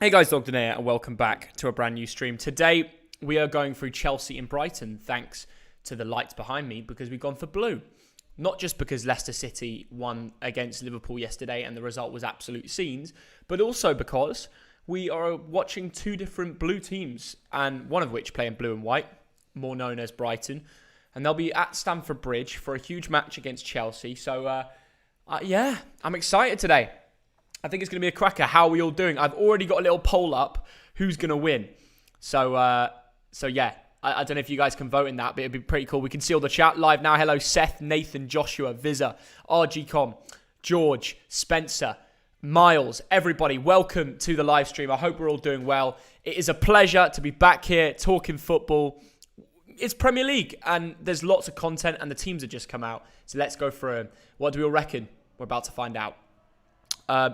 Hey guys, Thogden here, and welcome back to a brand new stream. Today, we are going through Chelsea and Brighton, thanks to the lights behind me, because we've gone for blue. Not just because Leicester City won against Liverpool yesterday and the result was absolute scenes, but also because we are watching two different blue teams, and one of which play in blue and white, more known as Brighton. And they'll be at Stamford Bridge for a huge match against Chelsea. So, I'm excited today. I think it's going to be a cracker. How are we all doing? I've already got a little poll up. Who's going to win? So yeah. I don't know if you guys can vote in that, but it'd be pretty cool. We can see all the chat live now. Hello, Seth, Nathan, Joshua, Visa, RGCom, George, Spencer, Miles, everybody. Welcome to the live stream. I hope we're all doing well. It is a pleasure to be back here talking football. It's Premier League, and there's lots of content, and the teams have just come out. So let's go through them. What do we all reckon? We're about to find out.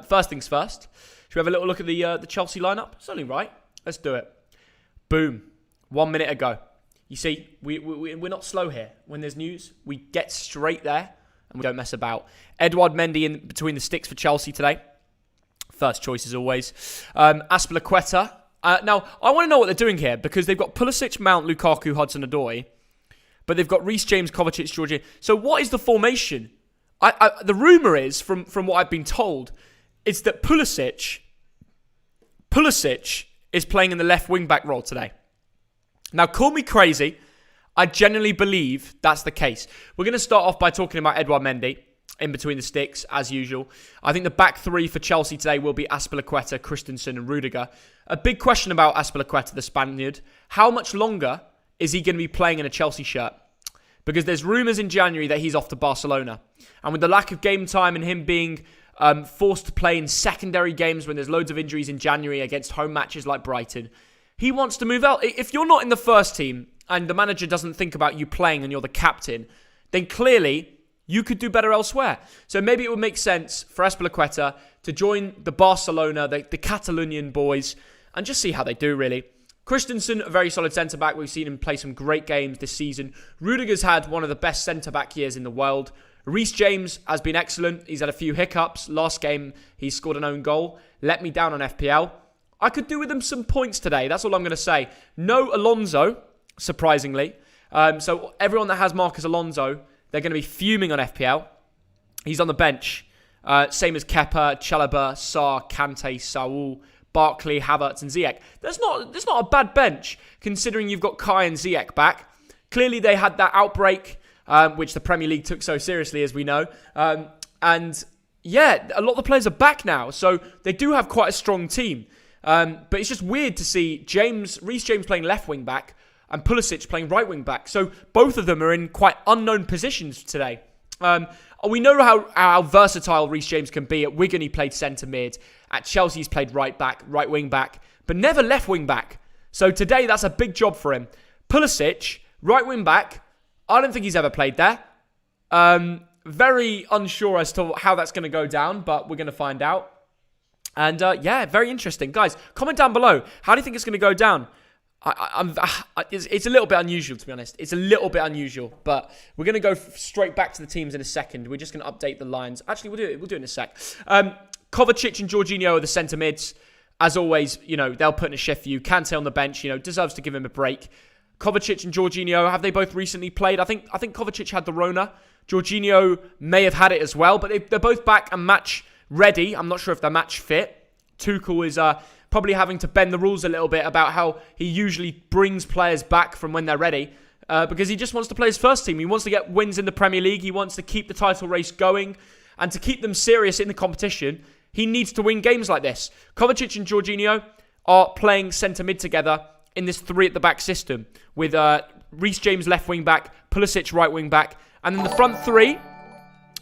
First things first, should we have a little look at the Chelsea lineup? It's only right. Let's do it. Boom. 1 minute ago. You see, we're not slow here. When there's news, we get straight there and we don't mess about. Edouard Mendy in between the sticks for Chelsea today. First choice as always. Azpilicueta. Now, I want to know what they're doing here because they've got Pulisic, Mount, Lukaku, Hudson-Odoi, but they've got Reece James, Kovacic, Jorginho. So what is the formation? The rumour is, from what I've been told, it's that Pulisic is playing in the left wing-back role today. Now, call me crazy. I genuinely believe that's the case. We're going to start off by talking about Edouard Mendy in between the sticks, as usual. I think the back three for Chelsea today will be Azpilicueta, Christensen and Rudiger. A big question about Azpilicueta, the Spaniard. How much longer is he going to be playing in a Chelsea shirt? Because there's rumours in January that he's off to Barcelona. And with the lack of game time and him being forced to play in secondary games when there's loads of injuries in January against home matches like Brighton, he wants to move out. If you're not in the first team and the manager doesn't think about you playing and you're the captain, then clearly you could do better elsewhere. So maybe it would make sense for Azpilicueta to join the Barcelona, the Catalonian boys, and just see how they do, really. Christensen, a very solid centre-back. We've seen him play some great games this season. Rudiger's had one of the best centre-back years in the world. Reece James has been excellent. He's had a few hiccups. Last game, he scored an own goal. Let me down on FPL. I could do with him some points today. That's all I'm going to say. No Alonso, surprisingly. So everyone that has Marcus Alonso, they're going to be fuming on FPL. He's on the bench. Same as Kepa, Chalobah, Sarr, Kante, Saul, Barkley, Havertz and Ziyech. That's not a bad bench, considering you've got Kai and Ziyech back. Clearly, they had that outbreak, which the Premier League took so seriously, as we know. And yeah, a lot of the players are back now, so they do have quite a strong team. But it's just weird to see Reece James playing left wing back and Pulisic playing right wing back. So both of them are in quite unknown positions today. We know how versatile Reece James can be. At Wigan, he played centre mid. At Chelsea, he's played right back, right wing back, but never left wing back. So today, that's a big job for him. Pulisic, right wing back. I don't think he's ever played there. Very unsure as to how that's going to go down, but we're going to find out. And yeah, very interesting. Guys, comment down below. How do you think it's going to go down? It's a little bit unusual, to be honest. It's a little bit unusual, but we're going to go straight back to the teams in a second. We're just going to update the lines. Actually, we'll do it in a sec. Kovacic and Jorginho are the centre mids. As always, they'll put in a shift for you. Kante on the bench, deserves to give him a break. Kovacic and Jorginho, have they both recently played? I think Kovacic had the Rona. Jorginho may have had it as well, but they're both back and match ready. I'm not sure if they're match fit. Tuchel is probably having to bend the rules a little bit about how he usually brings players back from when they're ready, because he just wants to play his first team. He wants to get wins in the Premier League. He wants to keep the title race going, and to keep them serious in the competition, he needs to win games like this. Kovacic and Jorginho are playing centre mid together in this three at the back system with Reece James left wing back, Pulisic right wing back, and then the front three.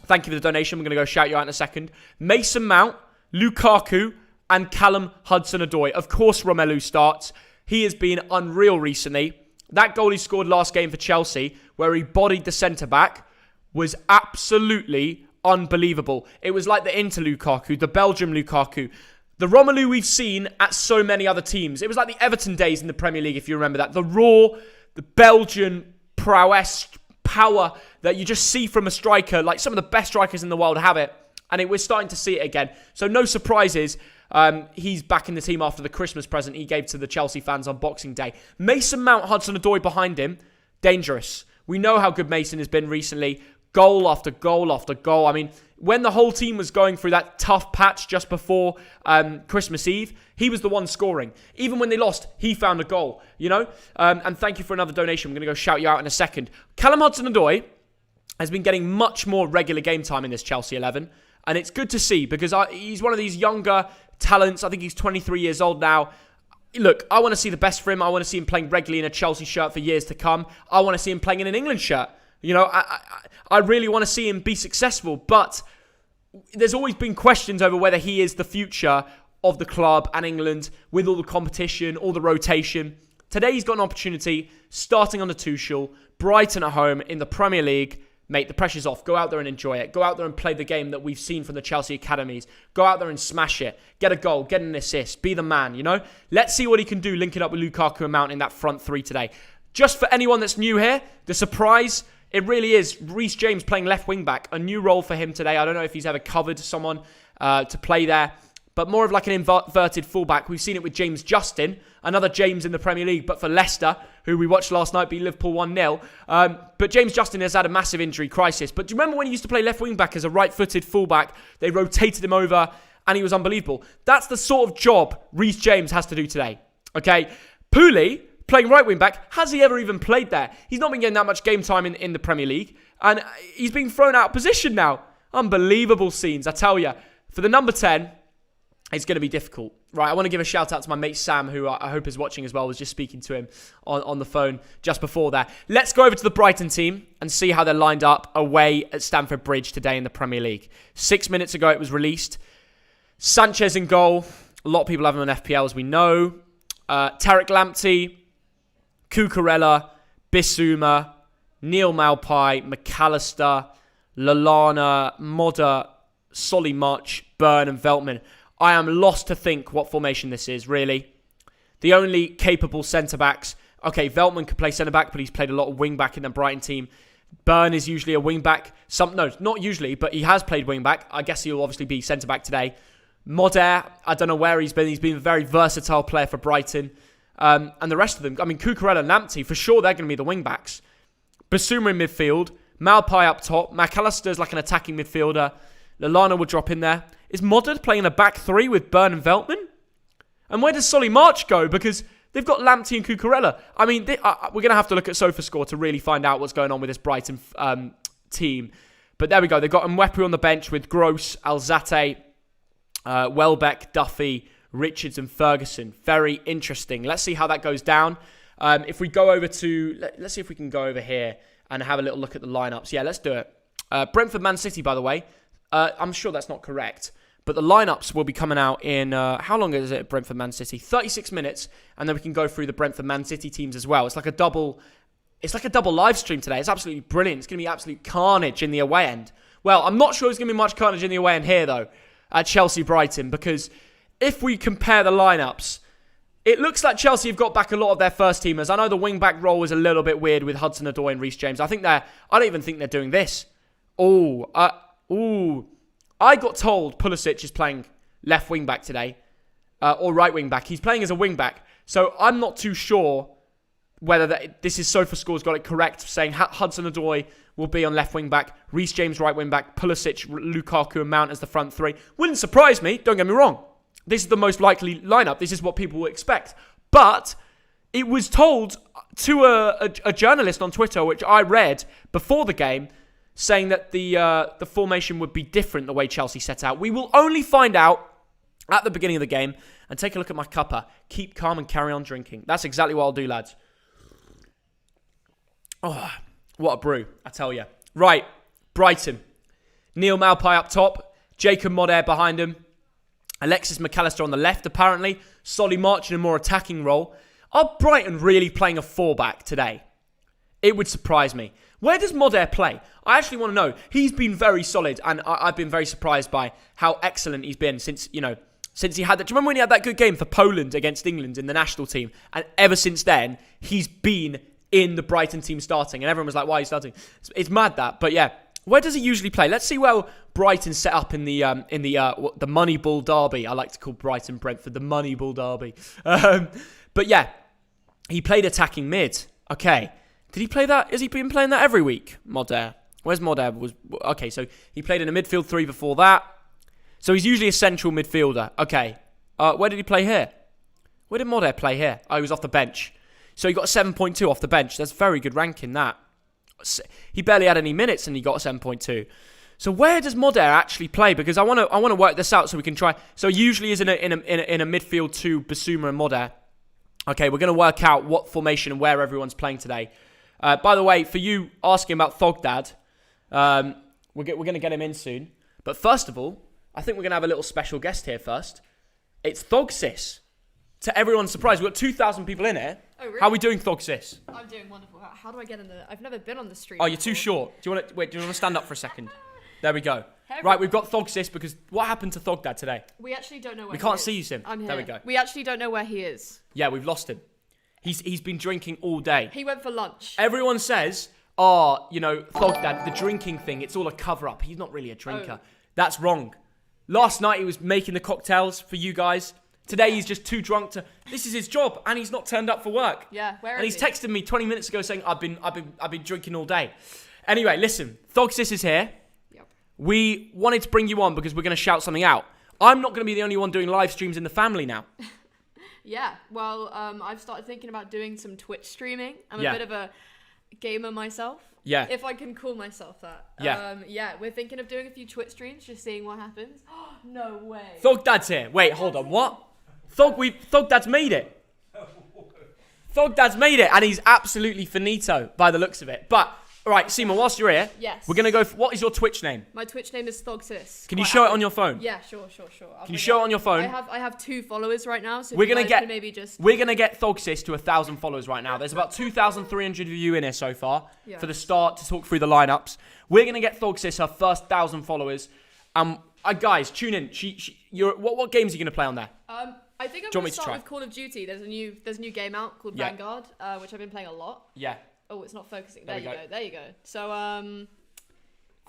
Thank you for the donation. We're going to go shout you out in a second. Mason Mount, Lukaku, and Callum Hudson-Odoi. Of course, Romelu starts. He has been unreal recently. That goal he scored last game for Chelsea, where he bodied the centre-back, was absolutely unbelievable. It was like the Inter Lukaku, the Belgium Lukaku, the Romelu we've seen at so many other teams. It was like the Everton days in the Premier League, if you remember that. The raw, the Belgian prowess, power that you just see from a striker. Like some of the best strikers in the world have it. And we're starting to see it again. So no surprises. He's back in the team after the Christmas present he gave to the Chelsea fans on Boxing Day. Mason Mount, Hudson-Odoi behind him. Dangerous. We know how good Mason has been recently. Goal after goal after goal. I mean, when the whole team was going through that tough patch just before Christmas Eve, he was the one scoring. Even when they lost, he found a goal, you know? And thank you for another donation. I'm going to go shout you out in a second. Callum Hudson-Odoi has been getting much more regular game time in this Chelsea 11. And it's good to see because he's one of these younger talents. I think he's 23 years old now. Look, I want to see the best for him. I want to see him playing regularly in a Chelsea shirt for years to come. I want to see him playing in an England shirt. You know, I really want to see him be successful, but there's always been questions over whether he is the future of the club and England with all the competition, all the rotation. Today he's got an opportunity, starting under Tuchel, Brighton at home in the Premier League. Mate, the pressure's off. Go out there and enjoy it. Go out there and play the game that we've seen from the Chelsea academies. Go out there and smash it. Get a goal, get an assist, be the man, you know? Let's see what he can do linking up with Lukaku and Mount in that front three today. Just for anyone that's new here, the surprise... It really is. Reece James playing left wing back. A new role for him today. I don't know if he's ever covered someone to play there. But more of like an inverted fullback. We've seen it with James Justin. Another James in the Premier League. But for Leicester, who we watched last night beat Liverpool 1-0. But James Justin has had a massive injury crisis. But do you remember when he used to play left wing back as a right-footed fullback? They rotated him over and he was unbelievable. That's the sort of job Reece James has to do today. Okay? Pooley... playing right wing back, has he ever even played there? He's not been getting that much game time in the Premier League. And he's being thrown out of position now. Unbelievable scenes, I tell you. For the number 10, it's going to be difficult. Right, I want to give a shout out to my mate Sam, who I hope is watching as well. I was just speaking to him on the phone just before that. Let's go over to the Brighton team and see how they're lined up away at Stamford Bridge today in the Premier League. 6 minutes ago it was released. Sanchez in goal. A lot of people have him on FPL, as we know. Tariq Lamptey, Cucurella, Bissouma, Neil Maupay, McAllister, Lallana, Modder, Solly March, Byrne and Veltman. I am lost to think what formation this is, really. The only capable centre-backs. Okay, Veltman could play centre-back, but he's played a lot of wing-back in the Brighton team. Byrne is usually a wing-back. No, not usually, but he has played wing-back. I guess he'll obviously be centre-back today. Modder, I don't know where he's been. He's been a very versatile player for Brighton. And the rest of them, I mean, Cucurella and Lamptey, for sure they're going to be the wing-backs. Bissouma in midfield, Maupay up top, McAllister's like an attacking midfielder, Lallana will drop in there. Is Modder playing a back three with Byrne and Veltman? And where does Solly March go? Because they've got Lamptey and Cucurella. I mean, we're going to have to look at SofaScore to really find out what's going on with this Brighton team. But there we go. They've got Mwepu on the bench with Gross, Alzate, Welbeck, Duffy, Richards and Ferguson. Very interesting. Let's see how that goes down. If we go over to... Let's see if we can go over here and have a little look at the lineups. Yeah, let's do it. Brentford, Man City, by the way. I'm sure that's not correct. But the lineups will be coming out in... how long is it, Brentford, Man City? 36 minutes. And then we can go through the Brentford, Man City teams as well. It's like a double live stream today. It's absolutely brilliant. It's going to be absolute carnage in the away end. Well, I'm not sure there's going to be much carnage in the away end here, though, at Chelsea-Brighton, because... if we compare the lineups, it looks like Chelsea have got back a lot of their first teamers. I know the wing-back role was a little bit weird with Hudson-Odoi and Reece James. I don't even think they're doing this. I got told Pulisic is playing left wing-back today, or right wing-back. He's playing as a wing-back. So I'm not too sure whether this is SofaScore's got it correct, saying Hudson-Odoi will be on left wing-back, Reece James right wing-back, Pulisic, Lukaku and Mount as the front three. Wouldn't surprise me, don't get me wrong. This is the most likely lineup. This is what people will expect. But it was told to a journalist on Twitter, which I read before the game, saying that the formation would be different the way Chelsea set out. We will only find out at the beginning of the game. And take a look at my cuppa. Keep calm and carry on drinking. That's exactly what I'll do, lads. Oh, what a brew, I tell you. Right, Brighton. Neil Maupay up top. Jacob Modder behind him. Alexis McAllister on the left, apparently. Solly March in a more attacking role. Are Brighton really playing a 4-back today? It would surprise me. Where does Modder play? I actually want to know. He's been very solid, and I've been very surprised by how excellent he's been since he had that. Do you remember when he had that good game for Poland against England in the national team? And ever since then, he's been in the Brighton team starting. And everyone was like, why are you starting? It's mad that. But yeah, Where does he usually play? Let's see where Brighton set up in the Moneyball derby. I like to call Brighton Brentford the Moneyball derby. But yeah, he played attacking mid. Okay, did he play that? Has he been playing that every week? Moder. Where's Moder? Okay, so he played in a midfield 3 before that. So he's usually a central midfielder. Okay, where did he play here? Where did Moder play here? Oh, he was off the bench. So he got a 7.2 off the bench. That's very good ranking, that. He barely had any minutes and he got a 7.2. So where does Moder actually play? Because I want to work this out so we can try. So usually is in a midfield 2, Basuma and Moder. Okay, we're going to work out what formation and where everyone's playing today. By the way, for you asking about Thogdad, we're going to get him in soon. But first of all, I think we're going to have a little special guest here first. It's THOGs. To everyone's surprise, we've got 2,000 people in here. Oh, really? How are we doing, THOGs? I'm doing wonderful. How do I get in the... I've never been on the stream. Oh, you're too short. Do you want to stand up for a second? There we go. Hey, right, we've got THOGs because what happened to Thogdad today? We actually don't know where We he can't is. see you, Sim. I'm here. There we go. We actually don't know where he is. Yeah, we've lost him. He's been drinking all day. He went for lunch. Everyone says, Thogdad, the drinking thing, it's all a cover-up. He's not really a drinker. Oh. That's wrong. Last night he was making the cocktails for you guys. Today he's just too drunk to... This is his job, and he's not turned up for work. Yeah, where and is he's he? texted me 20 minutes ago saying, I've been drinking all day. Anyway, listen, THOGs is here. Yep. We wanted to bring you on because we're going to shout something out. I'm not going to be the only one doing live streams in the family now. Yeah, well, I've started thinking about doing some Twitch streaming. I'm Yeah. a bit of a gamer myself. Yeah. If I can call myself that. Yeah. We're thinking of doing a few Twitch streams, just seeing what happens. No way. Thogdad's here. Wait, hold on. What? Thogdad's made it. Thogdad's made it, and he's absolutely finito by the looks of it. But, all right, Seema, whilst you're here, Yes. we're going to go for... What is your Twitch name? My Twitch name is THOGs. Can you show it on your phone? Yeah, sure. Can you show it on your phone? I have 2 followers right now, so We're if you gonna guys get can maybe just... We're gonna get THOGs to 1,000 followers right now. There's about 2,300 of you in here so far for the start to talk through the lineups. We're gonna get THOGs her first 1,000 followers. Guys, tune in. What games are you gonna play on there? I think I'm Do you want going me to to start try? with Call of Duty. There's a new game out called Yeah. Vanguard, which I've been playing a lot. Yeah. Oh, it's not focusing. There There we you go. There you go. So I'm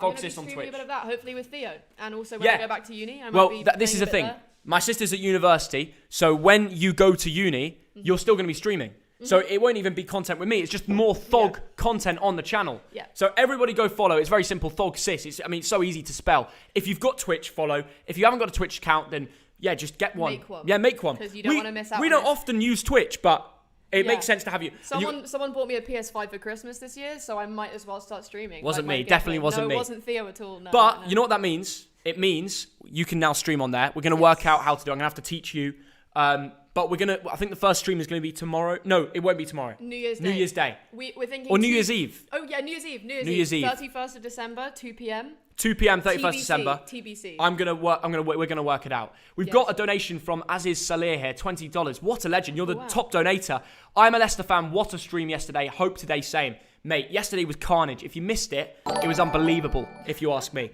THOGs gonna be on streaming Twitch. a bit of that, hopefully with Theo, and also when Yeah. I go back to uni, I might Well, be this is playing the a bit thing. there. My sister's at university, so when you go to uni, you're still gonna be streaming. So it won't even be content with me. It's just more Thog content on the channel. Yeah. So everybody go follow. It's very simple. THOGs. It's so easy to spell. If you've got Twitch, follow. If you haven't got a Twitch account, then yeah, just get one. Make one. Yeah, make one. 'Cause you don't wanna miss out We on don't this. often use Twitch, but it Yeah. makes sense to have you. Someone bought me a PS5 for Christmas this year, so I might as well start streaming. Wasn't my me. gameplay. Definitely wasn't no, me. it wasn't Theo at all. No, But no. you know what that means? It means you can now stream on there. We're going to work out how to do it. I'm going to have to teach you. But I think the first stream is going to be tomorrow. No, it won't be tomorrow. New Year's Day. New Year's Day. We're thinking. Or New Year's Eve. Oh yeah, New Year's Eve. New Year's Eve. 31st of December, 2 p.m. 2 p.m. 31st TBC, December. TBC. We're gonna work it out. We've got a donation from Aziz Saleh here, $20. What a legend! You're the top donator. I'm a Leicester fan. What a stream yesterday. Hope today same, mate. Yesterday was carnage. If you missed it, it was unbelievable. If you ask me.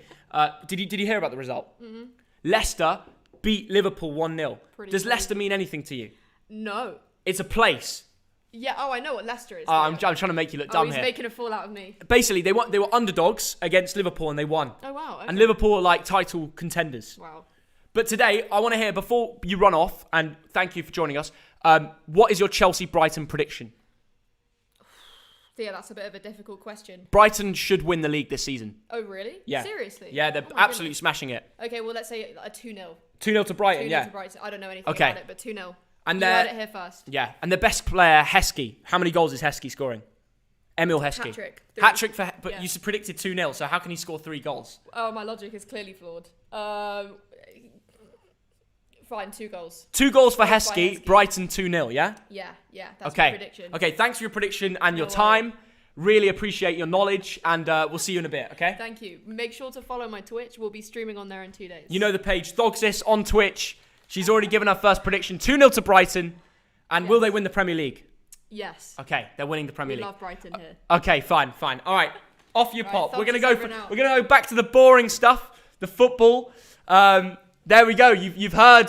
Did you hear about the result? Mm-hmm. Leicester beat Liverpool 1-0. Does Leicester mean anything to you? No. It's a place. Yeah. Oh, I know what Leicester is. I'm trying to make you look dumb he's here. making a fool out of me. Basically, they were underdogs against Liverpool and they won. Oh wow. Okay. And Liverpool are like title contenders. Wow. But today, I want to hear, before you run off, and thank you for joining us, what is your Chelsea-Brighton prediction? Yeah, that's a bit of a difficult question. Brighton should win the league this season. Oh really? Yeah. Seriously? Yeah, they're Oh, my absolutely goodness. smashing it. Okay, well let's say a 2-0. 2-0 to Brighton, 2-0 yeah. to Brighton. I don't know anything Okay. about it, but 2-0. And you heard it here first. Yeah, and the best player, Heskey. How many goals is Heskey scoring? Emil Heskey. Hat-trick. Hat-trick but yeah. you predicted 2-0, so how can he score 3 goals? Oh, my logic is clearly flawed. Fine, 2 goals. 2 goals for Goals by Heskey, Heskey. Brighton 2-0, yeah? Yeah, that's Okay. my prediction. Okay, thanks for your prediction and your No time. Really appreciate your knowledge, and we'll see you in a bit, okay? Thank you. Make sure to follow my Twitch. We'll be streaming on there in 2 days. You know the page, THOGs on Twitch. She's already given her first prediction, 2-0 to Brighton. And will they win the Premier League? Yes. Okay, they're winning the Premier We League. love Brighton here. Okay, fine. All right, off you Right, pop. We're THOGs gonna is go. over now. We're gonna go back to the boring stuff, the football. There we go. You've heard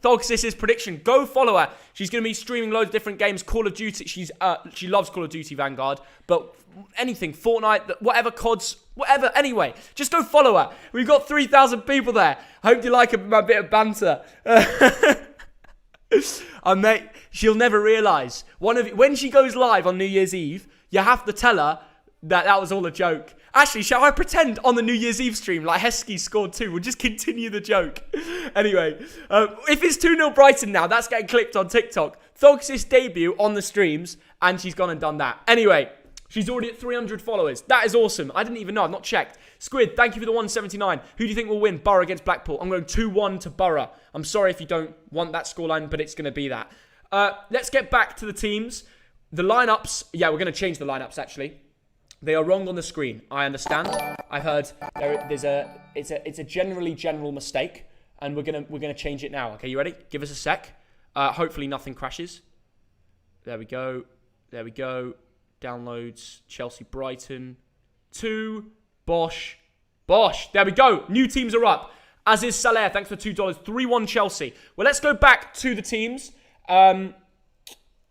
Thogsis's prediction. Go follow her. She's going to be streaming loads of different games. Call of Duty. She loves Call of Duty Vanguard. But anything, Fortnite, whatever, CODs, whatever. Anyway, just go follow her. We've got 3,000 people there. I hope you like my bit of banter. Mate, she'll never realise. When she goes live on New Year's Eve, you have to tell her that was all a joke. Actually, shall I pretend on the New Year's Eve stream like Heskey scored 2? We'll just continue the joke. Anyway, if it's 2-0 Brighton now, that's getting clipped on TikTok. Thogsis debut on the streams, and she's gone and done that. Anyway, she's already at 300 followers. That is awesome. I didn't even know. I've not checked. Squid, thank you for the 179. Who do you think will win? Borough against Blackpool. I'm going 2-1 to Borough. I'm sorry if you don't want that scoreline, but it's going to be that. Let's get back to the teams. The lineups. Yeah, we're going to change the lineups, actually. They are wrong on the screen. I understand. I've heard it's a general mistake, and we're gonna change it now. Okay, you ready? Give us a sec. Hopefully nothing crashes. There we go. Downloads. Chelsea, Brighton. 2. Bosch. There we go. New teams are up. As is Salah. Thanks for $2. 3-1 Chelsea. Well, let's go back to the teams.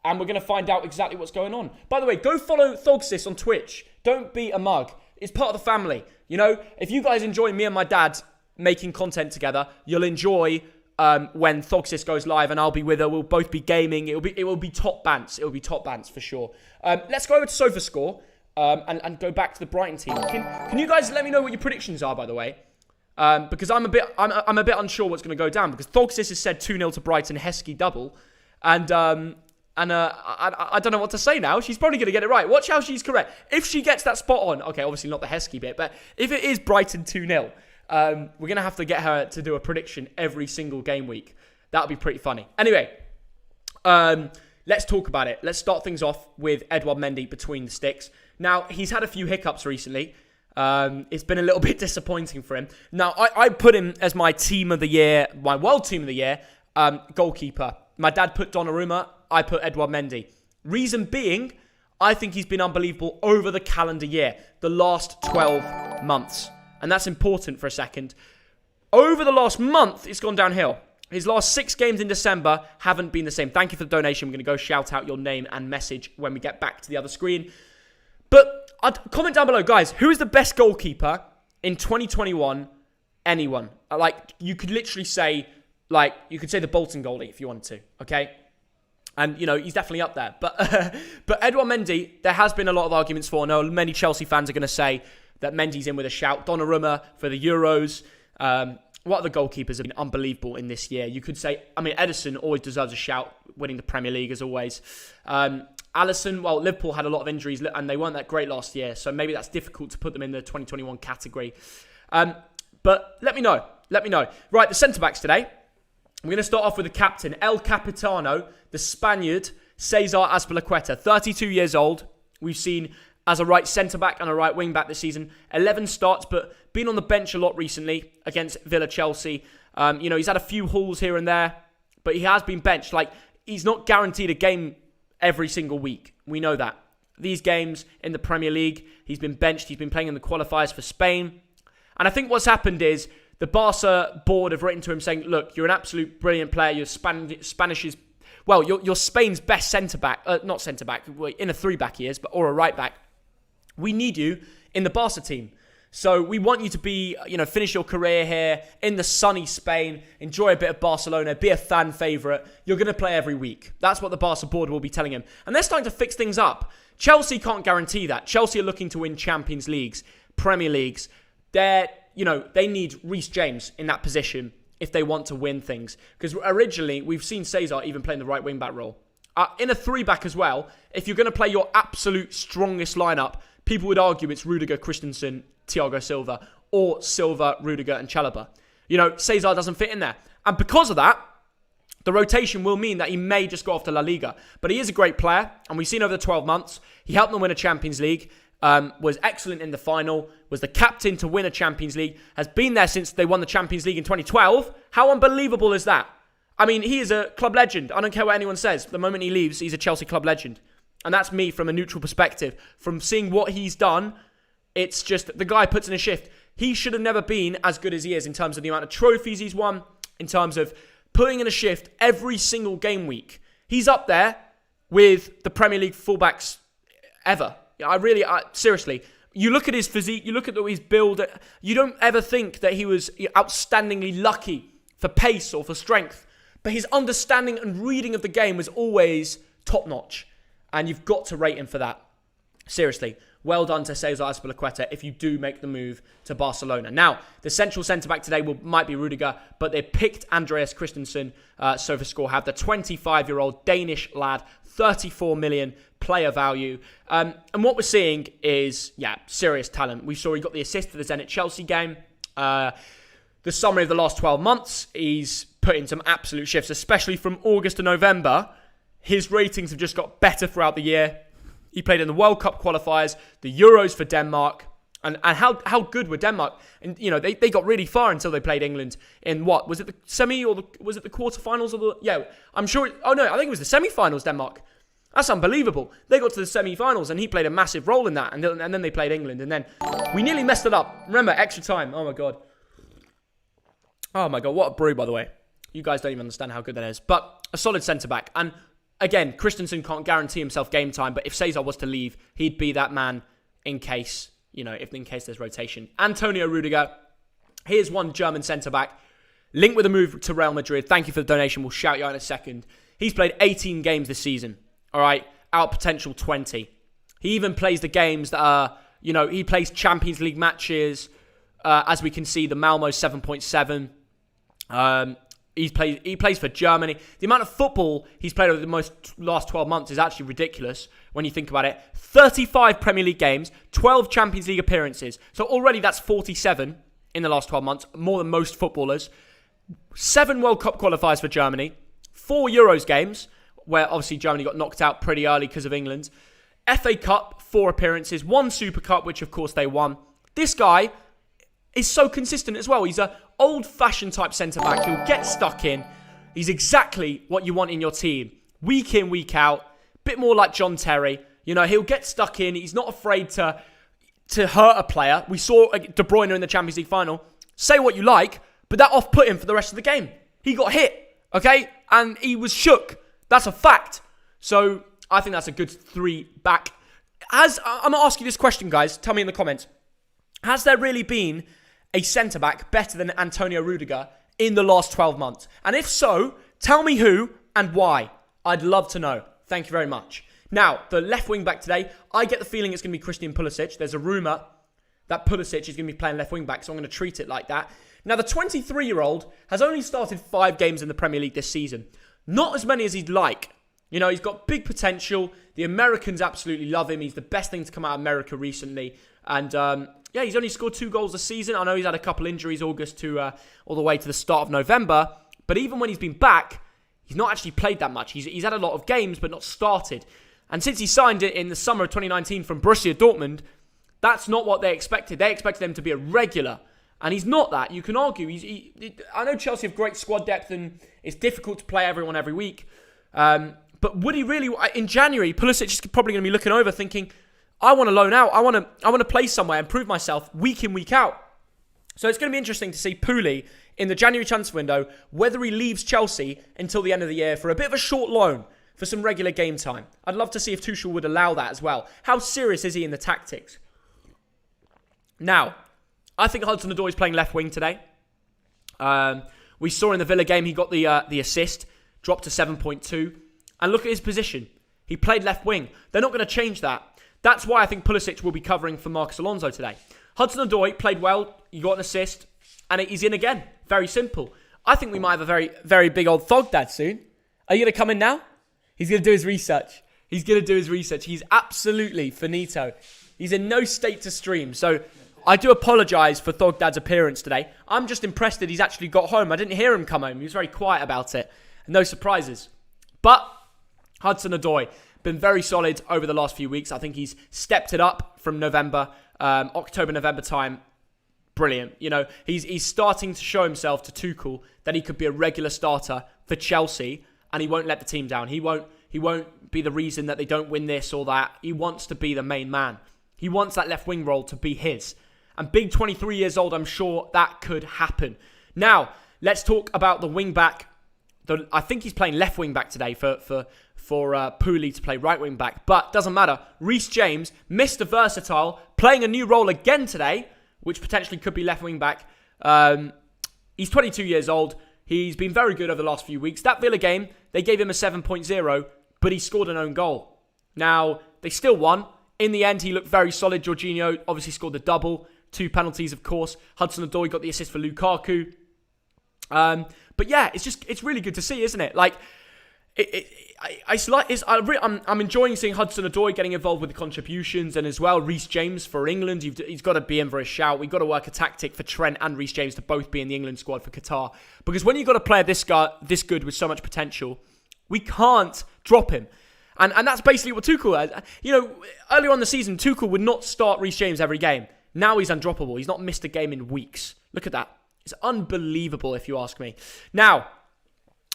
And we're going to find out exactly what's going on. By the way, go follow Thogsis on Twitch. Don't be a mug. It's part of the family. You know, if you guys enjoy me and my dad making content together, you'll enjoy when Thogsis goes live and I'll be with her. We'll both be gaming. It will be top bants. It will be top bants for sure. Let's go over to SofaScore and go back to the Brighton team. Can you guys let me know what your predictions are, by the way? Because I'm a bit unsure what's going to go down, because Thogsis has said 2-0 to Brighton, Heskey double, and I don't know what to say now. She's probably going to get it right. Watch how she's correct. If she gets that spot on, okay, obviously not the Heskey bit, but if it is Brighton 2-0, we're going to have to get her to do a prediction every single game week. That would be pretty funny. Anyway, let's talk about it. Let's start things off with Edouard Mendy between the sticks. Now, he's had a few hiccups recently. It's been a little bit disappointing for him. Now, I put him as my team of the year, my world team of the year, goalkeeper. My dad put Donnarumma. I put Edouard Mendy. Reason being, I think he's been unbelievable over the calendar year, the last 12 months. And that's important for a second. Over the last month, it's gone downhill. His last 6 games in December haven't been the same. Thank you for the donation. We're going to go shout out your name and message when we get back to the other screen. But comment down below, guys, who is the best goalkeeper in 2021? Anyone. Like, you could literally say, you could say the Bolton goalie if you wanted to, okay? And, you know, he's definitely up there. But Edouard Mendy, there has been a lot of arguments for. I know many Chelsea fans are going to say that Mendy's in with a shout. Donnarumma for the Euros. What other goalkeepers have been unbelievable in this year? You could say, Edison always deserves a shout, winning the Premier League as always. Alisson, well, Liverpool had a lot of injuries and they weren't that great last year. So maybe that's difficult to put them in the 2021 category. But let me know. Right, the centre-backs today. We're going to start off with the captain, El Capitano, the Spaniard, Cesar Azpilicueta, 32 years old. We've seen as a right centre-back and a right wing-back this season. 11 starts, but been on the bench a lot recently against Villa, Chelsea. He's had a few hauls here and there, but he has been benched. He's not guaranteed a game every single week. We know that. These games in the Premier League, he's been benched. He's been playing in the qualifiers for Spain. And I think what's happened is the Barca board have written to him saying, look, you're an absolute brilliant player. You're Spanish's, well, you're Spain's best centre-back. Not centre-back, in a 3-back he is, or a right-back. We need you in the Barca team. So we want you to be, finish your career here in the sunny Spain, enjoy a bit of Barcelona, be a fan favourite. You're going to play every week. That's what the Barca board will be telling him. And they're starting to fix things up. Chelsea can't guarantee that. Chelsea are looking to win Champions Leagues, Premier Leagues. They need Reece James in that position if they want to win things. Because originally, we've seen Cesar even playing the right wing-back role. In a 3-back as well, if you're going to play your absolute strongest lineup, people would argue it's Rudiger, Christensen, Thiago Silva, or Silva, Rudiger, and Chalobah. Cesar doesn't fit in there. And because of that, the rotation will mean that he may just go off to La Liga. But he is a great player, and we've seen over the 12 months, he helped them win a Champions League, was excellent in the final, was the captain to win a Champions League, has been there since they won the Champions League in 2012. How unbelievable is that? He is a club legend. I don't care what anyone says. The moment he leaves, he's a Chelsea club legend. And that's me from a neutral perspective. From seeing what he's done, it's just the guy puts in a shift. He should have never been as good as he is in terms of the amount of trophies he's won, in terms of putting in a shift every single game week. He's up there with the Premier League fullbacks ever. Seriously, you look at his physique, you look at his build, you don't ever think that he was outstandingly lucky for pace or for strength, but his understanding and reading of the game was always top-notch, and you've got to rate him for that. Seriously, well done to Cesar Azpilicueta if you do make the move to Barcelona. Now, the central centre-back today might be Rudiger, but they picked Andreas Christensen, SofaScore have, the 25-year-old Danish lad, 34 million player value. And what we're seeing is, serious talent. We saw he got the assist for the Zenit Chelsea game. The summary of the last 12 months, he's put in some absolute shifts, especially from August to November. His ratings have just got better throughout the year. He played in the World Cup qualifiers, the Euros for Denmark, and how good were Denmark? And they got really far until they played England in what was it, the semi, or was it the quarterfinals? I'm sure. I think it was the semi-finals. Denmark. That's unbelievable. They got to the semi-finals, and he played a massive role in that. And then they played England, and then we nearly messed it up. Remember, extra time. Oh my god, what a brew, by the way. You guys don't even understand how good that is. But a solid centre back. And again, Christensen can't guarantee himself game time, but if Cesar was to leave, he'd be that man in case there's rotation. Antonio Rudiger, here's one German centre-back, linked with a move to Real Madrid. Thank you for the donation. We'll shout you out in a second. He's played 18 games this season, all right? Out potential 20. He even plays the games that are, he plays Champions League matches. As we can see, the Malmo 7.7. He plays for Germany. The amount of football he's played over the last 12 months is actually ridiculous when you think about it. 35 Premier League games, 12 Champions League appearances. So already that's 47 in the last 12 months, more than most footballers. 7 World Cup qualifiers for Germany. 4 Euros games, where obviously Germany got knocked out pretty early because of England. FA Cup, 4 appearances. 1 Super Cup, which of course they won. This guy is so consistent as well. He's a old-fashioned type centre-back. He'll get stuck in. He's exactly what you want in your team. Week in, week out. Bit more like John Terry. He'll get stuck in. He's not afraid to hurt a player. We saw De Bruyne in the Champions League final. Say what you like, but that off-put him for the rest of the game. He got hit, okay? And he was shook. That's a fact. So I think that's a good 3 back. I'm going to ask you this question, guys. Tell me in the comments. Has there really been a centre-back better than Antonio Rudiger in the last 12 months? And if so, tell me who and why. I'd love to know. Thank you very much. Now, the left wing back today, I get the feeling it's going to be Christian Pulisic. There's a rumour that Pulisic is going to be playing left wing back, so I'm going to treat it like that. Now, the 23-year-old has only started 5 games in the Premier League this season. Not as many as he'd like. He's got big potential. The Americans absolutely love him. He's the best thing to come out of America recently. And he's only scored 2 goals this season. I know he's had a couple injuries August to all the way to the start of November. But even when he's been back, he's not actually played that much. He's had a lot of games, but not started. And since he signed it in the summer of 2019 from Borussia Dortmund, that's not what they expected. They expected him to be a regular. And he's not that. You can argue. I know Chelsea have great squad depth and it's difficult to play everyone every week. But would he really... In January, Pulisic is probably going to be looking over thinking, I want to loan out. I want to play somewhere and prove myself week in, week out. So it's going to be interesting to see Pooley in the January transfer window, whether he leaves Chelsea until the end of the year for a bit of a short loan for some regular game time. I'd love to see if Tuchel would allow that as well. How serious is he in the tactics? Now, I think Hudson-Odoi is playing left wing today. We saw in the Villa game he got the assist, dropped to 7.2. And look at his position. He played left wing. They're not going to change that. That's why I think Pulisic will be covering for Marcus Alonso today. Hudson-Odoi played well. He got an assist. And he's in again. Very simple. I think we might have a very, very big old thog dad soon. Are you going to come in now? He's going to do his research. He's absolutely finito. He's in no state to stream. So I do apologise for Thog Dad's appearance today. I'm just impressed that he's actually got home. I didn't hear him come home. He was very quiet about it. No surprises. But Hudson-Odoi, been very solid over the last few weeks. I think he's stepped it up from October, November time. Brilliant. He's starting to show himself to Tuchel that he could be a regular starter for Chelsea and he won't let the team down. He won't be the reason that they don't win this or that. He wants to be the main man. He wants that left wing role to be his. And big 23 years old, I'm sure that could happen. Now, let's talk about the wing back I think he's playing left wing back today for Pooley to play right wing back. But doesn't matter. Reece James, Mr. Versatile, playing a new role again today, which potentially could be left wing back. He's 22 years old. He's been very good over the last few weeks. That Villa game, they gave him a 7.0, but he scored an own goal. Now, they still won. In the end, he looked very solid. Jorginho obviously scored the double. 2 penalties, of course. Hudson-Odoi got the assist for Lukaku. But yeah, it's really good to see, isn't it? Like, I'm enjoying seeing Hudson-Odoi getting involved with the contributions, and as well Reece James for England. He's got to be in for a shout. We've got to work a tactic for Trent and Reece James to both be in the England squad for Qatar, because when you've got a player this good with so much potential, we can't drop him. And that's basically what Tuchel has. Earlier on the season, Tuchel would not start Reece James every game. Now he's undroppable. He's not missed a game in weeks. Look at that. It's unbelievable, if you ask me. Now,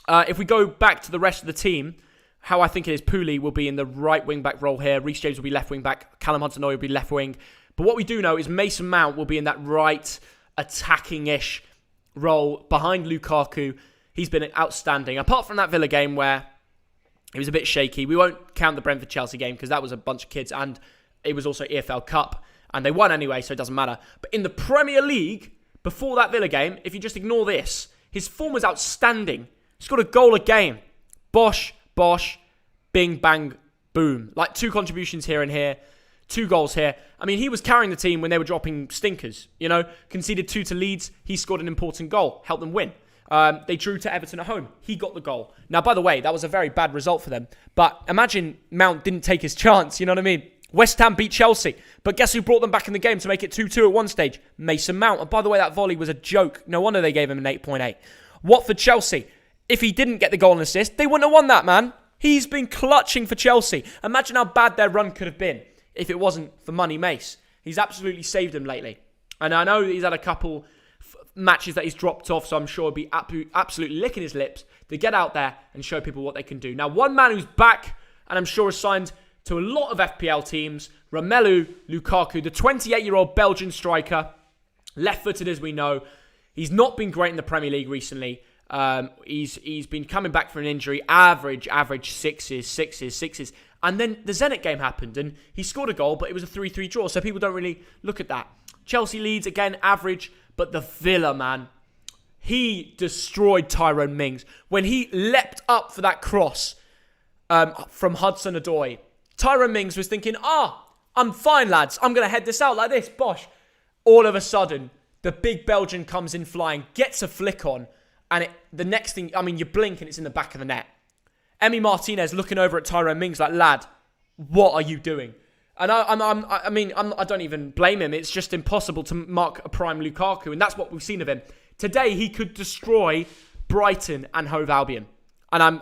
if we go back to the rest of the team, how I think it is, Pooley will be in the right wing-back role here. Reece James will be left wing-back. Callum Hudson-Odoi will be left wing. But what we do know is Mason Mount will be in that right attacking-ish role behind Lukaku. He's been outstanding. Apart from that Villa game where it was a bit shaky. We won't count the Brentford-Chelsea game because that was a bunch of kids, and it was also EFL Cup, and they won anyway, so it doesn't matter. But in the Premier League, before that Villa game, if you just ignore this, his form was outstanding. He scored a goal a game. Bosh, bing, bang, boom. Like 2 contributions here and here, 2 goals here. I mean, he was carrying the team when they were dropping stinkers, Conceded 2 to Leeds. He scored an important goal, helped them win. They drew to Everton at home. He got the goal. Now, by the way, that was a very bad result for them. But imagine Mount didn't take his chance, you know what I mean? West Ham beat Chelsea. But guess who brought them back in the game to make it 2-2 at one stage? Mason Mount. And by the way, that volley was a joke. No wonder they gave him an 8.8. Watford Chelsea. If he didn't get the goal and assist, they wouldn't have won that, man. He's been clutching for Chelsea. Imagine how bad their run could have been if it wasn't for Money Mace. He's absolutely saved them lately. And I know he's had a couple matches that he's dropped off, so I'm sure he'll be absolutely licking his lips to get out there and show people what they can do. Now, one man who's back, and I'm sure is signed to a lot of FPL teams, Romelu Lukaku, the 28-year-old Belgian striker, left-footed as we know. He's not been great in the Premier League recently. He's been coming back from an injury, average sixes. And then the Zenit game happened, and he scored a goal, but it was a 3-3 draw, so people don't really look at that. Chelsea Leeds, again, average. But the Villa, man, he destroyed Tyrone Mings. When he leapt up for that cross from Hudson-Odoi, Tyrone Mings was thinking, I'm fine, lads. I'm going to head this out like this. Bosh. All of a sudden, the big Belgian comes in flying, gets a flick on, and the next thing, you blink and it's in the back of the net. Emi Martinez looking over at Tyrone Mings like, lad, what are you doing? And I don't even blame him. It's just impossible to mark a prime Lukaku, and that's what we've seen of him. Today, he could destroy Brighton and Hove Albion. And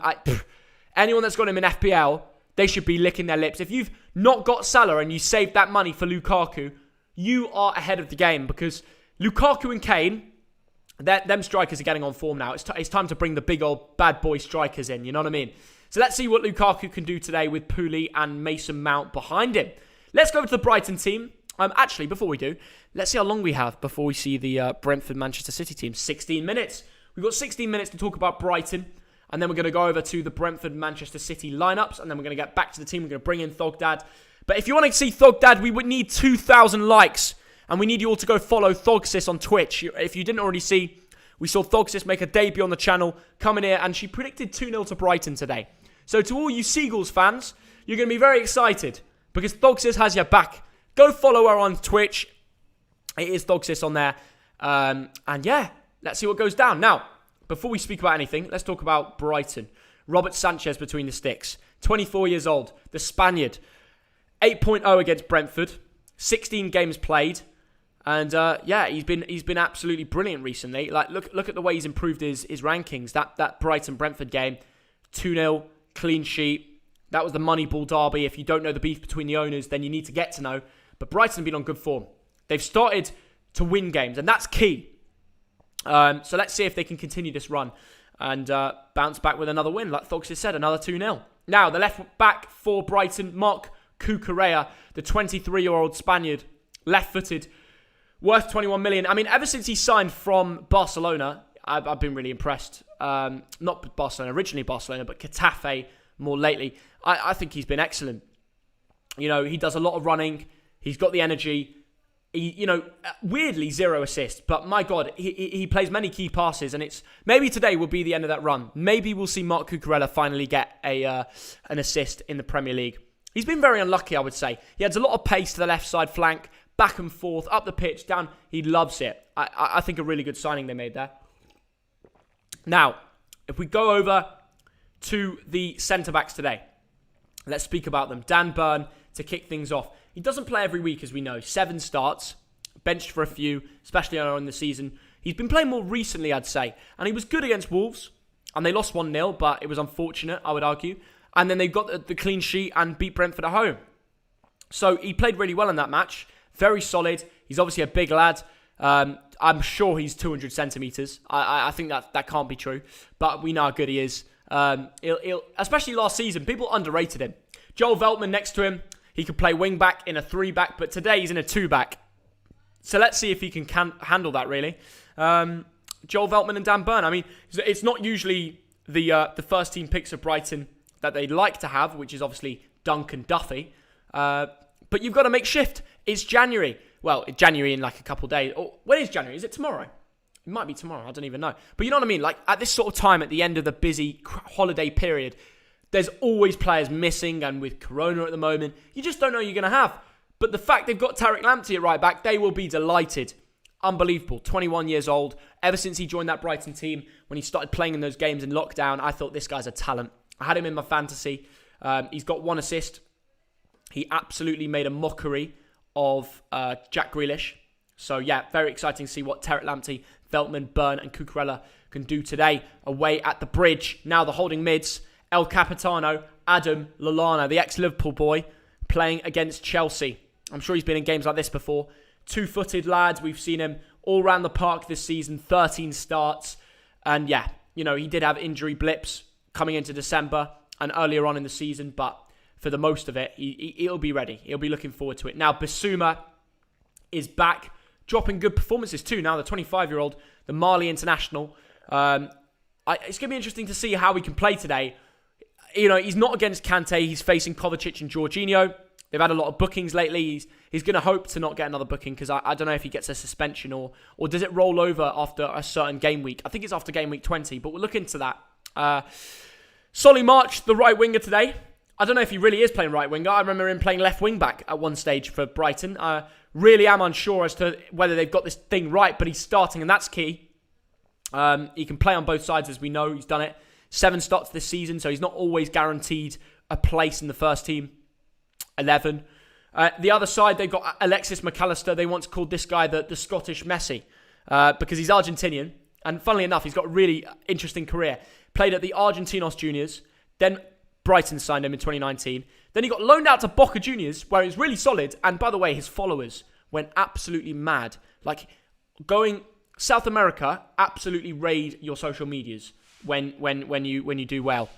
anyone that's got him in FPL, they should be licking their lips. If you've not got Salah and you saved that money for Lukaku, you are ahead of the game, because Lukaku and Kane, them strikers are getting on form now. It's time to bring the big old bad boy strikers in, you know what I mean? So let's see what Lukaku can do today with Pooley and Mason Mount behind him. Let's go over to the Brighton team. Actually, before we do, let's see how long we have before we see the Brentford-Manchester City team. 16 minutes. We've got 16 minutes to talk about Brighton, and then we're going to go over to the Brentford-Manchester City lineups, and then we're going to get back to the team. We're going to bring in Thogdad. But if you want to see Thogdad, we would need 2,000 likes, and we need you all to go follow Thogsis on Twitch. If you didn't already see, we saw Thogsis make a debut on the channel, come in here, and she predicted 2-0 to Brighton today. So to all you Seagulls fans, you're going to be very excited, because Thogsis has your back. Go follow her on Twitch. It is Thogsis on there. And yeah, let's see what goes down. Now, before we speak about anything, let's talk about Brighton. Robert Sanchez between the sticks. 24 years old. The Spaniard. 8.0 against Brentford. 16 games played. And yeah, he's been absolutely brilliant recently. Like look at the way he's improved his rankings. That Brighton-Brentford game. 2-0. Clean sheet. That was the Moneyball derby. If you don't know the beef between the owners, then you need to get to know. But Brighton have been on good form. They've started to win games, and that's key. So let's see if they can continue this run and bounce back with another win. Like Fox has said, another 2-0. Now, the left back for Brighton, Marc Cucurella, the 23-year-old Spaniard, left-footed, worth 21 million. I mean, ever since he signed from Barcelona, I've been really impressed. Not Barcelona, originally Barcelona, but Getafe more lately. I think he's been excellent. You know, he does a lot of running. He's got the energy. Weirdly 0 assists, but my God, he plays many key passes, and maybe today will be the end of that run. Maybe we'll see Marc Cucurella finally get an assist in the Premier League. He's been very unlucky, I would say. He adds a lot of pace to the left side flank, back and forth, up the pitch, down. He loves it. I think a really good signing they made there. Now, if we go over to the centre-backs today, let's speak about them. Dan Burn, to kick things off. He doesn't play every week, as we know. 7 starts, benched for a few, especially earlier in the season. He's been playing more recently, I'd say. And he was good against Wolves. And they lost 1-0, but it was unfortunate, I would argue. And then they got the clean sheet and beat Brentford at home. So he played really well in that match. Very solid. He's obviously a big lad. I'm sure he's 200 centimetres. I think that can't be true. But we know how good he is. Especially last season, people underrated him. Joel Veltman next to him. He could play wing-back in a 3-back, but today he's in a 2-back. So let's see if he can handle that, really. Joel Veltman and Dan Burn. I mean, it's not usually the first-team picks of Brighton that they like to have, which is obviously Dunk and Duffy. But you've got to make shift. It's January. Well, it's January in like a couple of days. Or when is January? Is it tomorrow? It might be tomorrow. I don't even know. But you know what I mean? Like, at this sort of time, at the end of the busy holiday period, there's always players missing, and with Corona at the moment, you just don't know who you're going to have. But the fact they've got Tariq Lamptey at right back, they will be delighted. Unbelievable. 21 years old. Ever since he joined that Brighton team, when he started playing in those games in lockdown, I thought this guy's a talent. I had him in my fantasy. He's got 1 assist. He absolutely made a mockery of Jack Grealish. So yeah, very exciting to see what Tariq Lamptey, Veltman, Burn and Cucurella can do today away at the Bridge. Now the holding mids. El Capitano, Adam Lallana, the ex-Liverpool boy, playing against Chelsea. I'm sure he's been in games like this before. 2-footed lad. We've seen him all around the park this season. 13 starts. And yeah, you know, he did have injury blips coming into December and earlier on in the season. But for the most of it, he'll be ready. He'll be looking forward to it. Now, Bissouma is back, dropping good performances too. Now, the 25-year-old, the Mali international. It's going to be interesting to see how he can play today. You know, he's not against Kante. He's facing Kovacic and Jorginho. They've had a lot of bookings lately. He's going to hope to not get another booking because I don't know if he gets a suspension or does it roll over after a certain game week. I think it's after game week 20, but we'll look into that. Solly March, the right winger today. I don't know if he really is playing right winger. I remember him playing left wing back at one stage for Brighton. I really am unsure as to whether they've got this thing right, but he's starting and that's key. He can play on both sides, as we know. He's done it. 7 starts this season, so he's not always guaranteed a place in the first team 11. The other side, they've got Alexis McAllister. They once called this guy the Scottish Messi because he's Argentinian. And funnily enough, he's got a really interesting career. Played at the Argentinos Juniors. Then Brighton signed him in 2019. Then he got loaned out to Boca Juniors, where he was really solid. And by the way, his followers went absolutely mad. Like, going South America, absolutely raid your social medias when you do well.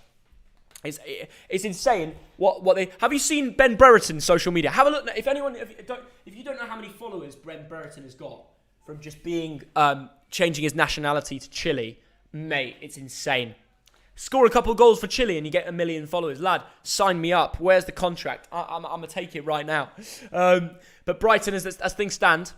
It's insane what they have. You seen Ben Brereton's social media? Have a look. If you don't know how many followers Ben Brereton has got from just being changing his nationality to Chile, mate, it's insane. Score a couple of goals for Chile and you get 1 million followers. Lad, sign me up. Where's the contract? I'm going to take it right now. But Brighton, as things stand,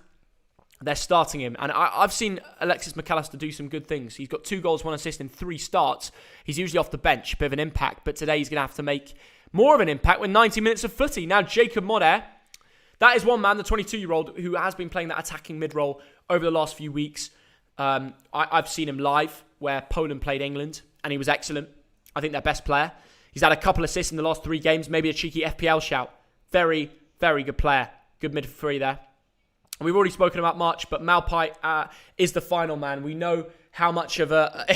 they're starting him. And I've seen Alexis McAllister do some good things. He's got 2 goals, 1 assist in 3 starts. He's usually off the bench, a bit of an impact. But today he's going to have to make more of an impact with 90 minutes of footy. Now, Jacob Moder, that is one man, the 22-year-old, who has been playing that attacking mid-role over the last few weeks. I've seen him live where Poland played England, and he was excellent. I think their best player. He's had a couple assists in the last 3 games, maybe a cheeky FPL shout. Very, very good player. Good mid for 3 there. We've already spoken about March, but Malpai is the final man. We know how much of a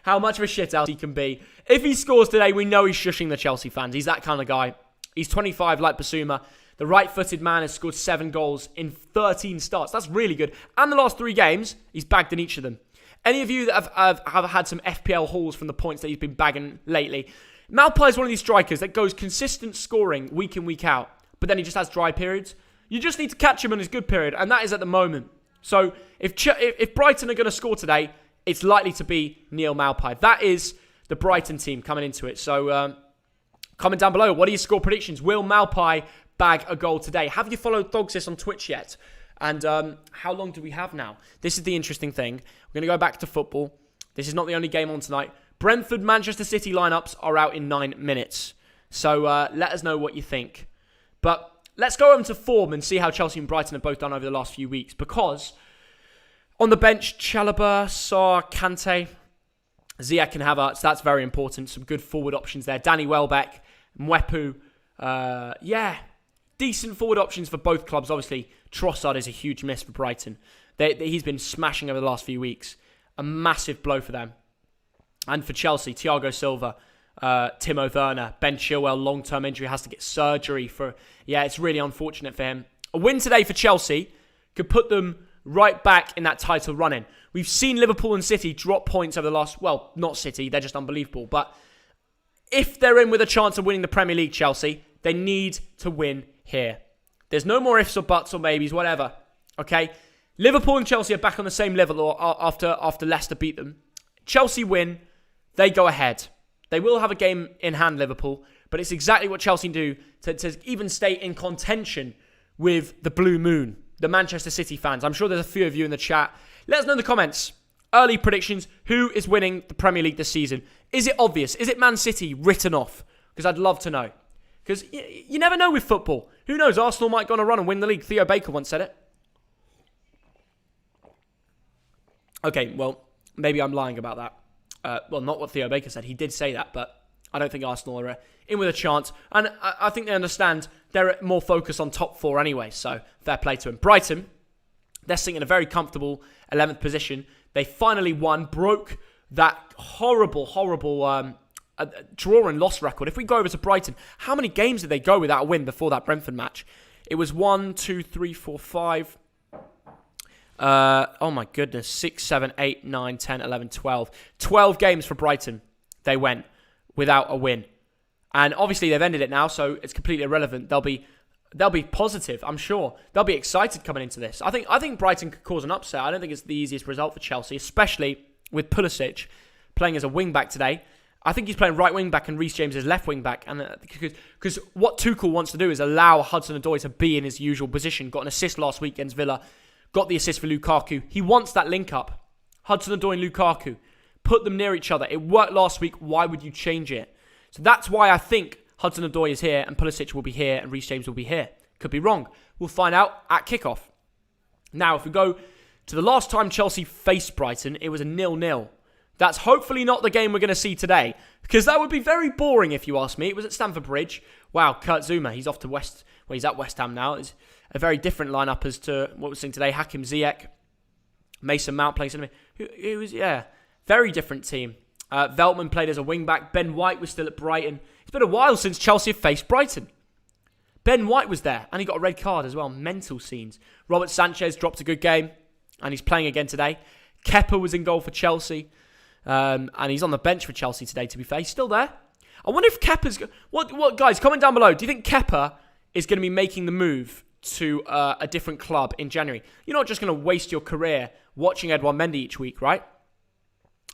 shithouse he can be. If he scores today, we know he's shushing the Chelsea fans. He's that kind of guy. He's 25 like Bissouma. The right-footed man has scored 7 goals in 13 starts. That's really good. And the last 3 games, he's bagged in each of them. Any of you that have had some FPL hauls from the points that he's been bagging lately, Malpai is one of these strikers that goes consistent scoring week in, week out, but then he just has dry periods. You just need to catch him in his good period, and that is at the moment. So if Brighton are going to score today, it's likely to be Neil Maupay. That is the Brighton team coming into it. So comment down below. What are your score predictions? Will Maupay bag a goal today? Have you followed THOGs on Twitch yet? And how long do we have now? This is the interesting thing. We're going to go back to football. This is not the only game on tonight. Brentford, Manchester City lineups are out in 9 minutes. So let us know what you think. But let's go on to form and see how Chelsea and Brighton have both done over the last few weeks. Because on the bench, Chalobah, Sarr, Kante, Ziyech and Havertz, that's very important. Some good forward options there. Danny Welbeck, Mwepu. Decent forward options for both clubs. Obviously, Trossard is a huge miss for Brighton. He's been smashing over the last few weeks. A massive blow for them. And for Chelsea, Thiago Silva, Timo Werner, Ben Chilwell, long-term injury, has to get surgery for... Yeah, it's really unfortunate for him. A win today for Chelsea could put them right back in that title running. We've seen Liverpool and City drop points over the last... Well, not City, they're just unbelievable. But if they're in with a chance of winning the Premier League, Chelsea, they need to win here. There's no more ifs or buts or maybes, whatever. Okay? Liverpool and Chelsea are back on the same level after Leicester beat them. Chelsea win, they go ahead. They will have a game in hand, Liverpool, but it's exactly what Chelsea do to even stay in contention with the Blue Moon, the Manchester City fans. I'm sure there's a few of you in the chat. Let us know in the comments. Early predictions. Who is winning the Premier League this season? Is it obvious? Is it Man City written off? Because I'd love to know. Because you never know with football. Who knows? Arsenal might go on a run and win the league. Theo Baker once said it. Okay, well, maybe I'm lying about that. Well, not what Theo Baker said. He did say that, but I don't think Arsenal are in with a chance. And I think they understand they're more focused on top four anyway, so fair play to them. Brighton, they're sitting in a very comfortable 11th position. They finally won, broke that horrible draw and loss record. If we go over to Brighton, how many games did they go without a win before that Brentford match? It was 1, 2, 3, 4, 5... oh my goodness, 6, 7, 8, 9, 10, 11, 12. 12 games for Brighton they went without a win. And obviously they've ended it now, so it's completely irrelevant. They'll be positive, I'm sure. They'll be excited coming into this. I think Brighton could cause an upset. I don't think it's the easiest result for Chelsea, especially with Pulisic playing as a wing-back today. I think he's playing right wing-back and Reece James is left wing-back. And because what Tuchel wants to do is allow Hudson-Odoi to be in his usual position. Got an assist last week against Villa. Got the assist for Lukaku. He wants that link-up. Hudson-Odoi and Lukaku. Put them near each other. It worked last week. Why would you change it? So that's why I think Hudson-Odoi is here and Pulisic will be here and Reece James will be here. Could be wrong. We'll find out at kickoff. Now, if we go to the last time Chelsea faced Brighton, it was a 0-0. That's hopefully not the game we're going to see today, because that would be very boring if you ask me. It was at Stamford Bridge. Wow, Kurt Zouma, he's off to he's at West Ham now. It's a very different lineup as to what we're seeing today. Hakim Ziyech, Mason Mount plays in it was, very different team. Veltman played as a wing-back. Ben White was still at Brighton. It's been a while since Chelsea have faced Brighton. Ben White was there, and he got a red card as well. Mental scenes. Robert Sanchez dropped a good game, and he's playing again today. Kepa was in goal for Chelsea, and he's on the bench for Chelsea today, to be fair. He's still there. I wonder if Kepa's... What guys, comment down below. Do you think Kepa is going to be making the move to a different club in January? You're not just going to waste your career watching Edouard Mendy each week, right?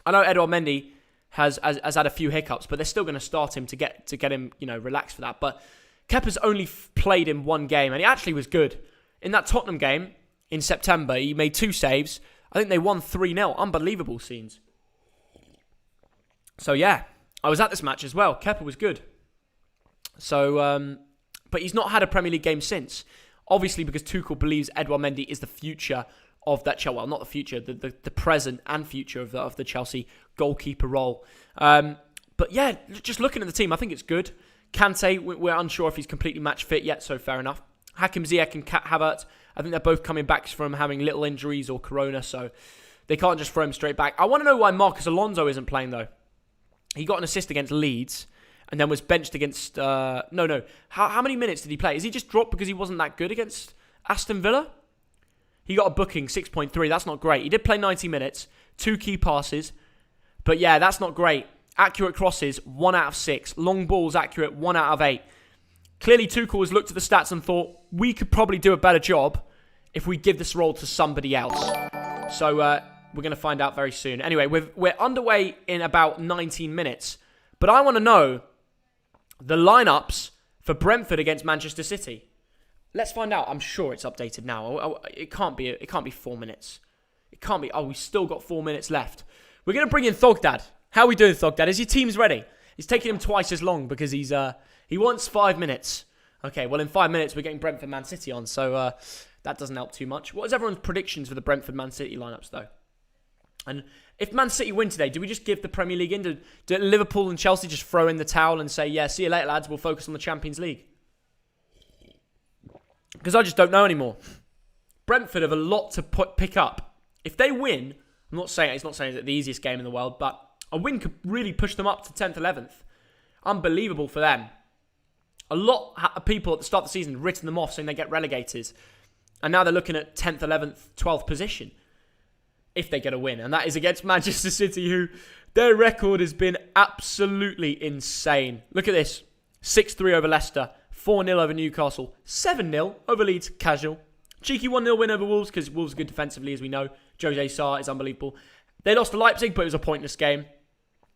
I know Edouard Mendy has had a few hiccups, but they're still going to start him to get him, relaxed for that. But Kepa's only played in one game, and he actually was good. In that Tottenham game in September, he made 2 saves. I think they won 3-0. Unbelievable scenes. So yeah, I was at this match as well. Kepa was good. So, but he's not had a Premier League game since. Obviously, because Tuchel believes Edouard Mendy is the future of that Chelsea. Well, not the future, the present and future of the Chelsea goalkeeper role. But yeah, just looking at the team, I think it's good. Kante, we're unsure if he's completely match fit yet, so fair enough. Hakim Ziyech and Havertz, I think they're both coming back from having little injuries or corona, so they can't just throw him straight back. I want to know why Marcus Alonso isn't playing, though. He got an assist against Leeds and then was benched against... How many minutes did he play? Is he just dropped because he wasn't that good against Aston Villa? He got a booking, 6.3. That's not great. He did play 90 minutes, 2 key passes. But yeah, that's not great. Accurate crosses, 1 out of 6. Long balls accurate, 1 out of 8. Clearly, Tuchel has looked at the stats and thought, we could probably do a better job if we give this role to somebody else. So, We're going to find out very soon. Anyway, we're underway in about 19 minutes. But I want to know the lineups for Brentford against Manchester City. Let's find out. I'm sure it's updated now. It can't be 4 minutes. It can't be. Oh, we've still got 4 minutes left. We're going to bring in Thogdad. How are we doing, Thogdad? Is your team's ready? It's taking him twice as long because he wants 5 minutes. Okay, well, in 5 minutes, we're getting Brentford Man City on, so that doesn't help too much. What is everyone's predictions for the Brentford Man City lineups, though? And if Man City win today, do we just give the Premier League in? Do Liverpool and Chelsea just throw in the towel and say, yeah, see you later, lads, we'll focus on the Champions League? Because I just don't know anymore. Brentford have a lot to pick up. If they win, it's not saying it's the easiest game in the world, but a win could really push them up to 10th, 11th. Unbelievable for them. A lot of people at the start of the season written them off saying they get relegated. And now they're looking at 10th, 11th, 12th position if they get a win. And that is against Manchester City, who their record has been absolutely insane. Look at this. 6-3 over Leicester. 4-0 over Newcastle. 7-0 over Leeds. Casual. Cheeky 1-0 win over Wolves because Wolves are good defensively, as we know. Jose Sarr is unbelievable. They lost to Leipzig, but it was a pointless game.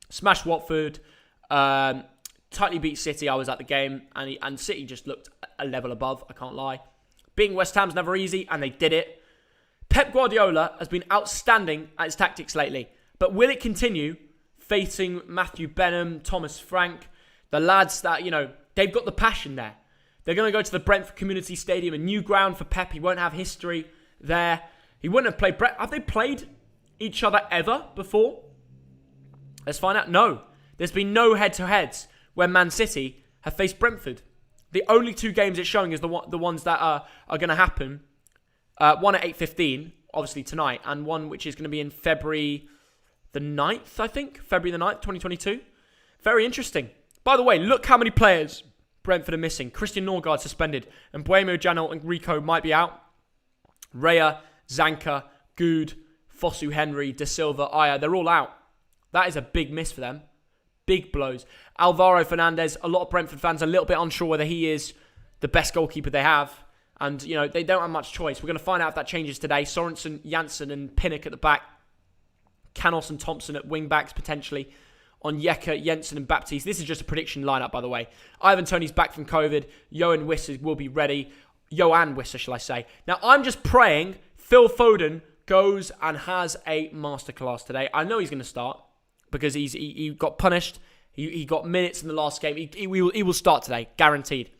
Smashed Watford. Tightly beat City. I was at the game. And City just looked a level above. I can't lie. Beating West Ham's never easy, and they did it. Pep Guardiola has been outstanding at his tactics lately. But will it continue facing Matthew Benham, Thomas Frank, the lads that, they've got the passion there. They're going to go to the Brentford Community Stadium, a new ground for Pep. He won't have history there. He wouldn't have played Have they played each other ever before? Let's find out. No. There's been no head-to-heads where Man City have faced Brentford. The only 2 games it's showing is the ones that are going to happen. One at 8:15, obviously tonight, and one which is going to be in February the 9th, I think. February the 9th, 2022. Very interesting. By the way, look how many players Brentford are missing. Christian Norgard suspended. And Mbuemo, Janel and Rico might be out. Raya, Zanka, Good, Fosu Henry, De Silva, Aya, they're all out. That is a big miss for them. Big blows. Alvaro Fernandez, a lot of Brentford fans are a little bit unsure whether he is the best goalkeeper they have. And, they don't have much choice. We're going to find out if that changes today. Sorensen, Janssen and Pinnock at the back. Canos and Thompson at wing-backs, potentially. On Yeka, Jensen and Baptiste. This is just a prediction lineup, by the way. Ivan Toney's back from COVID. Johan Wisser will be ready. Johan Wisser, shall I say. Now, I'm just praying Phil Foden goes and has a masterclass today. I know he's going to start because he got punished. He got minutes in the last game. He will start today, guaranteed.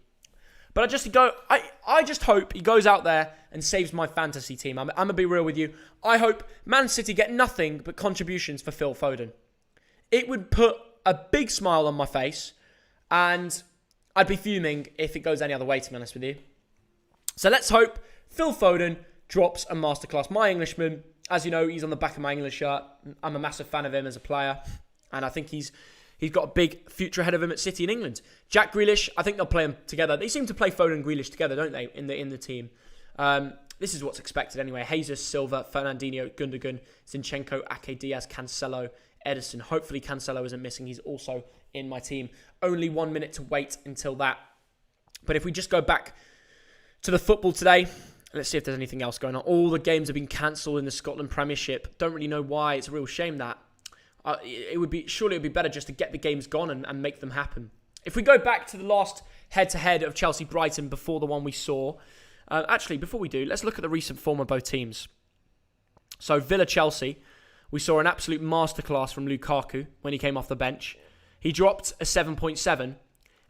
But I just hope he goes out there and saves my fantasy team. I'm going to be real with you. I hope Man City get nothing but contributions for Phil Foden. It would put a big smile on my face, and I'd be fuming if it goes any other way, to be honest with you. So let's hope Phil Foden drops a masterclass. My Englishman, as you know, he's on the back of my English shirt. I'm a massive fan of him as a player, and I think he's got a big future ahead of him at City in England. Jack Grealish, I think they'll play them together. They seem to play Foden and Grealish together, don't they, in the team? This is what's expected anyway. Jesus, Silva, Fernandinho, Gundogan, Zinchenko, Ake, Diaz, Cancelo, Edison. Hopefully Cancelo isn't missing. He's also in my team. Only 1 minute to wait until that. But if we just go back to the football today, let's see if there's anything else going on. All the games have been cancelled in the Scotland Premiership. Don't really know why. It's a real shame that. Surely it would be better just to get the games gone and make them happen. If we go back to the last head-to-head of Chelsea-Brighton before the one we saw, actually, before we do, let's look at the recent form of both teams. So Villa-Chelsea, we saw an absolute masterclass from Lukaku when he came off the bench. He dropped a 7.7,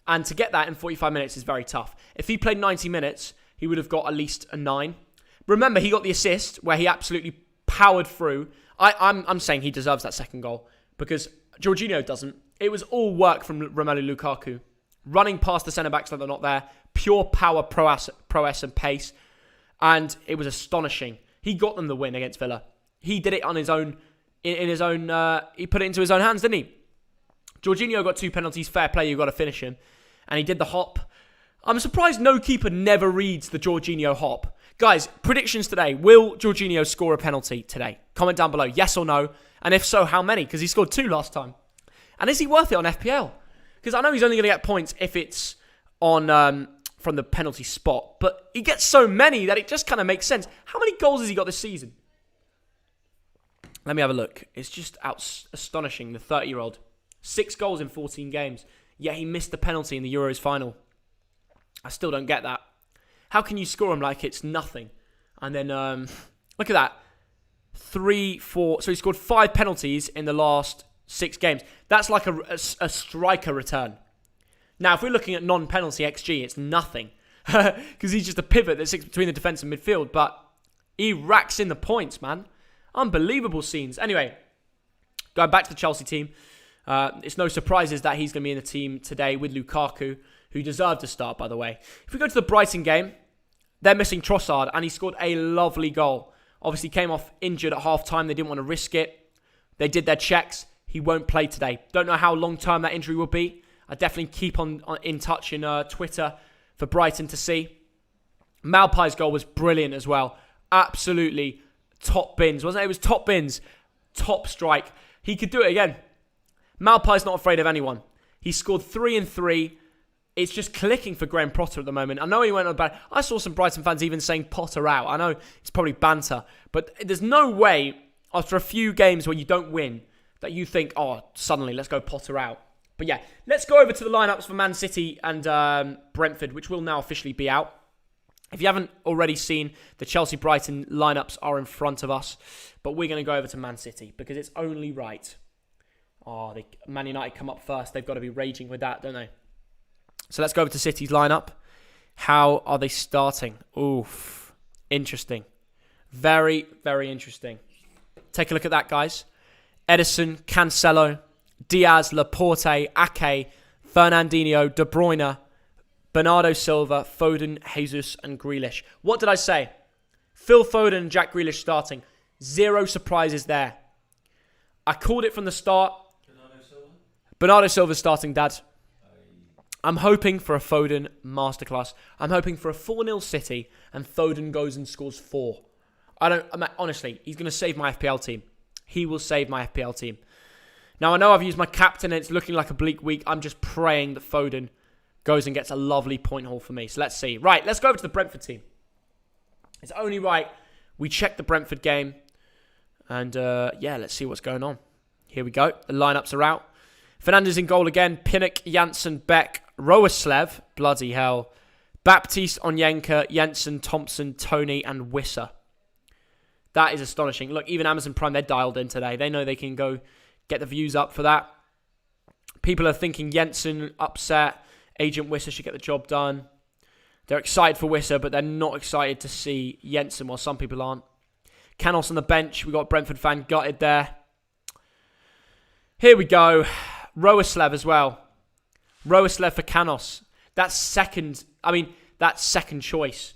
and to get that in 45 minutes is very tough. If he played 90 minutes, he would have got at least a 9. Remember, he got the assist where he absolutely powered through. I'm saying he deserves that second goal because Jorginho doesn't. It was all work from Romelu Lukaku. Running past the centre-backs like they're not there. Pure power, prowess and pace. And it was astonishing. He got them the win against Villa. He did it on his own. He put it into his own hands, didn't he? Jorginho got 2 penalties. Fair play, you've got to finish him. And he did the hop. I'm surprised no keeper never reads the Jorginho hop. Guys, predictions today. Will Jorginho score a penalty today? Comment down below, yes or no. And if so, how many? Because he scored 2 last time. And is he worth it on FPL? Because I know he's only going to get points if it's on from the penalty spot. But he gets so many that it just kind of makes sense. How many goals has he got this season? Let me have a look. It's just astonishing. The 30-year-old. 6 goals in 14 games. Yet he missed the penalty in the Euros final. I still don't get that. How can you score him like it's nothing? And then, look at that. 3, 4. So he scored 5 penalties in the last 6 games. That's like a striker return. Now, if we're looking at non-penalty XG, it's nothing. Because he's just a pivot that sits between the defence and midfield. But he racks in the points, man. Unbelievable scenes. Anyway, going back to the Chelsea team. It's no surprises that he's going to be in the team today with Lukaku, who deserved to start, by the way. If we go to the Brighton game, they're missing Trossard, and he scored a lovely goal. Obviously, came off injured at half-time. They didn't want to risk it. They did their checks. He won't play today. Don't know how long-term that injury will be. I definitely keep on in touch in Twitter for Brighton to see. Malpai's goal was brilliant as well. Absolutely top bins, wasn't it? It was top bins, top strike. He could do it again. Malpai's not afraid of anyone. He scored 3 and 3. It's just clicking for Graham Potter at the moment. I know he went on bad. I saw some Brighton fans even saying Potter out. I know it's probably banter. But there's no way, after a few games where you don't win, that you think, oh, suddenly let's go Potter out. But yeah, let's go over to the lineups for Man City and Brentford, which will now officially be out. If you haven't already seen, the Chelsea-Brighton lineups are in front of us. But we're going to go over to Man City because it's only right. Oh, Man United come up first. They've got to be raging with that, don't they? So let's go over to City's lineup. How are they starting? Oof. Interesting. Very, very interesting. Take a look at that, guys. Edison, Cancelo, Diaz, Laporte, Ake, Fernandinho, De Bruyne, Bernardo Silva, Foden, Jesus, and Grealish. What did I say? Phil Foden and Jack Grealish starting. 0 surprises there. I called it from the start. Bernardo Silva starting, Dad. I'm hoping for a Foden masterclass. I'm hoping for a 4-0 City and Foden goes and scores 4. Honestly, he's going to save my FPL team. He will save my FPL team. Now, I know I've used my captain and it's looking like a bleak week. I'm just praying that Foden goes and gets a lovely point haul for me. So let's see. Right, let's go over to the Brentford team. It's only right we check the Brentford game. And yeah, let's see what's going on. Here we go. The lineups are out. Fernandes in goal again. Pinnock, Janssen, Beck, Roeslev, bloody hell. Baptiste, Onyenka, Jensen, Thompson, Tony, and Wisser. That is astonishing. Look, even Amazon Prime, they're dialed in today. They know they can go get the views up for that. People are thinking Jensen upset. Agent Wisser should get the job done. They're excited for Wisser, but they're not excited to see Jensen, while some people aren't. Canos on the bench. We got Brentford fan gutted there. Here we go. Roeslev as well. Roeslev for Canos. That's second choice.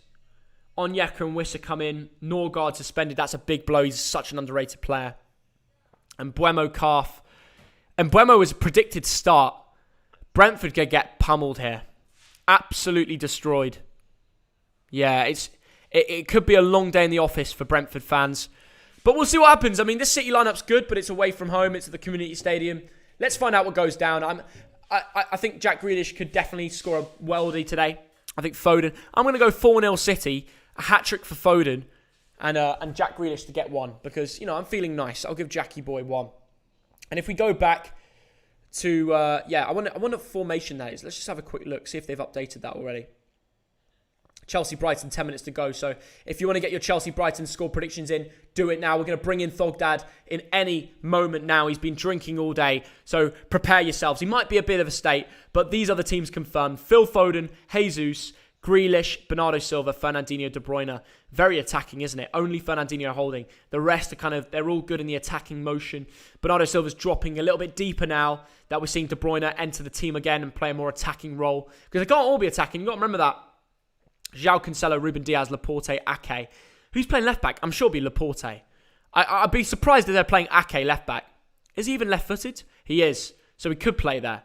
Onyeka and Wisser come in. Norgard suspended. That's a big blow. He's such an underrated player. And Buemo calf. And Buemo was a predicted start. Brentford could get pummeled here. Absolutely destroyed. Yeah, it could be a long day in the office for Brentford fans. But we'll see what happens. I mean, this City lineup's good, but it's away from home. It's at the community stadium. Let's find out what goes down. I think Jack Grealish could definitely score a worldie today. I think Foden. I'm going to go 4-0 City. A hat-trick for Foden. And Jack Grealish to get 1. Because, I'm feeling nice. I'll give Jackie Boy 1. And if we go back to... I wonder what formation that is. Let's just have a quick look. See if they've updated that already. Chelsea-Brighton, 10 minutes to go. So if you want to get your Chelsea-Brighton score predictions in, do it now. We're going to bring in Thogdad in any moment now. He's been drinking all day. So prepare yourselves. He might be a bit of a state, but these are the teams confirmed. Phil Foden, Jesus, Grealish, Bernardo Silva, Fernandinho, De Bruyne. Very attacking, isn't it? Only Fernandinho holding. The rest are they're all good in the attacking motion. Bernardo Silva's dropping a little bit deeper now that we're seeing De Bruyne enter the team again and play a more attacking role. Because they can't all be attacking. You've got to remember that. João Cancelo, Ruben Diaz, Laporte, Ake. Who's playing left back? I'm sure it'll be Laporte. I'd be surprised if they're playing Ake left back. Is he even left-footed? He is. So he could play there.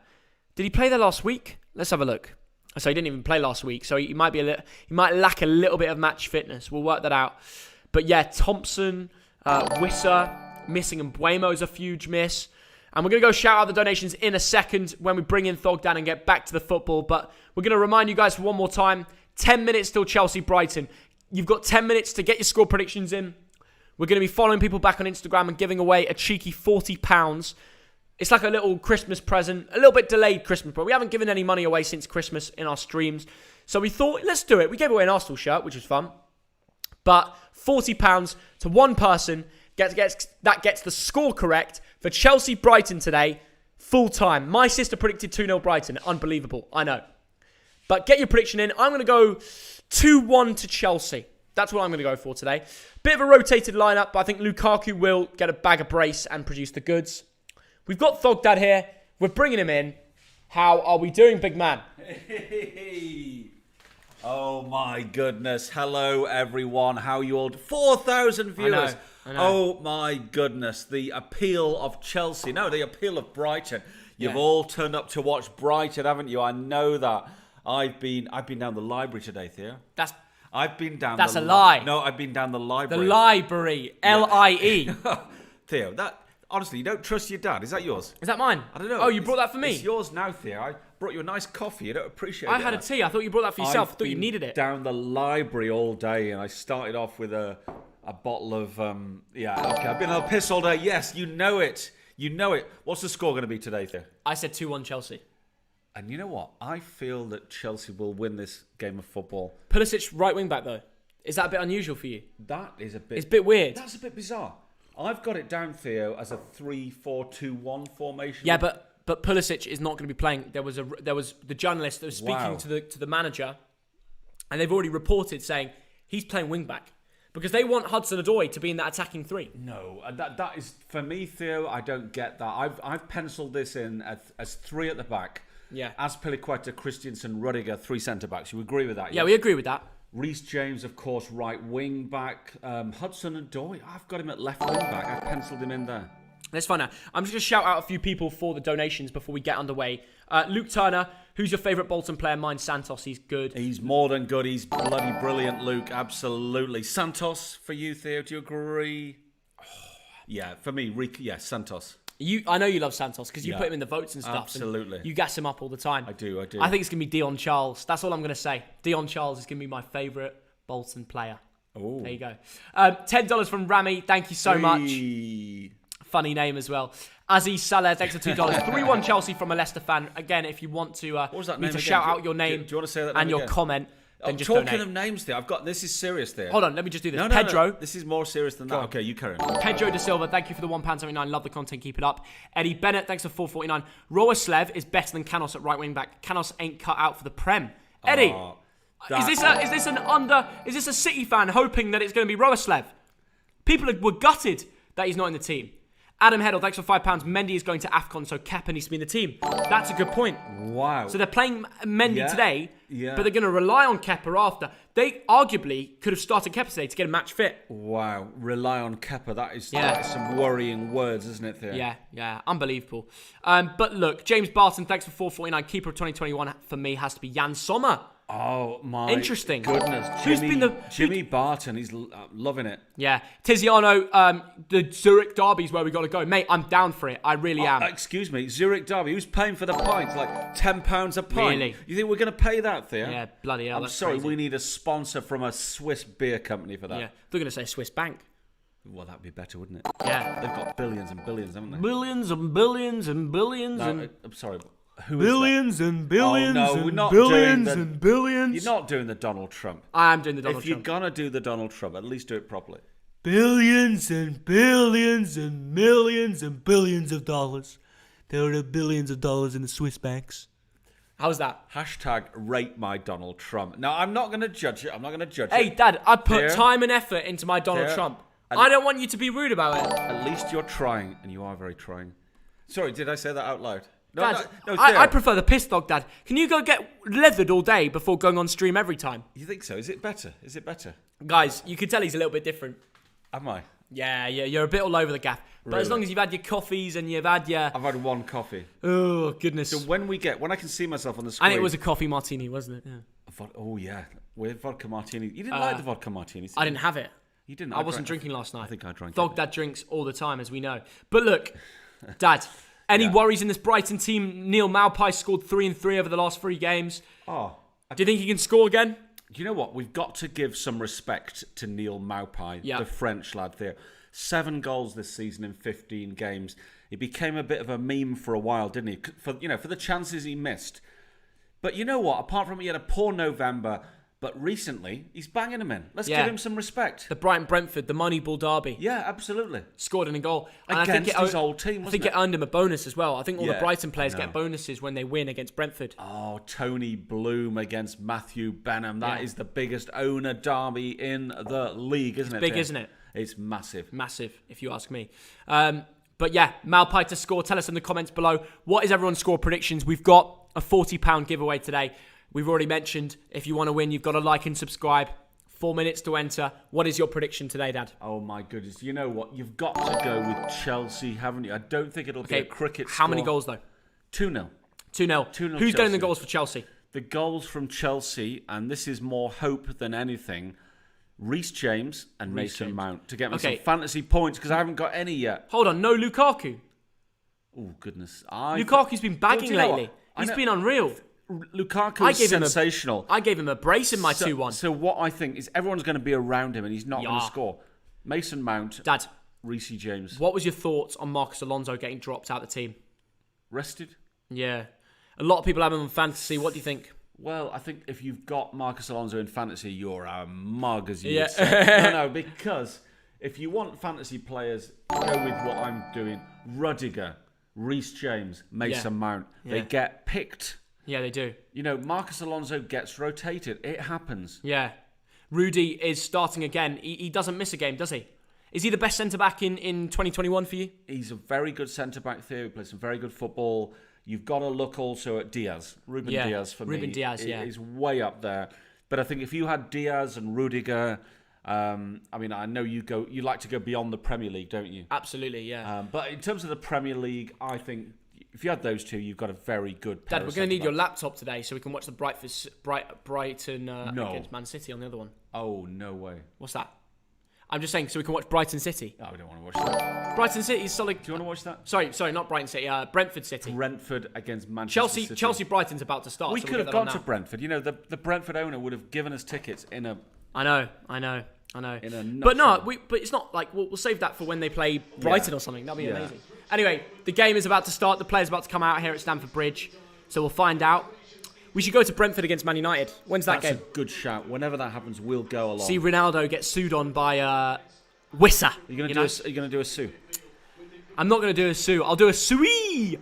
Did he play there last week? Let's have a look. So he didn't even play last week. So he might lack a little bit of match fitness. We'll work that out. But yeah, Thompson, Wisser, missing, and Buemo is a huge miss. And we're going to go shout out the donations in a second when we bring in Thogdan and get back to the football. But we're going to remind you guys for one more time. 10 minutes till Chelsea-Brighton. You've got 10 minutes to get your score predictions in. We're going to be following people back on Instagram and giving away a cheeky £40. It's like a little Christmas present, a little bit delayed Christmas, but we haven't given any money away since Christmas in our streams. So we thought, let's do it. We gave away an Arsenal shirt, which was fun. But £40 to one person that gets the score correct for Chelsea-Brighton today, full time. My sister predicted 2-0 Brighton. Unbelievable, I know. But get your prediction in. I'm going to go 2-1 to Chelsea. That's what I'm going to go for today. Bit of a rotated lineup, but I think Lukaku will get a bag of brace and produce the goods. We've got Thogdad here. We're bringing him in. How are we doing, big man? Hey. Oh my goodness. Hello everyone. How you all? 4,000 viewers. I know. Oh my goodness. The appeal of Chelsea. No, the appeal of Brighton. You've all turned up to watch Brighton, haven't you? I know that. I've been down the library today, Theo. I've been down That's a lie. No, I've been down the library. The library. L-I-E. Theo, honestly, you don't trust your dad. Is that yours? Is that mine? I don't know. Oh, you brought that for me? It's yours now, Theo. I brought you a nice coffee. You don't appreciate it. I had a tea. I thought you brought that for yourself. I thought you needed it. Down the library all day, and I started off with a bottle of okay. I've been on a piss all day. Yes, you know it. You know it. What's the score going to be today, Theo? I said 2-1 Chelsea. And you know what? I feel that Chelsea will win this game of football. Pulisic right wing back though. Is that a bit unusual for you? That is a bit. It's a bit weird. That's a bit bizarre. I've got it down, Theo, as a 3-4-2-1 formation. Yeah, but Pulisic is not going to be playing. There was the journalist that was speaking to the manager, and they've already reported saying he's playing wing back because they want Hudson-Odoi to be in that attacking three. No, that is for me, Theo. I don't get that. I've penciled this in as three at the back. Yeah. Azpilicueta, Christensen, Rudiger, three centre backs. You agree with that? Yeah, we agree with that. Reece James, of course, right wing back. Hudson-Odoi, I've got him at left wing back. I've penciled him in there. Let's find out. I'm just going to shout out a few people for the donations before we get underway. Luke Turner, who's your favourite Bolton player? Mine's Santos. He's good. He's more than good. He's bloody brilliant, Luke. Absolutely. Santos for you, Theo. Do you agree? Oh, yeah, for me, Santos. I know you love Santos because you put him in the votes and stuff. Absolutely. And you gas him up all the time. I do. I think it's going to be Dion Charles. That's all I'm going to say. Dion Charles is going to be my favourite Bolton player. Ooh. There you go. $10 from Rami. Thank you so much. Funny name as well. Aziz Saleh, extra $2. 3-1 Chelsea from a Leicester fan. Again, if you want to shout out your name do you want to say that and your again? comment, then just talking donate. of names, there. This is serious there. Hold on, let me just do this. No, Pedro. No. This is more serious than that. Okay, you carry on. Pedro Da Silva, thank you for the £1.79. Love the content, keep it up. Eddie Bennett, thanks for $4.49. Roaslev is better than Canos at right wing back. Canos ain't cut out for the Prem. Eddie, is this a City fan hoping that it's going to be Roaslev? People were gutted that he's not in the team. Adam Heddle, thanks for £5. Mendy is going to AFCON, so Kepa needs to be in the team. That's a good point. Wow. So they're playing Mendy today, but they're going to rely on Kepa after. They arguably could have started Kepa today to get a match fit. Wow. Rely on Kepa. That is some worrying words, isn't it, Theo? Yeah. Unbelievable. But look, James Barton, thanks for $4.49. Keeper of 2021 for me has to be Jan Sommer. Oh, my Interesting. goodness. Jimmy Barton, he's loving it. Yeah. Tiziano, the Zurich derby's where we got to go. Mate, I'm down for it. I really am. Excuse me, Zurich derby. Who's paying for the pints? Like £10 a pint? Really? You think we're going to pay that, Theo? Yeah, bloody hell. I'm sorry, we need a sponsor from a Swiss beer company for that. Yeah, they're going to say Swiss Bank. Well, that'd be better, wouldn't it? Yeah. They've got billions and billions, haven't they? Billions and billions and billions No, and... I'm sorry, who billions is that? and billions we're not billions doing and billions. You're not doing the Donald Trump. I am doing the Donald If you're Trump. going to do the Donald Trump, at least do it properly. Billions and billions and millions and billions of dollars. There are billions of dollars in the Swiss banks. How's that? Hashtag rate my Donald Trump. Now, I'm not going to judge it. Hey, Dad, I put There. time and effort into my Donald There. Trump. And- I don't want you to be rude about it. At least you're trying, and you are very trying. Sorry, did I say that out loud? No, Dad, no, I prefer the piss dog, Dad. Can you go get leathered all day before going on stream every time? You think so? Is it better? Guys, you can tell he's a little bit different. Am I? Yeah, you're a bit all over the gaff. But as Really? long as you've had your coffees and you've had your... I've had one coffee. Oh, goodness. So when I can see myself on the screen... And it was a coffee martini, wasn't it? Yeah. Oh, yeah. With vodka martini. You didn't like the vodka martini. I didn't have it. You didn't? I wasn't drinking last night. I think I drank Thog it. Dad drinks all the time, as we know. But look, Dad, any worries in this Brighton team? Neil Maupay scored 3 and 3 over the last 3 games. Oh. Do you think he can score again? you know what? We've got to give some respect to Neil Maupay, the French lad there. 7 goals this season in 15 games. He became a bit of a meme for a while, didn't he? For the chances he missed. But you know what? Apart from he had a poor November, but recently he's banging them in. Let's give him some respect. The Brighton Brentford, the Moneyball derby. Yeah, absolutely. Scored in a goal. And Against his old team, I think it earned him a bonus as well. I think all the Brighton players I know. get bonuses when they win against Brentford. Oh, Tony Bloom against Matthew Benham. That is the biggest owner derby in the league, isn't it? Big, isn't it? It's massive. Massive, if you ask me. But yeah, Maupay to score. Tell us in the comments below, what is everyone's score predictions? We've got a £40 giveaway today. We've already mentioned, if you want to win, you've got to like and subscribe. 4 minutes to enter. What is your prediction today, Dad? Oh, my goodness. You know what? You've got to go with Chelsea, haven't you? I don't think it'll be a cricket score. How many goals, though? 2-0. 2-0. Who's getting the goals for Chelsea? The goals from Chelsea, and this is more hope than anything, Reece James and Mason Mount to get me some fantasy points because I haven't got any yet. Hold on, no Lukaku. Oh, goodness. Lukaku's been bagging lately. He's been unreal. Lukaku is sensational. I gave him a brace in my 2-1. So what I think is everyone's going to be around him and he's not going to score. Mason Mount, Dad, Reece James. What was your thoughts on Marcus Alonso getting dropped out of the team? Rested? Yeah. A lot of people have him on fantasy. What do you think? Well, I think if you've got Marcus Alonso in fantasy, you're a mug, as you would say. No, because if you want fantasy players, go with what I'm doing. Rudiger, Reece James, Mason Mount. They get picked. Yeah, they do. You know, Marcus Alonso gets rotated. It happens. Yeah. Rudy is starting again. He doesn't miss a game, does he? Is he the best centre-back in 2021 for you? He's a very good centre-back there. He plays some very good football. You've got to look also at Diaz. Ruben Diaz for me. Ruben Diaz, is way up there. But I think if you had Diaz and Rudiger, I know you like to go beyond the Premier League, don't you? Absolutely, yeah. But in terms of the Premier League, I think if you had those two, you've got a very good pair. Dad, we're going to need your laptop today so we can watch the Brighton against Man City on the other one. Oh, no way. What's that? I'm just saying, so we can watch Brighton City. Oh, we don't want to watch that. Brighton City is solid. Do you want to watch that? Sorry, not Brighton City. Brentford City. Brentford against Manchester City. Chelsea Brighton's about to start. We could have gone to Brentford. You know, the Brentford owner would have given us tickets in a... I know. In a But no, nutshell. but it's not like we'll save that for when they play Brighton or something. That'd be amazing. Anyway, the game is about to start. The players about to come out here at Stamford Bridge, so we'll find out. We should go to Brentford against Man United. When's that game? That's a good shout. Whenever that happens, we'll go along. See Ronaldo get sued on by Wissa. Are you going to do a sue? I'm not going to do a sue. I'll do a suey.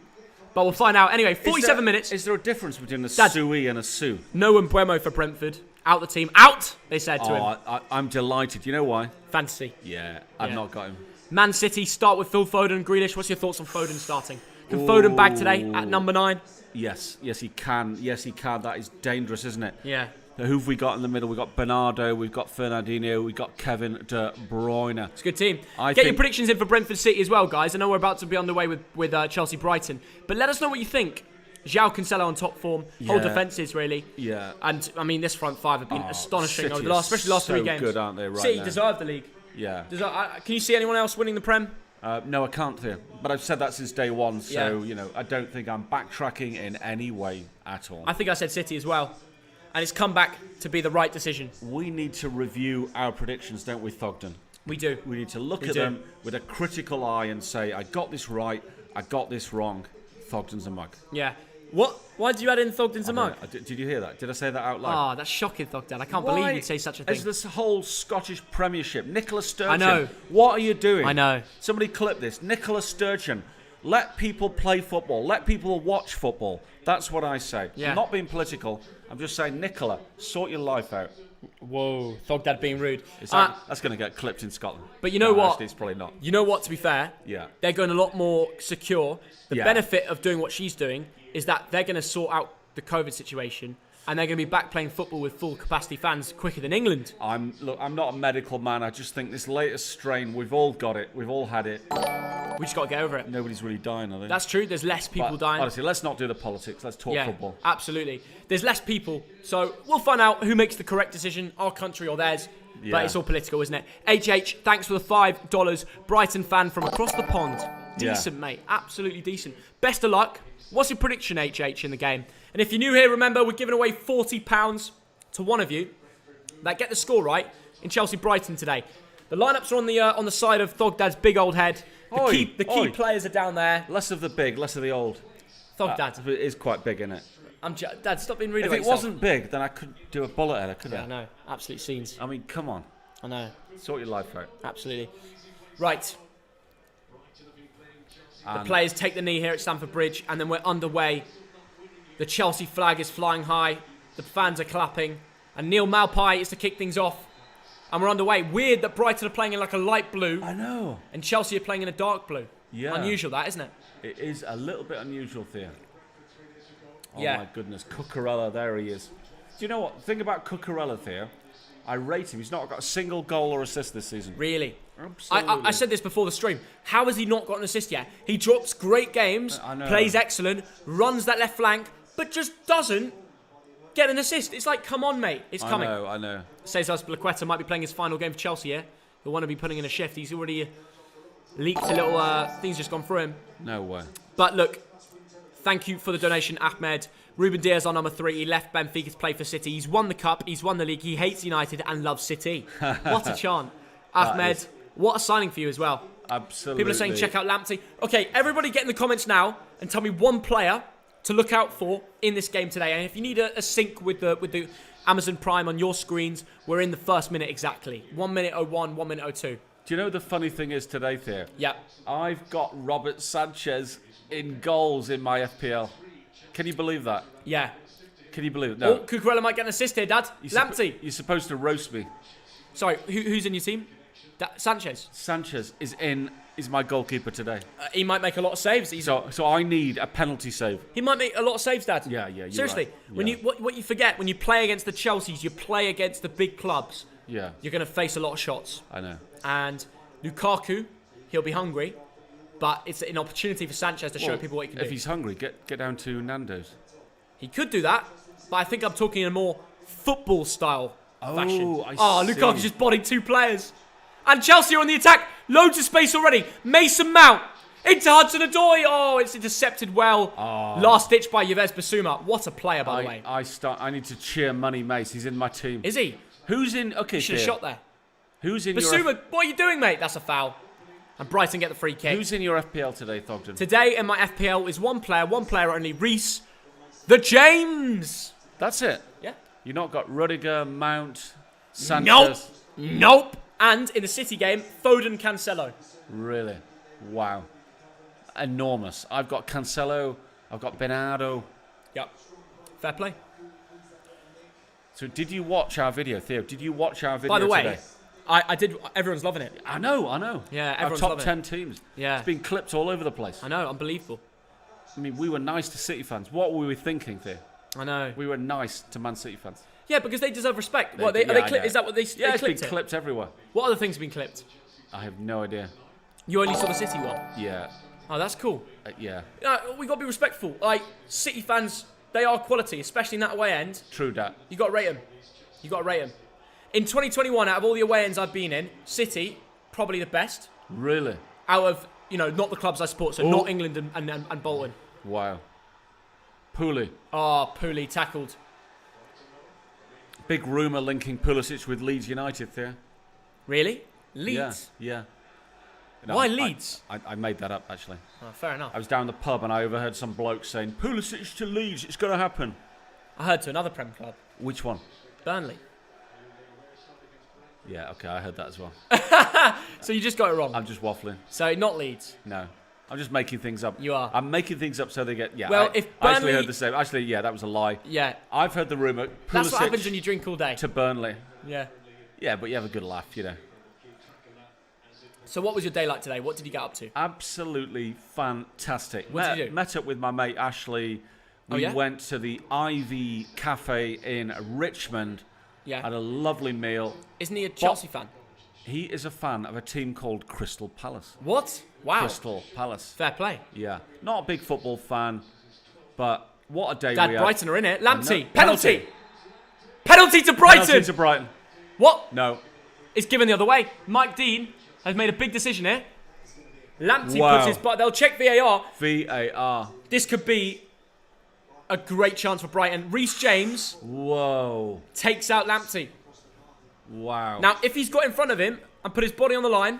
But we'll find out. Anyway, 47 minutes. Is there a difference between a suey and a sue? No Mbuemo for Brentford. Out the team. Out, they said to him. I'm delighted. You know why? Fantasy. Yeah, I've not got him. Man City start with Phil Foden and Grealish. What's your thoughts on Foden starting? Can Foden bag today at number 9? Yes, he can. Yes, he can. That is dangerous, isn't it? Yeah. So who have we got in the middle? We've got Bernardo, we've got Fernandinho, we've got Kevin De Bruyne. It's a good team. Get your predictions in for Brentford City as well, guys. I know we're about to be underway with Chelsea Brighton. But let us know what you think. João Cancelo on top form. Whole defences, really. Yeah. And, I mean, this front five have been astonishing over the especially last 3 games. Good, aren't they, right City now? deserve the league. Yeah. Can you see anyone else winning the Prem? No, I can't there. But I've said that since day one, so, I don't think I'm backtracking in any way at all. I think I said City as well. And it's come back to be the right decision. We need to review our predictions, don't we, Thogden? We do. We need to look at them with a critical eye and say, I got this right, I got this wrong. Thogden's a mug. Yeah. What? Why did you add in Thogden's a mug? Did you hear that? Did I say that out loud? Oh, that's shocking, Thogden. I can't believe you'd say such a thing. Is this whole Scottish Premiership? Nicola Sturgeon. I know. What are you doing? I know. Somebody clip this. Nicola Sturgeon. Let people play football. Let people watch football. That's what I say. Yeah. I'm not being political. I'm just saying, Nicola, sort your life out. Whoa, Thogdad being rude. That's going to get clipped in Scotland. But you know what? Actually, it's probably not. You know what, to be fair? Yeah. They're going a lot more secure. The benefit of doing what she's doing is that they're going to sort out the COVID situation and they're going to be back playing football with full capacity fans quicker than England. I'm not a medical man. I just think this latest strain, we've all got it. We've all had it. We just got to get over it. Nobody's really dying, are they? That's true. There's less people dying. Honestly, let's not do the politics. Let's talk football. Absolutely. There's less people. So we'll find out who makes the correct decision, our country or theirs. Yeah. But it's all political, isn't it? HH, thanks for the $5. Brighton fan from across the pond. Decent, mate. Absolutely decent. Best of luck. What's your prediction, HH, in the game? And if you're new here, remember, we're giving away £40 to one of you. that get the score right in Chelsea-Brighton today. The lineups are on the side of Thogdad's big old head. The key players are down there. Less of the big, less of the old. Thogdad. It is quite big, isn't it? Dad, stop being rude If about it yourself. wasn't big, then I could do a bullet header, couldn't Yeah, I? I know. Absolute scenes. I mean, come on. I know. Sort your life out. Absolutely. Right. The And players take the knee here at Stamford Bridge, and then we're underway. The Chelsea flag is flying high. The fans are clapping. And Neil Maupay is to kick things off. And we're underway. Weird that Brighton are playing in like a light blue, I know. and Chelsea are playing in a dark blue. Yeah. Unusual, that, isn't it? It is a little bit unusual, Theo. Oh, Yeah. my goodness. Cucurella, there he is. Do you know what? The thing about Cucurella, Theo, I rate him. He's not got a single goal or assist this season. Really. Absolutely. I said this before the stream. How has he not got an assist yet? He drops great games, I know. plays excellent, runs that left flank, but just doesn't get an assist. It's like, come on, mate. It's coming. I know. Says Laqueta might be playing his final game for Chelsea here. He'll want to be putting in a shift. He's already leaked a little things just gone through him. No way. But look, thank you for the donation, Ahmed. Ruben Diaz on number 3. He left Benfica to play for City. He's won the cup. He's won the league. He hates United and loves City. What a chant. Ahmed, what a signing for you as well. Absolutely. People are saying check out Lamptey. Okay, everybody get in the comments now and tell me one player to look out for in this game today. And if you need a sync with the Amazon Prime on your screens, we're in the first minute exactly. 1 minute 01, 1 minute 02. Do you know the funny thing is today, Theo? Yeah. I've got Robert Sanchez in goals in my FPL. Can you believe that? Yeah. Can you believe it? No. Oh, Cucurella might get an assist here, Dad. Lamptey. You're supposed to roast me. Sorry, who's in your team? Sanchez. Sanchez is my goalkeeper today. He might make a lot of saves. So I need a penalty save. He might make a lot of saves, Dad. Yeah, you're Seriously, right. when Yeah. what you forget when you play against the Chelseas, you play against the big clubs. Yeah, You're going to face a lot of shots. I know. And Lukaku, he'll be hungry, but it's an opportunity for Sanchez to show Well, people what he can if do. he's hungry, get down to Nando's. He could do that, but I think I'm talking in a more football style fashion. I see. Lukaku's just bodied 2 players. And Chelsea are on the attack. Loads of space already. Mason Mount into Hudson-Odoi. Oh, it's intercepted well. Last ditch by Yves Bissouma. What a player, by the way. I need to cheer Money Mace. He's in my team. Is he? Who's in? Okay, He should have Theo. shot there. Who's in Bissouma, what are you doing, mate? That's a foul. And Brighton get the free kick. Who's in your FPL today, Thogden? Today in my FPL is one player only, Reece. The James. That's it. Yeah. You've not got Rudiger, Mount, Sanchez. Nope. And in the City game, Foden, Cancelo. Really? Wow. Enormous. I've got Cancelo. I've got Bernardo. Yep. Fair play. So did you watch our video, Theo? Did you watch our video By the way, today? I did. Everyone's loving it. I know. Yeah, Our everyone's top loving 10 it. teams. Yeah. It's been clipped all over the place. I know, unbelievable. I mean, we were nice to City fans. What were we thinking, Theo? I know. We were nice to Man City fans. Yeah, because they deserve respect. They What, do, yeah, I know. is that what they Yeah, it's clipped been it? clipped everywhere. What other things have been clipped? I have no idea. You only saw the City one. Yeah. Oh, that's cool. Yeah. We got to be respectful. Like, City fans, they are quality, especially in that away end. True that. You got to rate them. You got to rate them. In 2021, out of all the away ends I've been in, City, probably the best. Really? Out of, not the clubs I support, so not England and Bolton. Wow. Pooley. Oh, Pooley tackled. Big rumour linking Pulisic with Leeds United, Theo. Really? Leeds? Yeah. Why Leeds? I made that up, actually. Oh, fair enough. I was down the pub and I overheard some bloke saying, Pulisic to Leeds, it's going to happen. I heard to another Prem club. Which one? Burnley. Yeah, okay, I heard that as well. So you just got it wrong. I'm just waffling. So not Leeds. No. I'm just making things up. You are. I'm making things up so they get... Yeah, Well, I if actually Burnley- heard the same. Actually, yeah, that was a lie. Yeah. I've heard the rumour. That's what happens Pulisic when you drink all day. to Burnley. Yeah. Yeah, but you have a good laugh, So what was your day like today? What did you get up to? Absolutely fantastic. What did you do? Met up with my mate Ashley. We yeah? went to the Ivy Cafe in Richmond. Yeah. Had a lovely meal. Isn't he a Chelsea fan? He is a fan of a team called Crystal Palace. What? Wow. Crystal Palace. Fair play. Yeah. Not a big football fan, but what a day Dad, we had. Brighton are in it. Lamptey. No, Penalty. Penalty to Brighton. Penalty to Brighton. What? No. It's given the other way. Mike Dean has made a big decision here. Lamptey Wow. puts his... But they'll check VAR. VAR. This could be a great chance for Brighton. Reece James Whoa. takes out Lamptey. Wow. Now, if he's got in front of him and put his body on the line,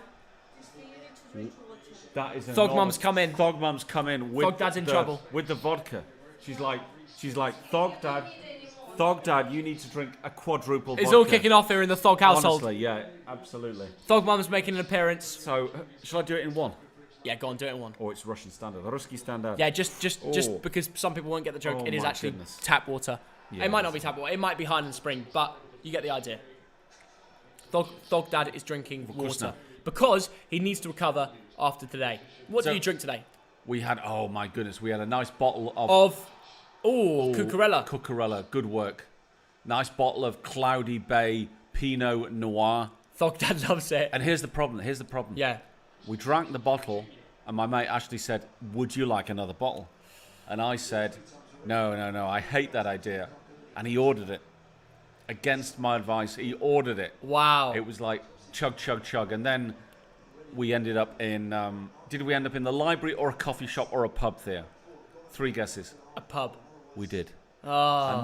that is Thog Mum's come in. Thog Mum's come in with Thog Dad's in trouble. With the vodka. She's like, Thog Dad, you need to drink a quadruple vodka. it's all kicking off here in the Thog household. Honestly, yeah, absolutely. Thog Mum's making an appearance. So, shall I do it in one? Yeah, go on, do it in one. Or it's Russian standard, Ruski standard. Yeah, just because some people won't get the joke, Oh it is my actually goodness. tap water. Yeah, It might not be tap water. It might be Highland Spring, but you get the idea. Thog Dad is drinking course water not. because he needs to recover after today. What So- did you drink today? We had, oh my goodness, we had a nice bottle of Cucurella. Cucurella, good work. Nice bottle of Cloudy Bay Pinot Noir. Thog Dad loves it. And here's the problem. Yeah. We drank the bottle, and my mate Ashley said, would you like another bottle? And I said, no, I hate that idea. And he ordered it. Against my advice, he ordered it. Wow. It was like chug, chug, chug. And then we ended up in, did we end up in the library or a coffee shop or a pub there? 3 guesses. A pub. We did. Oh.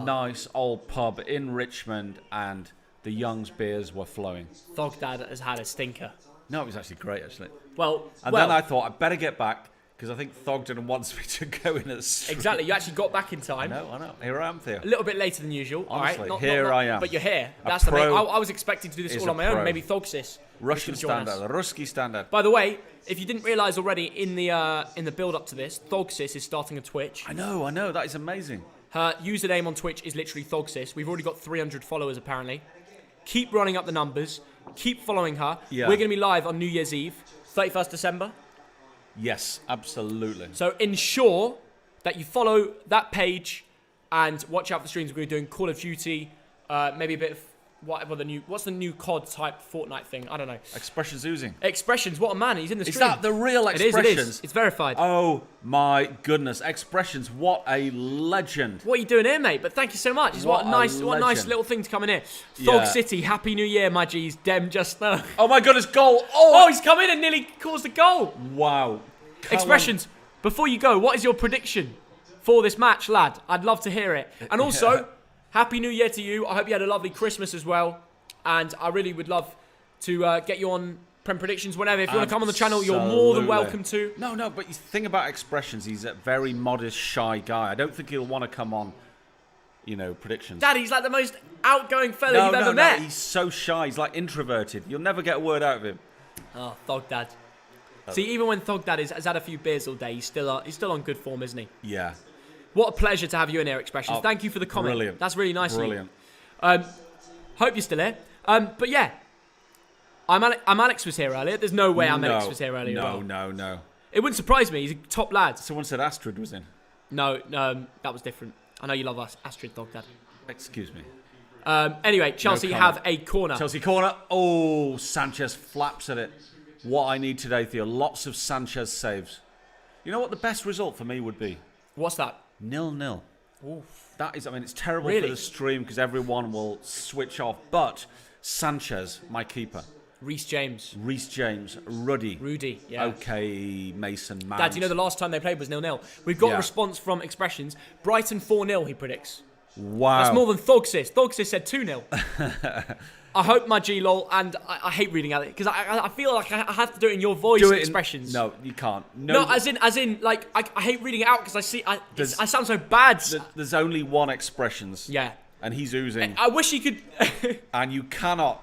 A nice old pub in Richmond, and the Young's beers were flowing. Thog Dad has had a stinker. No, it was actually great, actually. Well, And then I thought, I'd better get back, because I think Thogden wants me to go in at 3. exactly. You actually got back in I time. know. Here I am, Theo. A little bit later than usual. Honestly, all right? here I am. But you're here. A That's the main. pro I was expecting to do this is all a on my own. pro. Maybe Thogsis. Russian could join standard, us. Ruski standard. By the way, if you didn't realise already in the build up to this, Thogsis is starting a Twitch. I know. That is amazing. Her username on Twitch is literally Thogsis. We've already got 300 followers apparently. Keep running up the numbers. Keep following her. Yeah. We're going to be live on New Year's Eve, 31st December. Yes, absolutely. So ensure that you follow that page and watch out for the streams. We're going to be doing Call of Duty, maybe a bit of what's the new COD type Fortnite thing? I don't know. Expressions oozing. Expressions, what a man, he's in the Is stream. that the real It Expressions? is. It's verified. Oh my goodness, Expressions! What a legend! What are you doing here, mate? But thank you so much. What a nice little thing to come in here. Thog Yeah. City, Happy New Year, my G's. Dem just know. Oh my goodness, goal! Oh, he's come in and nearly caused a goal. Wow. Expressions, before you go, what is your prediction for this match, lad? I'd love to hear it. And also, Happy New Year to you. I hope you had a lovely Christmas as well. And I really would love to get you on Prem Predictions whenever. If you want to come on the channel, you're more than welcome to. No, but the thing about Expressions, he's a very modest, shy guy. I don't think he'll want to come on, predictions. Daddy's like the most outgoing fella you've ever met. He's so shy. He's like introverted. You'll never get a word out of him. Oh, Thog Dad. See, even when Thog Dad has had a few beers all day, he's still on good form, isn't he? Yeah. What a pleasure to have you in here, Expressions. Oh, Thank you for the comment. brilliant. That's really nice Brilliant. of you. Hope you're still here. But yeah, Alex was here earlier. There's no way Alex was here earlier. No. It wouldn't surprise me. He's a top lad. Someone said Astrid was in. No, that was different. I know you love us, Astrid Thog Dad. Excuse me. Anyway, Chelsea comment. have a corner. Chelsea corner. Oh, Sanchez flaps at it. What I need today, Theo. Lots of Sanchez saves. You know what the best result for me would be? What's that? 0-0. That is, it's terrible Really? for the stream because everyone will switch off. But Sanchez, my keeper. Reece James. Rudy. Yeah. Okay, Mason Mount. Dad, you know the last time they played was 0-0. We've got a response from Expressions. Brighton 4-0, he predicts. Wow. That's more than Thogsis. Thogsis said 2-0. I hope my G lol, and I hate reading out it because I feel like I have to do it in your voice. Do it Expressions. No, you can't. No, as in, like I hate reading it out because I sound so bad. There's only one Expressions. Yeah. And he's oozing. I wish you could. And you cannot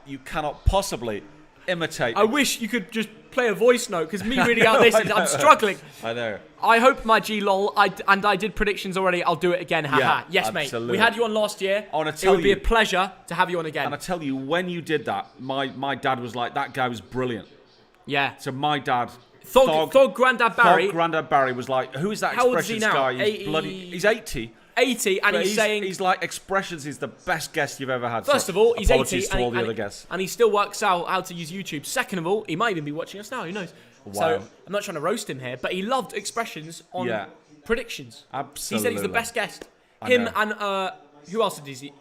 possibly imitate. I wish you could just play a voice note because me reading out this, I'm struggling. I know. I hope my G lol. I did predictions already. I'll do it again. Haha. Yeah, Yes, absolutely. mate. We had you on last year. I wanna It tell would be you- a pleasure to have you on again. And I tell you, when you did that, my dad was like, that guy was brilliant. Yeah. So my dad, Thog Grandad Barry. Thog Grandad Barry was like, who is that How old is he Expressions now? guy? 80? He's 80. 80, and But he's saying. he's like, Expressions is the best guest you've ever had. First So of all, he's apologies 80, to all the other guests. and he still works out how to use YouTube. Second of all, he might even be watching us now. Who knows? Wow. So I'm not trying to roast him here, but he loved Expressions on predictions. Absolutely. He said he's the best guest. I Him know. and who else did he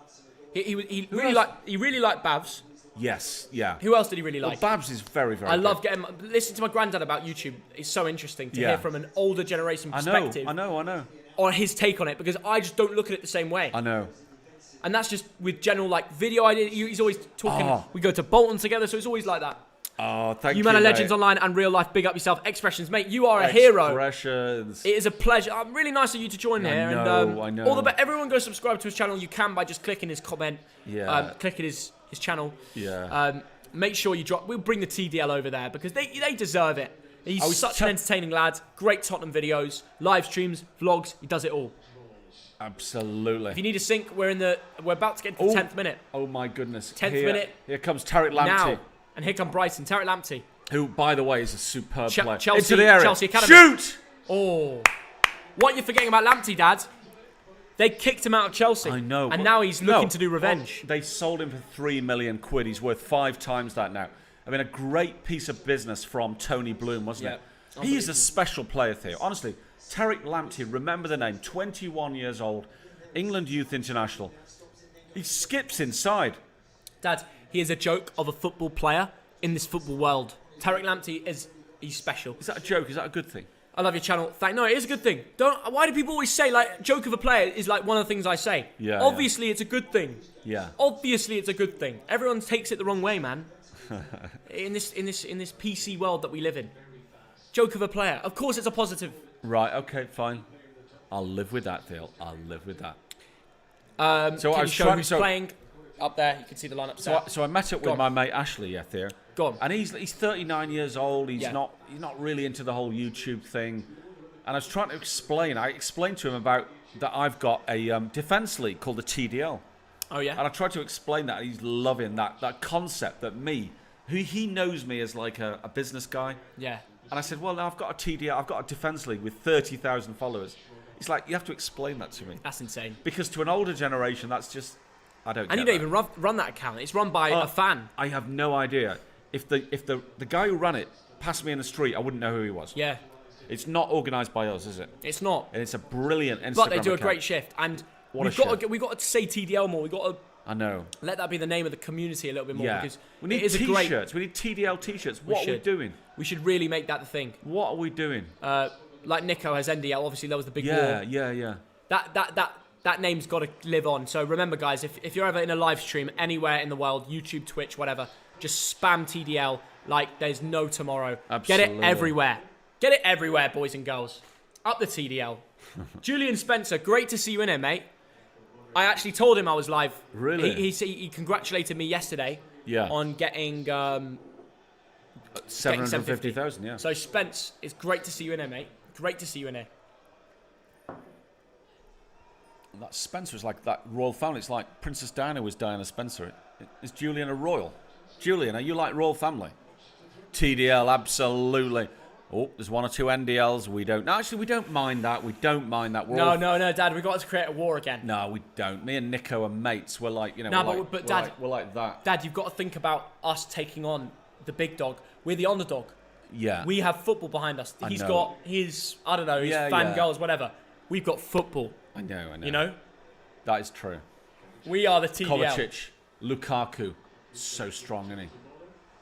really else? liked Bavs. Yes, yeah. Who else did he really Well, like? Babs is very, very I good. love listening to my granddad about YouTube. It's so interesting to Yeah. hear from an older generation I perspective know. on his take on it because I just don't look at it the same way. I know. And that's just with general like video ideas. He's always talking. Oh. We go to Bolton together, so it's always like that. Oh, thank you, You man are mate. legends online and real life. Big up yourself. Expressions, mate. You are a hero. Expressions. It is a pleasure. Really nice of you to join here. I know. All the everyone go subscribe to his channel. You can by just clicking his comment. Yeah. Clicking his channel. Yeah. Make sure you drop. We'll bring the TDL over there because they deserve it. He's was such an entertaining lad. Great Tottenham videos, live streams, vlogs. He does it all. Absolutely. If you need a sync, we're about to get to the 10th minute. Oh my goodness. 10th minute. Here comes Tariq Lamptey. Now. And here come Brighton. Tariq Lamptey. Who, by the way, is a superb player. Chelsea, Into the area. Chelsea Academy. Shoot! Oh. What are you forgetting about Lamptey, Dad? They kicked him out of Chelsea. I know. And now he's looking to do revenge. They sold him for £3 million. He's worth 5 times that now. I mean, a great piece of business from Tony Bloom, wasn't it? He is a special player, Theo. Honestly, Tariq Lamptey, remember the name, 21 years old, England Youth International. He skips inside. Dad, he is a joke of a football player in this football world. Tariq Lamptey he's special. Is that a joke? Is that a good thing? I love your channel. No, it is a good thing. Why do people always say like joke of a player is like one of the things I say? Yeah. Obviously, it's a good thing. Yeah. Obviously, it's a good thing. Everyone takes it the wrong way, man. in this PC world that we live in. Joke of a player. Of course, it's a positive. Right, okay, fine. I'll live with that, Theo. I'll live with that. So I was who's playing up there. You can see the lineup. So I met up with my mate Ashley, Theo. Go on. And he's 39 years old. He's not really into the whole YouTube thing. And I was trying to explain. I explained to him about that I've got a defence league called the TDL. Oh yeah. And I tried to explain that. He's loving that concept that he knows me as like a business guy. Yeah. And I said, well, now I've got a TDL. I've got a defence league with 30,000 followers. He's like, you have to explain that to me. That's insane. Because to an older generation, that's just I don't. And you don't even run that account. It's run by a fan. I have no idea. If the guy who ran it passed me in the street, I wouldn't know who he was. Yeah. It's not organised by us, is it? It's not. And it's a brilliant Instagram But they do a account. great shift, and we've got to say TDL more. We've got to. I know. Let that be the name of the community a little bit more because we need it is t-shirts. We need TDL t-shirts. What are we doing? We should really make that the thing. What are we doing? Like Nico has NDL. Obviously, that was the big war. Yeah. That name's got to live on. So remember, guys, if you're ever in a live stream anywhere in the world, YouTube, Twitch, whatever, just spam TDL like there's no tomorrow. Absolutely. Get it everywhere. Get it everywhere, boys and girls. Up the TDL. Julian Spencer, great to see you in here, mate. I actually told him I was live. Really? He congratulated me yesterday on getting 750,000, yeah. So Spence, it's great to see you in here, mate. Great to see you in here. That Spencer is like that royal family. It's like Princess Diana was Diana Spencer. Is Julian a royal? Julian, are you like royal family? TDL, absolutely. Oh, there's one or two NDLs. We don't. No, actually, we don't mind that. We don't mind that. No, Dad. We've got to create a war again. No, we don't. Me and Nico are mates. We're like, Dad, we're like that. Dad, you've got to think about us taking on the big dog. We're the underdog. Yeah. We have football behind us. He's got his, I don't know, his fangirls, whatever. We've got football. I know. You know? That is true. We are the TDL. Kovacic, Lukaku, so strong, isn't he?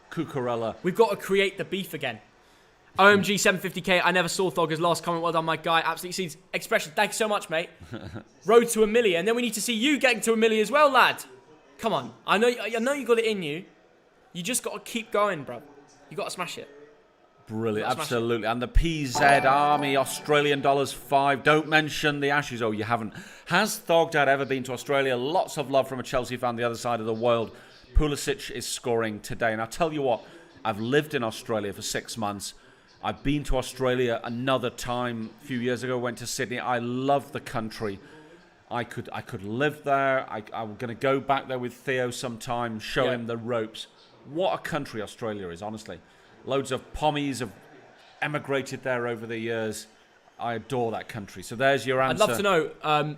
Cucurella. We've got to create the beef again. OMG 750k. I never saw Thog's last comment. Well done, my guy. Absolutely sees expression. Thanks so much, mate. Road to 1 million. Then we need to see you getting to 1 million as well, lad. Come on. I know you got it in you. You just got to keep going, bro. You got to smash it. Brilliant, absolutely. And the PZ Army, Australian dollars 5. Don't mention the Ashes. Oh, you haven't. Has Thogdad ever been to Australia? Lots of love from a Chelsea fan the other side of the world. Pulisic is scoring today. And I'll tell you what, I've lived in Australia for 6 months. I've been to Australia another time a few years ago. Went to Sydney. I love the country. I could live there. I'm going to go back there with Theo sometime, show him the ropes. What a country Australia is, honestly. Loads of pommies have emigrated there over the years. I adore that country. So there's your answer. I'd love to know,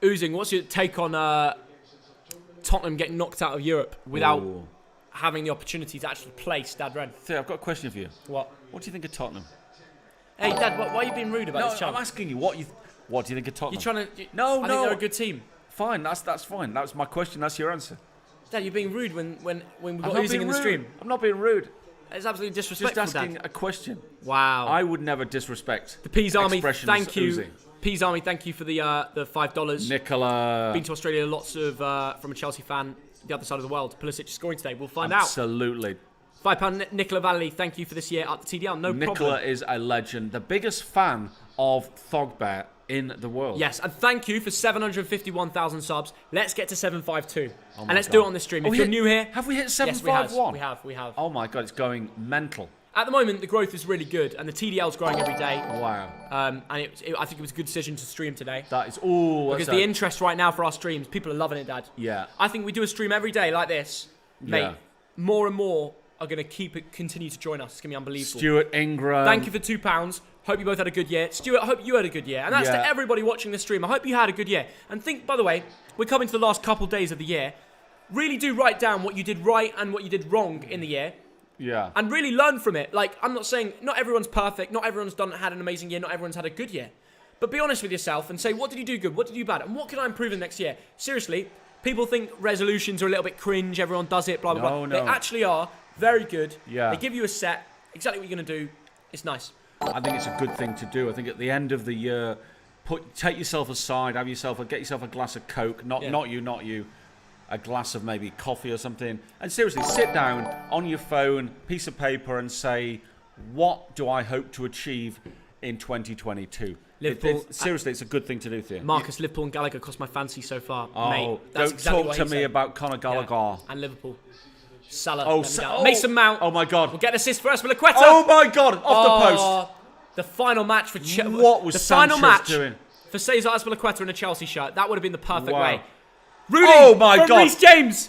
Oozing, what's your take on Tottenham getting knocked out of Europe without having the opportunity to actually play Stade Rennes? Theo, I've got a question for you. What? What do you think of Tottenham? Hey, Dad, why are you being rude about this channel? I'm asking you, what do you think of Tottenham? You're trying to... No. I think they're a good team. Fine, that's fine. That was my question. That's your answer. Dad, you're being rude when we got Oozing in the stream. I'm not being rude. It's absolutely disrespectful, Just asking Dad. a question. Wow. I would never disrespect The Peas Army, expressions thank you. Oozing. Peas Army, thank you for the $5. Nicola. Been to Australia, lots of from a Chelsea fan, the other side of the world. Pulisic scoring today. We'll find out. Absolutely. £5 Nicola Valley, thank you for this year at the TDL. No Nicola problem. is a legend. The biggest fan of Thogbear in the world. Yes, and thank you for 751,000 subs. Let's get to 752. Oh And let's God. do it on this stream. If you're new here... Have we hit Yes, 751? we have. Oh my God, it's going mental. At the moment, the growth is really good, and the TDL's growing every day. Wow. And I think it was a good decision to stream today. That is... Oh, Because the interest right now for our streams, people are loving it, Dad. Yeah. I think we do a stream every day like this, mate. Yeah. More and more are going to continue to join us. It's going to be unbelievable. Stuart Ingram. Thank you for £2. Hope you both had a good year. Stuart, I hope you had a good year. And that's Yeah. to everybody watching the stream. I hope you had a good year. And think, by the way, we're coming to the last couple days of the year. Really do write down what you did right and what you did wrong in the year. Yeah. And really learn from it. Like, I'm not saying not everyone's perfect. Not everyone's had an amazing year. Not everyone's had a good year. But be honest with yourself and say, what did you do good? What did you do bad? And what can I improve in next year? Seriously, people think resolutions are a little bit cringe. Everyone does it, blah, blah, blah. No. They actually are very good. Yeah. They give you a set, exactly what you're going to do. It's nice. I think it's a good thing to do. I think at the end of the year, take yourself aside, get yourself a glass of Coke, not you, a glass of maybe coffee or something, and seriously sit down on your phone, piece of paper, and say, what do I hope to achieve in 2022? Liverpool. Seriously, it's a good thing to do, Theo. Marcus, Liverpool and Gallagher cost my fancy so far, Oh, mate. That's don't exactly talk what to he me said. about Conor Gallagher. Yeah. And Liverpool. Salah. Oh, Mason Mount. Oh my God. We'll get an assist for Aspilicueta. Oh my God! Off the post. The final match for Chelsea. What was the final Sanchez match doing? for Cesar Aspilicueta in a Chelsea shirt? That would have been the perfect Wow. way. Rooney Oh my from God. Reece James.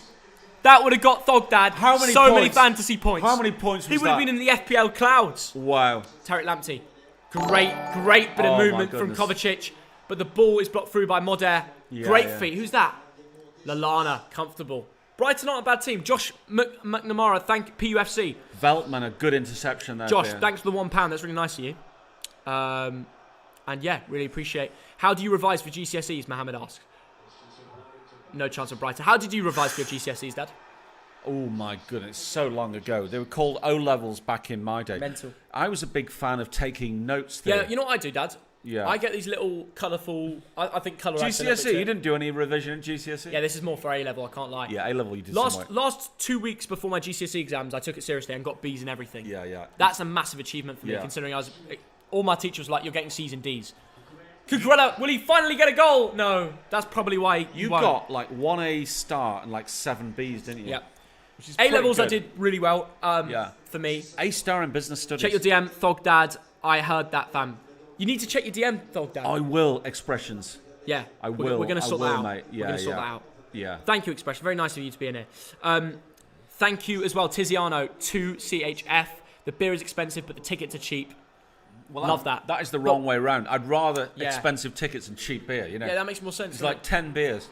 That would have got Thogdad How many so many points? fantasy points. How many points was He would that? have been in the FPL clouds. Wow. Tarek Lamptey. Great bit of Oh, my movement from goodness. Kovacic, but the ball is blocked through by Moder. Yeah, Great yeah. feet. Who's that? Lalana, comfortable. Brighton aren't a bad team. Josh McNamara, thank PUFC. Veltman, a good interception there. Josh, Theo. thanks for the £1. That's really nice of you. And yeah, really appreciate. How do you revise for GCSEs? Mohammed asks. No chance of Brighton. How did you revise for your GCSEs, Dad? Oh my goodness, so long ago. They were called O-levels back in my day. Mental. I was a big fan of taking notes there. Yeah, you know what I do, Dad? Yeah. I get these little colourful. I think colour. adds a little bit GCSE, to you it. didn't do any revision in GCSE? Yeah, this is more for A level. I can't lie. Yeah, A-level you did some work. Last 2 weeks before my GCSE exams, I took it seriously and got B's in everything. Yeah. That's a massive achievement for me, Yeah. considering all my teachers were like, "You're getting C's and D's." Cucurella, will he finally get a goal? No, that's probably why You won't. got like 1 A star and like 7 Bs, didn't you? Yeah. Which is A levels, I pretty did really well. Yeah. For me. A star in business studies. Check your DM, Thogdad. I heard that, fam. You need to check your DM, Thogdad. I will, expressions. Yeah, I will. We're going to sort I will, that out. mate. Yeah, we're going to sort yeah. that out. Yeah. Thank you, Expression. Very nice of you to be in here. Thank you as well, Tiziano, 2CHF. The beer is expensive, but the tickets are cheap. Well, Love that. That is the wrong way round. I'd rather Yeah. expensive tickets and cheap beer, you know. Yeah, that makes more sense. It's like 10 beers.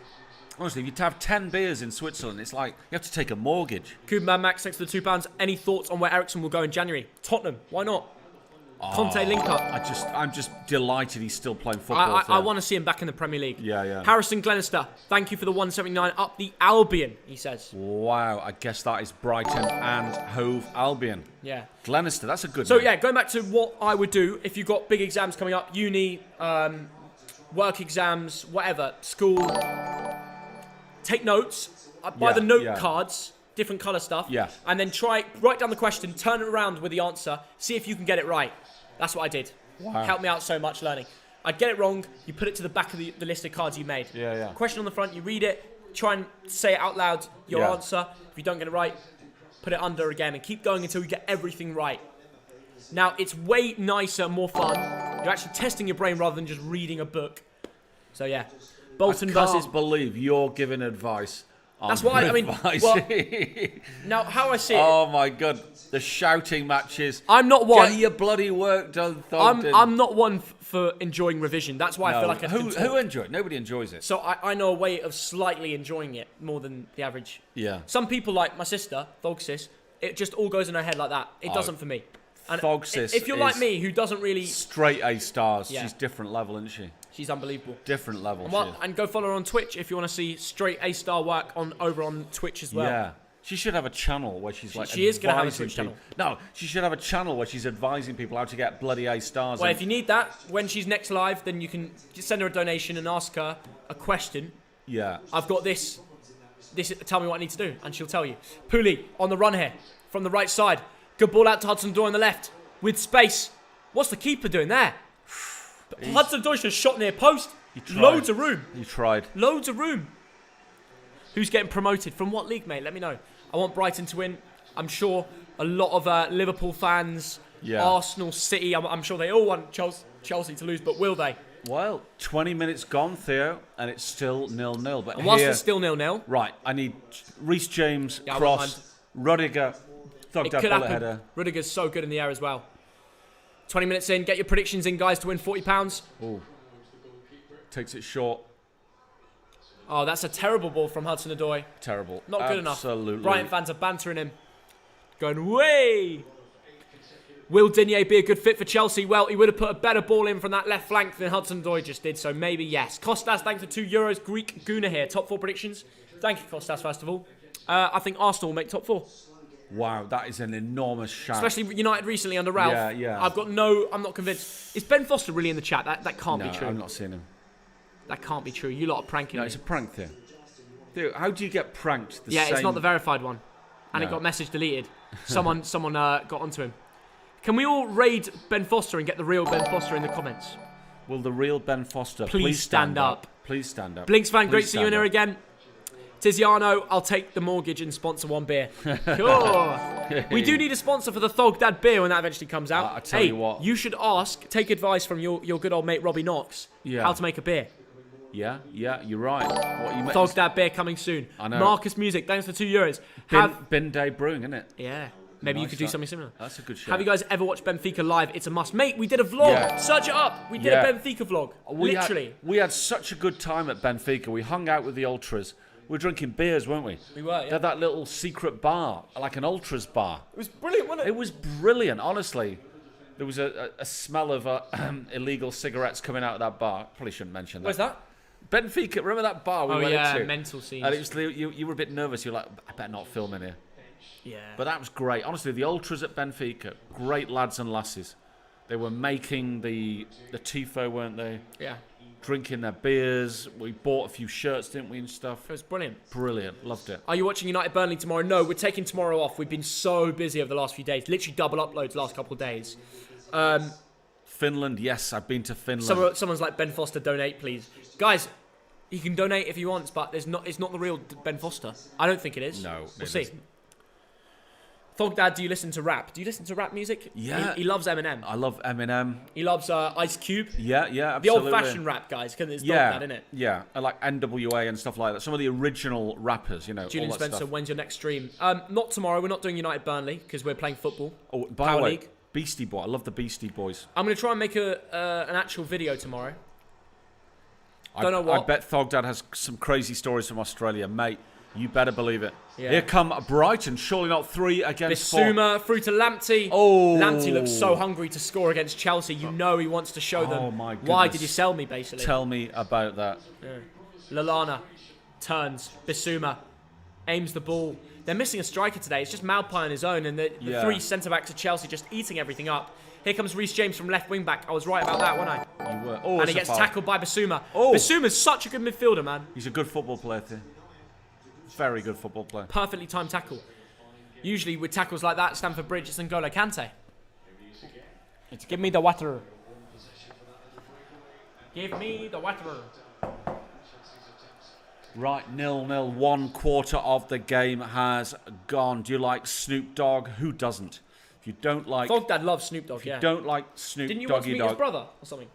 Honestly, if you have 10 beers in Switzerland, it's like you have to take a mortgage. Kuban Max, thanks for the £2. Any thoughts on where Ericsson will go in January? Tottenham, why not? Conte link up. I'm just delighted he's still playing football. I want to see him back in the Premier League. Yeah. Harrison Glenister, thank you for the 179 up the Albion, he says. Wow, I guess that is Brighton and Hove Albion. Yeah. Glenister, that's a good So name. yeah, going back to what I would do if you've got big exams coming up, uni, work exams, whatever, school, take notes, buy Yeah, the note yeah. cards, different colour stuff, Yeah. and then write down the question, turn it around with the answer, see if you can get it right. That's what I did. Wow. Helped me out so much learning. I'd get it wrong, you put it to the back of the list of cards you made. Yeah. Question on the front, you read it, try and say it out loud, your Yeah. answer. If you don't get it right, put it under again and keep going until you get everything right. Now, it's way nicer, more fun. You're actually testing your brain rather than just reading a book. So, yeah. Bolton I versus... can't believe you're giving advice. That's why, I mean, revising. Now, how I see it... Oh my God, the shouting matches. I'm not one... Get your bloody work done, Thogden. I'm not one for enjoying revision. That's why I feel like I can talk. Who enjoys it? Nobody enjoys it. So I know a way of slightly enjoying it more than the average. Yeah. Some people, like my sister, Thogsis, it just all goes in her head like that. It doesn't for me. And Thogsis if you're like is me, who doesn't really... Straight A stars. Yeah. She's different level, isn't she? She's unbelievable. Different level. And, she is. and go follow her on Twitch if you want to see straight A-star work over on Twitch as well. Yeah. She should have a channel where she's like she is gonna have a advising Twitch channel. people. No, she should have a channel where she's advising people how to get bloody A stars. Well, if you need that, when she's next live, then you can just send her a donation and ask her a question. Yeah. I've got this. Tell me what I need to do, and she'll tell you. Pooley on the run here from the right side. Good ball out to Hudson-Odoi on the left with space. What's the keeper doing there? Hudson-Odoi should have shot near post. Loads of room. He tried. Loads of room. Who's getting promoted? From what league, mate? Let me know. I want Brighton to win. I'm sure a lot of Liverpool fans, Arsenal, City, I'm sure they all want Chelsea to lose, but will they? Well, 20 minutes gone, Theo, and it's still 0-0. But And whilst it's still 0-0, right, I need Reece James, Yeah, I won't cross, Rudiger, it thug that could bullet happen. header. Rudiger's so good in the air as well. 20 minutes in, get your predictions in, guys, to win £40. Oh, takes it short. Oh, that's a terrible ball from Hudson-Odoi. Terrible. Not good enough. Absolutely. Brighton fans are bantering him. Going, way! Will Digne be a good fit for Chelsea? Well, he would have put a better ball in from that left flank than Hudson-Odoi just did, so maybe yes. Kostas, thanks for €2. Greek Guna here. Top 4 predictions. Thank you, Kostas, first of all. I think Arsenal will make top 4. Wow, that is an enormous shout. Especially United recently under Ralph. Yeah. I'm not convinced. Is Ben Foster really in the chat? That can't be true. I'm not seeing him. That can't be true. You lot are pranking No, me. it's a prank thing. Dude, how do you get pranked the same... It's not the verified one. And No. it got message deleted. Someone got onto him. Can we all raid Ben Foster and get the real Ben Foster in the comments? Will the real Ben Foster Please stand up. Please stand up. Blinks fan, Please great to see you in stand here up. again. Tiziano, I'll take the mortgage and sponsor one beer. Cool. We do need a sponsor for the Thog Dad beer when that eventually comes out. I tell you what. You should take advice from your good old mate Robbie Knox. Yeah. How to make a beer. Yeah, you're right. What you Thog Dad beer coming soon. I know. Marcus Music, thanks for €2. Bin Day Brewing, isn't it? Yeah. Maybe you Nice could do that. something similar. That's a good show. Have you guys ever watched Benfica live? It's a must. Mate, we did a vlog. Yeah. Search it up. We did a Benfica vlog. Literally. We had such a good time at Benfica. We hung out with the Ultras. We were drinking beers, weren't we? We were, They yeah. had that little secret bar, like an Ultras bar. It was brilliant, wasn't it? It was brilliant, honestly. There was a smell of illegal cigarettes coming out of that bar. Probably shouldn't mention that. Where's that? Benfica, remember that bar we went into? mental scenes. And it was, you were a bit nervous. You were like, I better not film in here. Yeah. But that was great. Honestly, the Ultras at Benfica, great lads and lasses. They were making the tifo, weren't they? Yeah. Drinking their beers. We bought a few shirts, didn't we, and stuff. It was brilliant. Brilliant. Loved it. Are you watching United Burnley tomorrow? No, we're taking tomorrow off. We've been so busy over the last few days. Literally double uploads the last couple of days. Finland, yes, I've been to Finland. Someone's like, Ben Foster, donate, please. Guys, he can donate if he wants, but it's not the real Ben Foster. I don't think it is. No, we'll it see. isn't. Thog Dad, do you listen to rap? Do you listen to rap music? Yeah. He loves Eminem. I love Eminem. He loves Ice Cube. Yeah, The absolutely. old-fashioned rap guys, because it's Yeah, Thog Dad, innit? yeah. I like NWA and stuff like that. Some of the original rappers, you know. Julian all that Spencer, stuff. when's your next stream? Not tomorrow. We're not doing United Burnley because we're playing football. Oh, by Power the way, League. Beastie Boy. I love the Beastie Boys. I'm going to try and make an actual video tomorrow. Don't know what. I bet Thog Dad has some crazy stories from Australia, mate. You better believe it. Yeah. Here come Brighton. Surely not 3 against 4. Bissouma through to Lamptey. Oh. Lamptey looks so hungry to score against Chelsea. You know he wants to show them. Oh, my Why goodness. did you sell me, basically? Tell me about that. Lallana turns. Bissouma aims the ball. They're missing a striker today. It's just Maupay on his own, and the Yeah. 3 centre-backs of Chelsea just eating everything up. Here comes Reece James from left wing-back. I was right about that, wasn't I? You were. Oh, And he it's a gets foul. tackled by Bissouma. Oh. Bissouma's such a good midfielder, man. He's a good football player, too. Very good football player. Perfectly timed tackle. Usually with tackles like that, Stamford Bridge, it's N'Golo Kante. Give me the water. Give me the water. Right, 0-0. 1 quarter of the game has gone. Do you like Snoop Dogg? Who doesn't? If you don't like... Thog Dad loves Snoop Dogg, yeah. Don't like Snoop Didn't you once Doggy meet Dogg. his brother or something?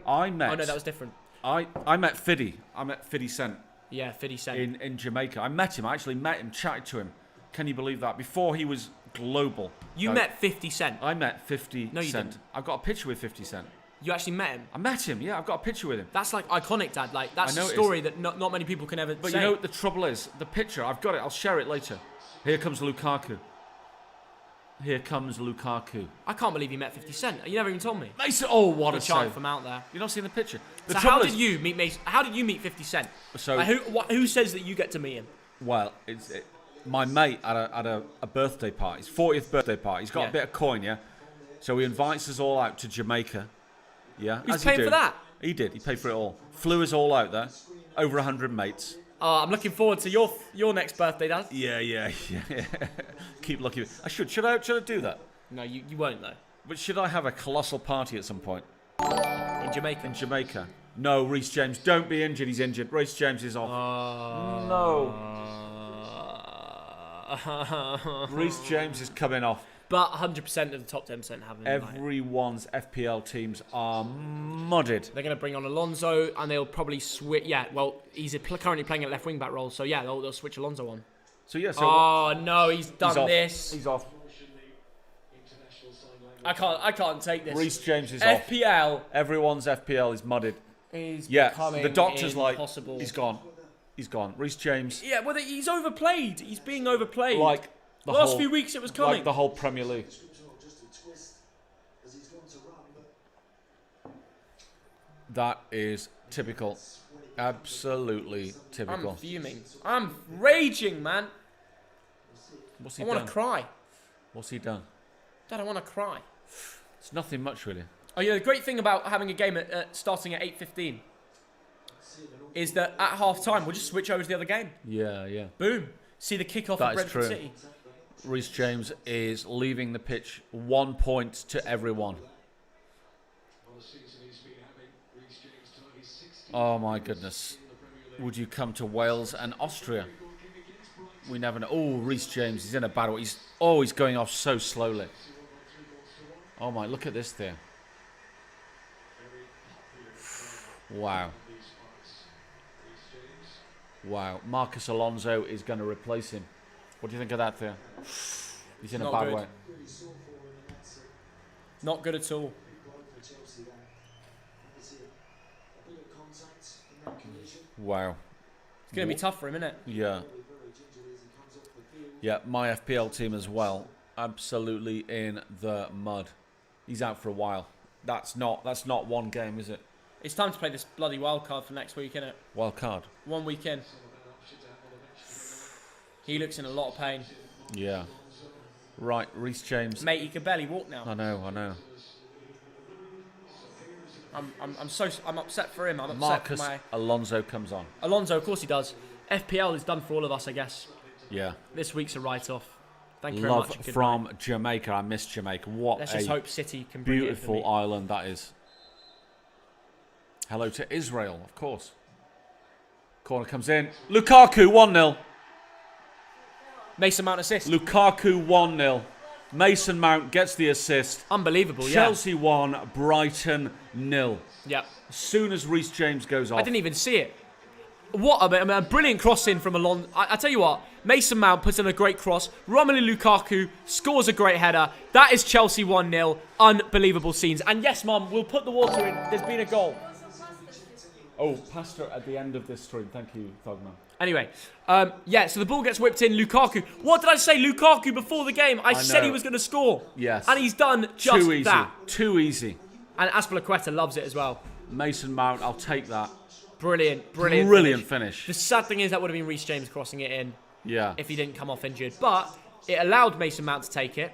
I met... Oh no, that was different. I met Fiddy. I met 50 Cent Yeah, 50 Cent. in Jamaica. I met him. I actually met him, chatted to him. Can you believe that? Before he was global. You Like, met 50 Cent. I met 50 No, you Cent. didn't. I've got a picture with 50 Cent. You actually met him. I met him, yeah. I've got a picture with him. That's like iconic, Dad. Like that's I know a it story that not many people can ever But say. you know what the trouble is? The picture, I've got it. I'll share it later. Here comes Lukaku. Here comes Lukaku. I can't believe you met 50 Cent. You never even told me. Mason, oh, what The a chant save. from out there. You've not seen the picture? The So trouble how did is- you meet Mason? How did you meet 50 Cent? So- Like, who says that you get to meet him? Well, my mate at a birthday party, his 40th birthday party. He's got a bit of coin, yeah? So he invites us all out to Jamaica. Yeah. He's paying for that? He did. He paid for it all. Flew us all out there. Over 100 mates. Oh, I'm looking forward to your next birthday, Dad. Yeah. Keep looking. Should I do that? No, you won't, though. But should I have a colossal party at some point? In Jamaica? In Jamaica. No, Reece James, don't be injured. He's injured. Reece James is off. No. Reece James is coming off. But 100% of the top 10% have him. Everyone's FPL teams are mudded. They're going to bring on Alonso, and they'll probably switch. Yeah, well, he's currently playing at left wing back role, so yeah, they'll switch Alonso on. So yeah. Oh no, he's done this. He's off. I can't take this. Reece James is off. FPL. Everyone's FPL is mudded. The doctor's impossible. Like, he's gone. Reece James. Yeah, well, he's overplayed. He's being overplayed. Like the last few weeks, it was coming. Like the whole Premier League. That is typical. Absolutely typical. I'm fuming. I'm raging, man. What's he I done? want to cry. What's he done? Dad, I want to cry. It's nothing much, really. Oh, yeah, the great thing about having a game starting at 8:15 is that at half-time, we'll just switch over to the other game. Yeah. Boom. See the kickoff at Brentford City. Reece James is leaving the pitch 1 point to everyone. Oh, my goodness. Would you come to Wales and Austria? We never know. Oh, Reece James, he's in a bad way. He's going off so slowly. Oh, my, look at this there. Wow. Marcus Alonso is going to replace him. What do you think of that there? He's in a bad way. Not good at all. Wow. It's going to be tough for him, isn't it? Yeah, my FPL team as well. Absolutely in the mud. He's out for a while. That's not one game, is it? It's time to play this bloody wild card for next week, isn't it? Wild card. 1 week in. He looks in a lot of pain. Yeah. Right, Reece James. Mate, he can barely walk now. I know. I'm upset for him. I'm upset Marcus for my... Alonso comes on. Alonso, of course he does. FPL is done for all of us, I guess. Yeah. This week's a write-off. Thank you very much. much. Love from Jamaica. I miss Jamaica. Let's just hope City can bring beautiful it for island that is. Hello to Israel, of course. Corner comes in. Lukaku 1-0. Mason Mount assist. Lukaku 1-0. Mason Mount gets the assist. Unbelievable, Chelsea 1, Brighton 0. Yeah. As soon as Reece James goes off. I didn't even see it. What a brilliant cross in from Alonso. I tell you what, Mason Mount puts in a great cross. Romelu Lukaku scores a great header. That is Chelsea 1-0. Unbelievable scenes. And yes, Mum, we'll put the water in. There's been a goal. Oh, pasta at the end of this stream. Thank you, Thogman. Anyway, so the ball gets whipped in. Lukaku. What did I say? Lukaku before the game. I said he was going to score. Yes. And he's done just that. Too easy. And Azpilicueta loves it as well. Mason Mount, I'll take that. Brilliant finish. The sad thing is that would have been Reece James crossing it in. Yeah. If he didn't come off injured. But it allowed Mason Mount to take it.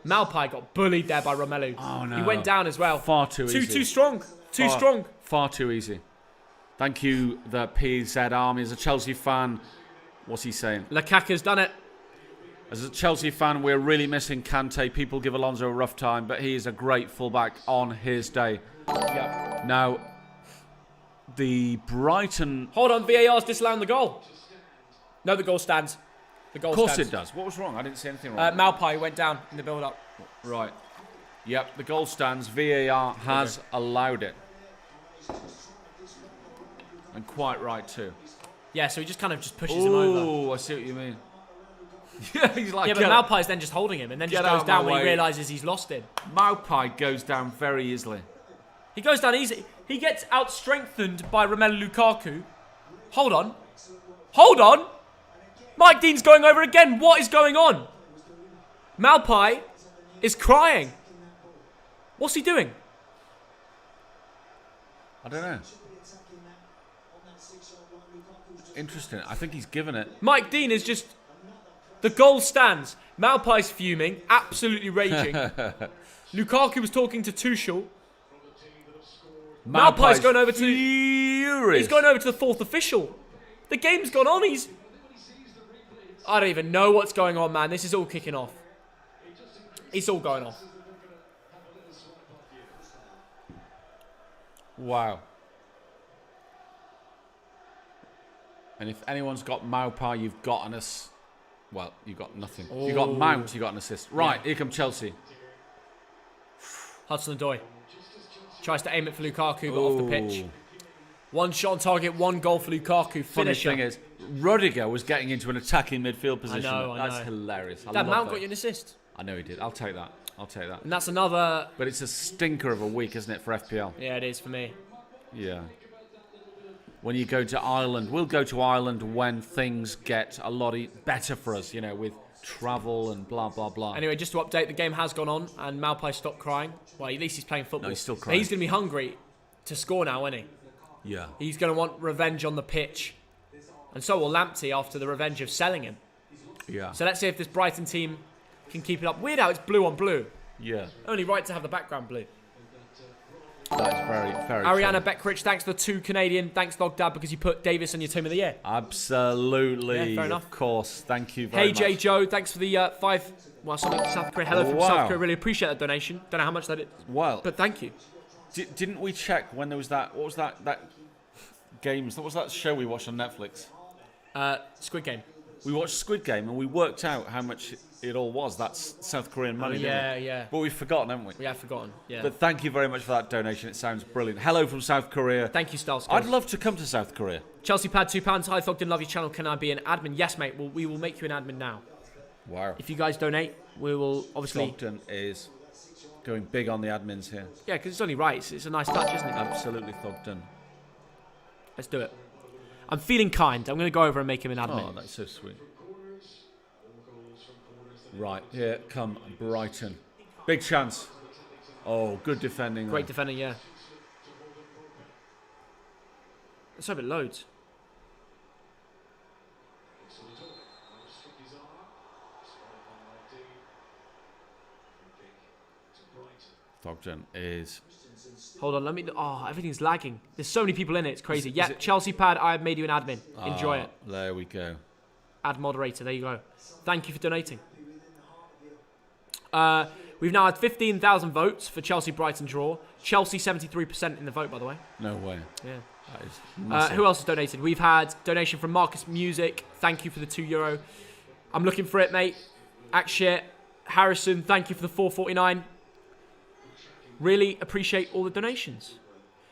Malpai got bullied there by Romelu. Oh, no. He went down as well. Far too easy. Too strong. Too strong. Far too easy. Thank you, the PZ Army. As a Chelsea fan, what's he saying? Lukaku's done it. As a Chelsea fan, we're really missing Kante. People give Alonso a rough time, but he is a great fullback on his day. Yep. Now, the Brighton... Hold on, VAR's disallowing the goal. No, the goal stands. The goal stands. Of course it does. What was wrong? I didn't see anything wrong. Malpai went down in the build-up. Right. Yep, the goal stands. VAR has allowed it. And quite right, too. Yeah, so he just kind of just pushes him over. Oh, I see what you mean. Yeah, he's like... Yeah, but Malpai's then just holding him and then just goes down when he realises he's lost him. Malpai goes down very easily. He goes down easy. He gets out-strengthened by Romelu Lukaku. Hold on. Mike Dean's going over again. What is going on? Malpai is crying. What's he doing? I don't know. Interesting. I think he's given it. Mike Dean is just... The goal stands. Maupai's fuming, absolutely raging. Lukaku was talking to Tuchel. Maupai's going over to... furious. He's going over to the fourth official. The game's gone on. I don't even know what's going on, man. This is all kicking off. It's all going off. Wow. And if anyone's got Maupai, you've got well, you've got nothing. If you've got Mount, you've got an assist. Right, here come Chelsea. Hudson-Odoi tries to aim it for Lukaku, but off the pitch. One shot on target, one goal for Lukaku. Funny Finisher. thing is, Rudiger was getting into an attacking midfield position. I know. That's hilarious. I That love Mount that. got you an assist. I know he did. I'll take that. And that's another... But it's a stinker of a week, isn't it, for FPL? Yeah, it is for me. Yeah. When you go to Ireland, we'll go to Ireland when things get a lot better for us, with travel and blah, blah, blah. Anyway, just to update, the game has gone on and Maupai stopped crying. Well, at least he's playing football. No, he's still But crying. he's going to be hungry to score now, isn't he? Yeah. He's going to want revenge on the pitch. And so will Lamptey after the revenge of selling him. Yeah. So let's see if this Brighton team can keep it up. Weird how it's blue on blue. Yeah. Only right to have the background blue. That's very, very Ariana true. Beckrich, thanks to the 2 Canadian. Thanks, Dad, because you put Davis on your team of the year. Absolutely. Yeah, fair enough. Of course. Thank you very Hey, much. J. Joe, thanks for the 5... Well, something to South Korea. Hello from Wow. South Korea. Really appreciate that donation. Don't know how much that is. Well, But thank you. didn't we check when there was that... What was that games? What was that show we watched on Netflix? Squid Game. We watched Squid Game and we worked out how much it all was. That's South Korean money, didn't we? Yeah. But we've forgotten, haven't we? We have forgotten. Yeah. But thank you very much for that donation. It sounds brilliant. Hello from South Korea. Thank you, Styles. I'd love to come to South Korea. Chelsea Pad, £2. Hi, Thogden, love your channel. Can I be an admin? Yes, mate. Well, we will make you an admin now. Wow. If you guys donate, we will obviously... Thogden is going big on the admins here. Yeah, because it's only right. It's a nice touch, isn't it? Absolutely Thogden. Let's do it. I'm feeling kind. I'm going to go over and make him an admin. Oh, that's so sweet. Right, here come Brighton. Big chance. Oh, good defending. Great there. defending, yeah. Let's hope it loads. Thogden is... Hold on, let me... Oh, everything's lagging. There's so many people in it. It's crazy. Is Yep, it- Chelsea Pad, I have made you an admin. Enjoy it. There we go. Add moderator. There you go. Thank you for donating. We've now had 15,000 votes for Chelsea-Brighton draw. Chelsea 73% in the vote, by the way. No way. Yeah. That is massive. Who else has donated? We've had donation from Marcus Music. Thank you for the €2. I'm looking for it, mate. Akshay Harrison, thank you for the $4.49. Really appreciate all the donations.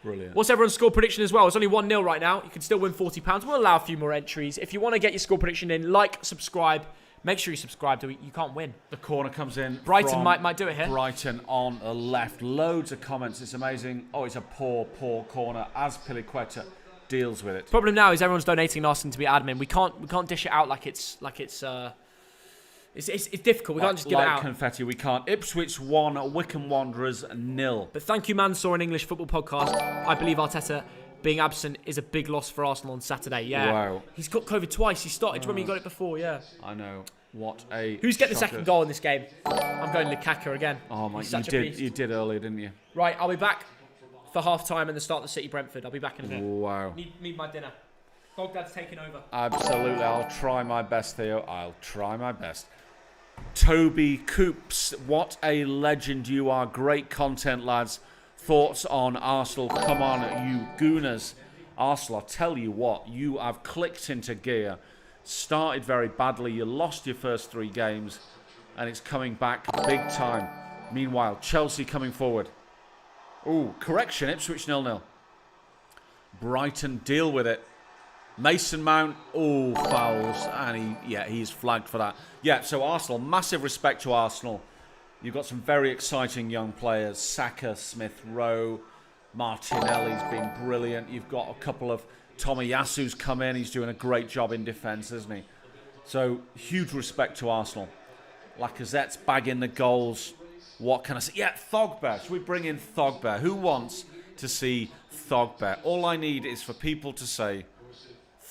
Brilliant. What's everyone's score prediction as well? It's only 1-0 right now. You can still win £40. We'll allow a few more entries. If you want to get your score prediction in, like, subscribe. Make sure you subscribe. You can't win. The corner comes in. Brighton from might do it here. Brighton on the left. Loads of comments. It's amazing. Oh, it's a poor corner as Piliqueta deals with it. Problem now is everyone's donating and asking to be admin. We can't dish it out like it's difficult. We can't just give it like out. confetti, we can't. Ipswich 1, Wycombe Wanderers 0. But thank you, Mansour, an English football podcast. I believe Arteta being absent is a big loss for Arsenal on Saturday. Yeah. Wow. He's got COVID twice. He started. Do you remember he got it before? Yeah. I know. What a Who's getting the shocker. second goal in this game? I'm going Lukaku again. Oh my! He's You such a beast. did earlier, didn't you? Right, I'll be back for half time and the start of the City Brentford. I'll be back in a bit. Wow. Need my dinner. Dog Dad's taking over. Absolutely. I'll try my best, Theo. I'll try my best. Toby Coops, what a legend you are. Great content, lads. Thoughts on Arsenal? Come on, you gooners. Arsenal, I'll tell you what, you have clicked into gear. Started very badly. You lost your first 3 games, and it's coming back big time. Meanwhile, Chelsea coming forward. Ooh, correction, Ipswich 0-0. Brighton deal with it. Mason Mount, fouls, and he's flagged for that. Yeah, so Arsenal, massive respect to Arsenal. You've got some very exciting young players. Saka, Smith Rowe, Martinelli's been brilliant. You've got a couple of Tomiyasu's come in. He's doing a great job in defence, isn't he? So, huge respect to Arsenal. Lacazette's bagging the goals. What can I say? Yeah, Thogbear. Should we bring in Thogbear? Who wants to see Thogbear? All I need is for people to say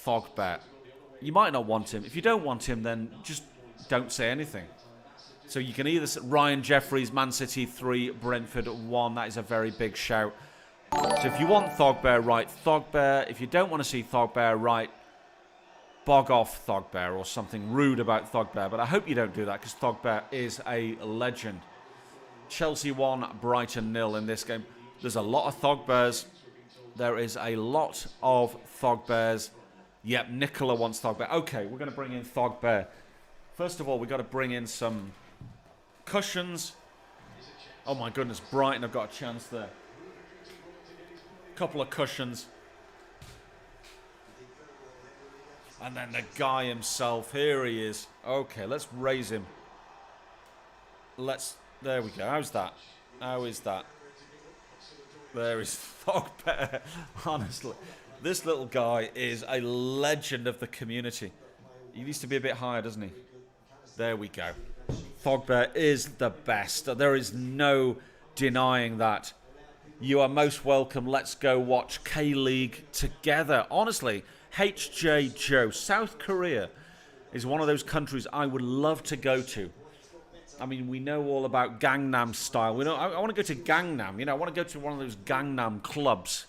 Thogbear. You might not want him. If you don't want him, then just don't say anything. So you can either Ryan Jeffries, Man City 3, Brentford 1. That is a very big shout. So if you want Thogbear, right, Thogbear. If you don't want to see Thogbear, right, bog off Thogbear or something rude about Thogbear. But I hope you don't do that because Thogbear is a legend. Chelsea 1, Brighton 0 in this game. There's a lot of Thogbears. There is a lot of Thogbears. Yep, Nicola wants Thogbear. Okay, we're going to bring in Thogbear. First of all, we've got to bring in some cushions. Oh my goodness, Brighton have got a chance there. Couple of cushions. And then the guy himself, here he is. Okay, let's raise him. There we go. How's that? How is that? There is Thogbear. Honestly, this little guy is a legend of the community. He needs to be a bit higher, doesn't he? There we go. Thogbear is the best. There is no denying that. You are most welcome. Let's go watch K-League together. Honestly, HJ Joe, South Korea is one of those countries I would love to go to. I mean, we know all about Gangnam Style. I want to go to Gangnam. You know, I want to go to one of those Gangnam clubs,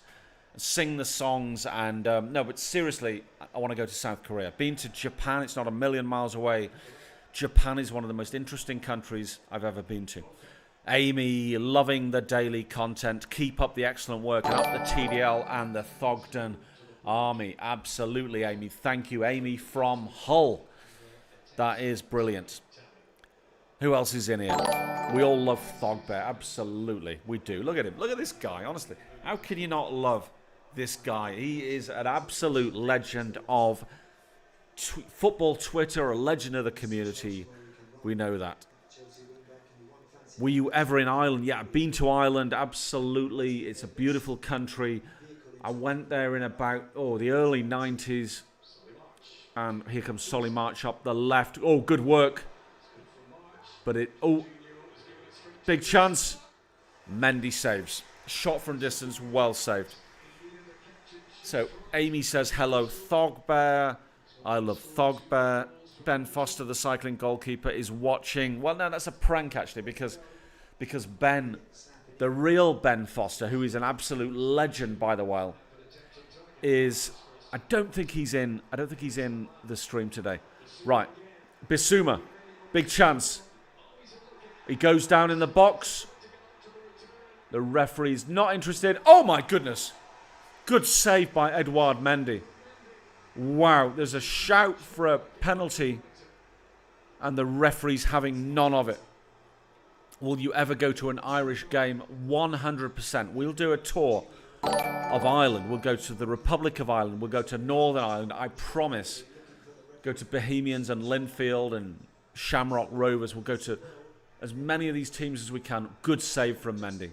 sing the songs, and no, but seriously, I want to go to South Korea. Been to Japan. It's not a million miles away. Japan is one of the most interesting countries I've ever been to. Amy, loving the daily content. Keep up the excellent work. And up the TDL and the Thogden army. Absolutely, Amy. Thank you, Amy from Hull. That is brilliant. Who else is in here? We all love Thogbear. Absolutely, we do. Look at him. Look at this guy, honestly. How can you not love this guy? He is an absolute legend of football Twitter, a legend of the community. We know that. Were you ever in Ireland? Yeah, I've been to Ireland. Absolutely. It's a beautiful country. I went there in about, the early 90s. And here comes Solly March up the left. Oh, good work. But big chance. Mendy saves. Shot from distance, well saved. So, Amy says, hello, Thogbear. I love Thogbear. Ben Foster, the cycling goalkeeper, is watching. Well, no, that's a prank, actually, because Ben, the real Ben Foster, who is an absolute legend, by the way, I don't think he's in the stream today. Right. Bissouma. Big chance. He goes down in the box. The referee's not interested. Oh, my goodness. Good save by Edouard Mendy. Wow, there's a shout for a penalty and the referee's having none of it. Will you ever go to an Irish game? 100%. We'll do a tour of Ireland. We'll go to the Republic of Ireland. We'll go to Northern Ireland. I promise. Go to Bohemians and Linfield and Shamrock Rovers. We'll go to as many of these teams as we can. Good save from Mendy.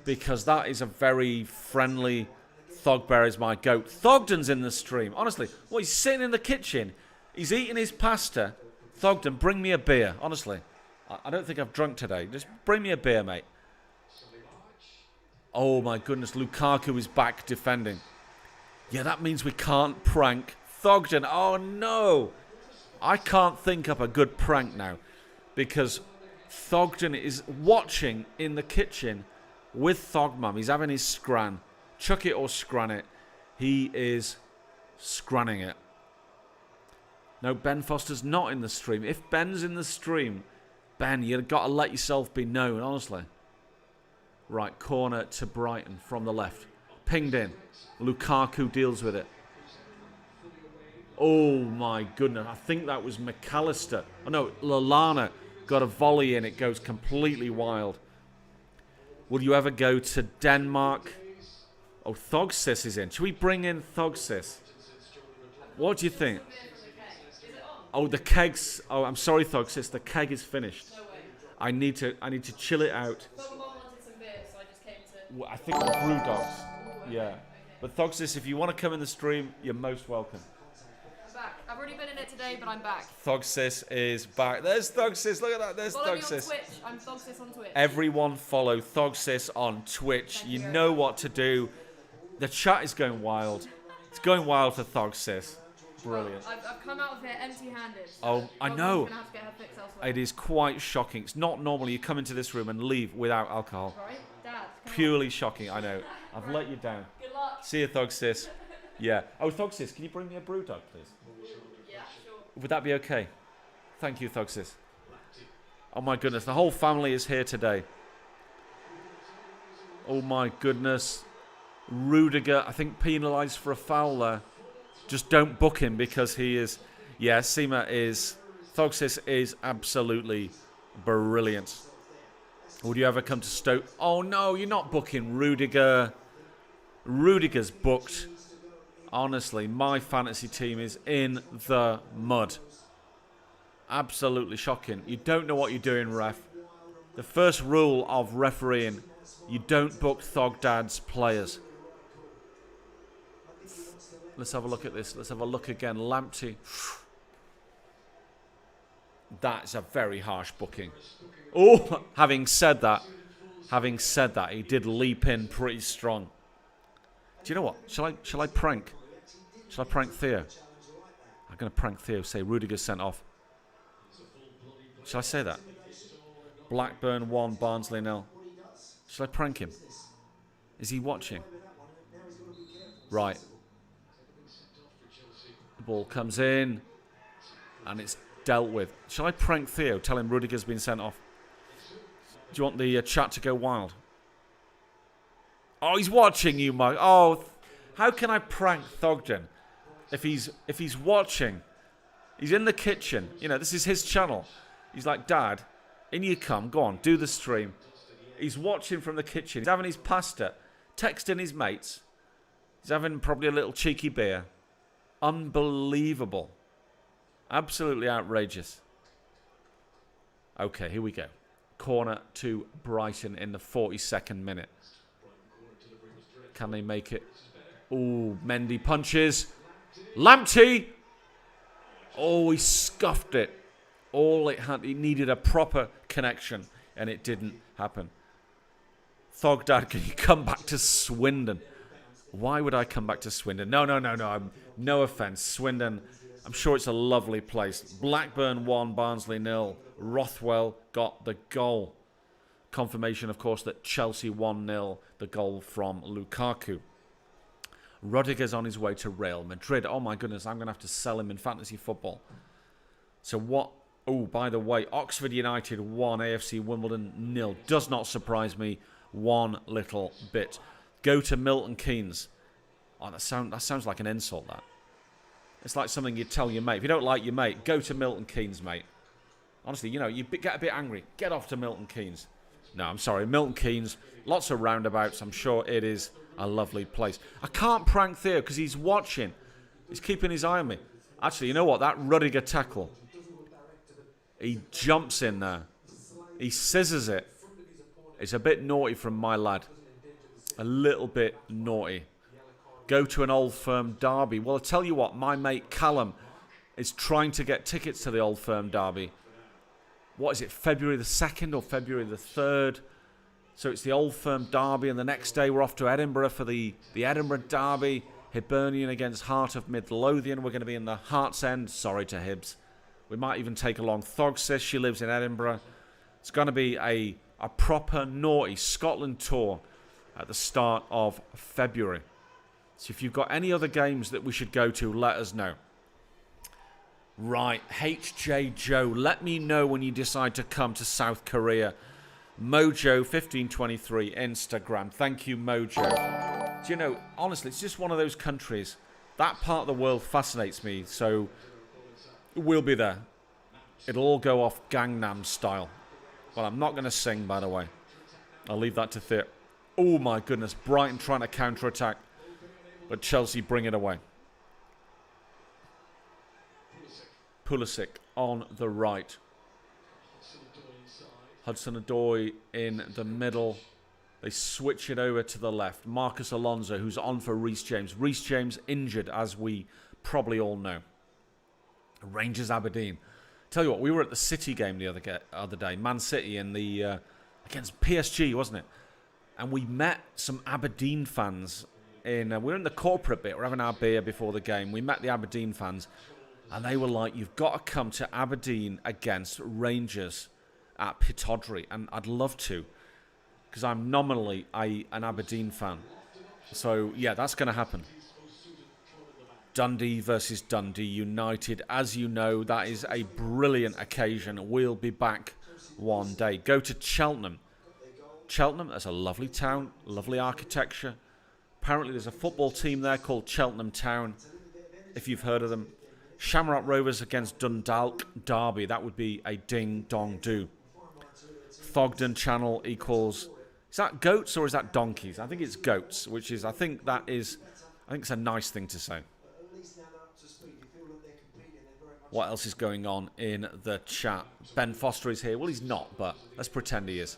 Because that is a very friendly... Thogbear is my goat. Thogden's in the stream. Honestly, he's sitting in the kitchen. He's eating his pasta. Thogden, bring me a beer. Honestly, I don't think I've drunk today. Just bring me a beer, mate. Oh, my goodness. Lukaku is back defending. Yeah, that means we can't prank Thogden. Oh, no. I can't think up a good prank now because Thogden is watching in the kitchen with Thogmum. He's having his scran. Chuck it or scran it. He is scranning it. No, Ben Foster's not in the stream. If Ben's in the stream, Ben, you've got to let yourself be known, honestly. Right, corner to Brighton from the left. Pinged in. Lukaku deals with it. Oh, my goodness. I think that was McAllister. Oh, no, Lallana got a volley in. It goes completely wild. Will you ever go to Denmark? Oh, Thogsis is in. Should we bring in Thogsis? What do you think? Oh, the kegs. Oh, I'm sorry, Thogsis. The keg is finished. I need to chill it out. I think the brew dogs. Yeah. But Thogsis, if you want to come in the stream, you're most welcome. I'm back. I've already been in it today, but I'm back. Thogsis is back. There's Thogsis. Look at that. There's Follow Thogsis. me on Twitch. I'm Thogsis on Twitch. Everyone follow Thogsis on Twitch. You know what to do. The chat is going wild. It's going wild for Thogsis. Brilliant. I've come out of here empty-handed. So Oh, I Mum's know. gonna have to get her fix elsewhere. It is quite shocking. It's not normal you come into this room and leave without alcohol. Right, Dad. Come Purely shocking, I know. I've let you down. on. Good luck. See you, Thog Sis. Yeah. Oh, Thog Sis, can you bring me a brew dog, please? Yeah, sure. Would that be okay? Thank you, Thog Sis. Oh my goodness, the whole family is here today. Oh my goodness. Rudiger, I think penalised for a foul there. Just don't book him because he is... Yeah, Seema is... Thog Sis is absolutely brilliant. Would you ever come to Stoke? Oh no, you're not booking Rudiger. Rudiger's booked. Honestly, my fantasy team is in the mud. Absolutely shocking. You don't know what you're doing, ref. The first rule of refereeing, you don't book Thogdad's players. Let's have a look at this. Let's have a look again. Lamptey. That's a very harsh booking. Oh, having said that, he did leap in pretty strong. Do you know what? Shall I prank Theo? I'm going to prank Theo. Say Rudiger's sent off. Shall I say that? Blackburn 1, Barnsley 0. Shall I prank him? Is he watching? Right. The ball comes in, and it's dealt with. Shall I prank Theo? Tell him Rudiger's been sent off. Do you want the chat to go wild? Oh, he's watching you, Mike. Oh, how can I prank Thogden if he's watching? He's in the kitchen. You know, this is his channel. He's like, Dad, in you come. Go on, do the stream. He's watching from the kitchen. He's having his pasta, texting his mates. He's having probably a little cheeky beer. Unbelievable. Absolutely outrageous. Okay, here we go. Corner to Brighton in the 42nd minute. Can they make it? Oh, Mendy punches. Lamptey. Oh, he scuffed it. All it had, he needed a proper connection, and it didn't happen. Thogdad, can you come back to Swindon? Why would I come back to Swindon? No. No offence. Swindon, I'm sure it's a lovely place. Blackburn 1, Barnsley 0. Rothwell got the goal. Confirmation, of course, that Chelsea 1-0, the goal from Lukaku. Rudiger's on his way to Real Madrid. Oh my goodness, I'm going to have to sell him in fantasy football. So what? Oh, by the way, Oxford United 1, AFC Wimbledon 0. Does not surprise me one little bit. Go to Milton Keynes. Oh, that sounds like an insult, that. It's like something you'd tell your mate. If you don't like your mate, go to Milton Keynes, mate. Honestly, you know, you get a bit angry. Get off to Milton Keynes. No, I'm sorry. Milton Keynes, lots of roundabouts. I'm sure it is a lovely place. I can't prank Theo because he's watching. He's keeping his eye on me. Actually, you know what? That Rudiger tackle. He jumps in there. He scissors it. It's a bit naughty from my lad. A little bit naughty. Go to an Old Firm derby. Well, I'll tell you what. My mate Callum is trying to get tickets to the Old Firm derby. What is it, February the 2nd or February the 3rd? So it's the Old Firm derby, and the next day we're off to Edinburgh for the Edinburgh derby. Hibernian against Heart of Midlothian. We're going to be in the Hearts End. Sorry to Hibs. We might even take along Thog Sis. She lives in Edinburgh. It's going to be a proper naughty Scotland tour at the start of February. So if you've got any other games that we should go to, let us know. Right, HJ Joe, let me know when you decide to come to South Korea. Mojo1523 Instagram. Thank you, Mojo. Do you know, honestly, it's just one of those countries. That part of the world fascinates me, so we'll be there. It'll all go off Gangnam style. Well, I'm not going to sing, by the way. I'll leave that to Theo. Oh, my goodness. Brighton trying to counter-attack, but Chelsea bring it away. Pulisic on the right. Hudson-Odoi in the middle. They switch it over to the left. Marcus Alonso, who's on for Reece James. Reece James injured, as we probably all know. Rangers Aberdeen. Tell you what, we were at the City game the other day. Man City in the against PSG, wasn't it? And we met some Aberdeen fans we're in the corporate bit. We're having our beer before the game. We met the Aberdeen fans, and they were like, "You've got to come to Aberdeen against Rangers at Pittodrie," and I'd love to, because I'm nominally an Aberdeen fan. So yeah, that's going to happen. Dundee versus Dundee United. As you know, that is a brilliant occasion. We'll be back one day. Go to Cheltenham. Cheltenham, that's a lovely town, lovely architecture. Apparently there's a football team there called Cheltenham Town, if you've heard of them. Shamrock Rovers against Dundalk Derby. That would be a ding-dong-do. Thogden channel equals... Is that goats or is that donkeys? I think it's goats, which is... I think it's a nice thing to say. What else is going on in the chat? Ben Foster is here. Well, he's not, but let's pretend he is.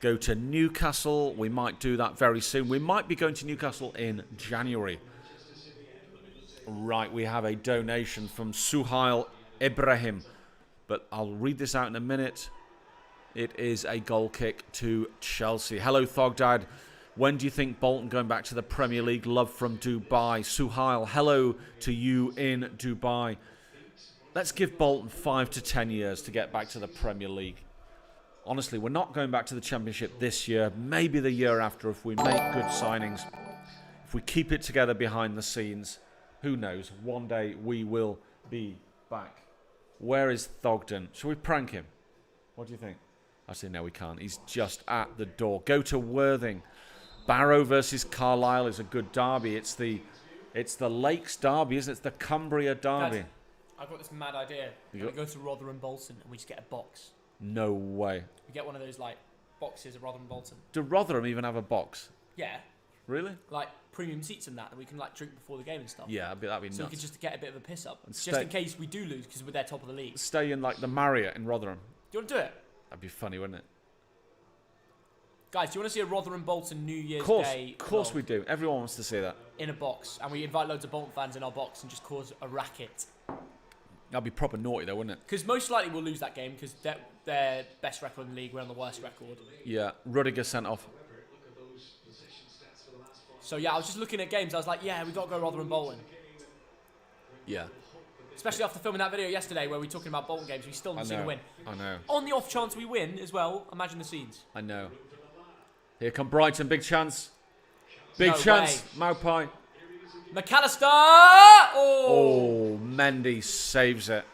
Go to Newcastle. We might do that very soon. We might be going to Newcastle in January. Right, we have a donation from Suhail Ibrahim. But I'll read this out in a minute. It is a goal kick to Chelsea. Hello, Thogdad. When do you think Bolton going back to the Premier League? Love from Dubai. Suhail, hello to you in Dubai. Let's give Bolton 5 to 10 years to get back to the Premier League. Honestly, we're not going back to the Championship this year. Maybe the year after if we make good signings. If we keep it together behind the scenes. Who knows? One day we will be back. Where is Thogden? Shall we prank him? What do you think? Actually, no, we can't. He's just at the door. Go to Worthing. Barrow versus Carlisle is a good derby. It's the Lakes derby, isn't it? It's the Cumbria derby. Dad, I've got this mad idea. We go to Rotherham Bolton and we just get a box. No way. We get one of those like boxes at Rotherham Bolton. Do Rotherham even have a box? Yeah. Really? Like premium seats and that we can like drink before the game and stuff. Yeah, that'd be nuts. So we could just get a bit of a piss up, And just in case we do lose because we're their top of the league. Stay in like the Marriott in Rotherham. Do you want to do it? That'd be funny, wouldn't it? Guys, do you want to see a Rotherham Bolton New Year's Day? Of course we do. Everyone wants to see that. In a box, and we invite loads of Bolton fans in our box and just cause a racket. That'd be proper naughty though, wouldn't it? Because most likely we'll lose that game because their best record in the league, we're on the worst record. Yeah, Rudiger sent off. So yeah, I was just looking at games. I was like, yeah, we got to go Rotherham Bolton. Yeah. Especially after filming that video yesterday where we were talking about Bolton games, we still haven't seen a win. I know. On the off chance we win as well, imagine the scenes. I know. Here come Brighton, big chance. Big chance, Magpie. McAllister! Oh! Mendy saves it.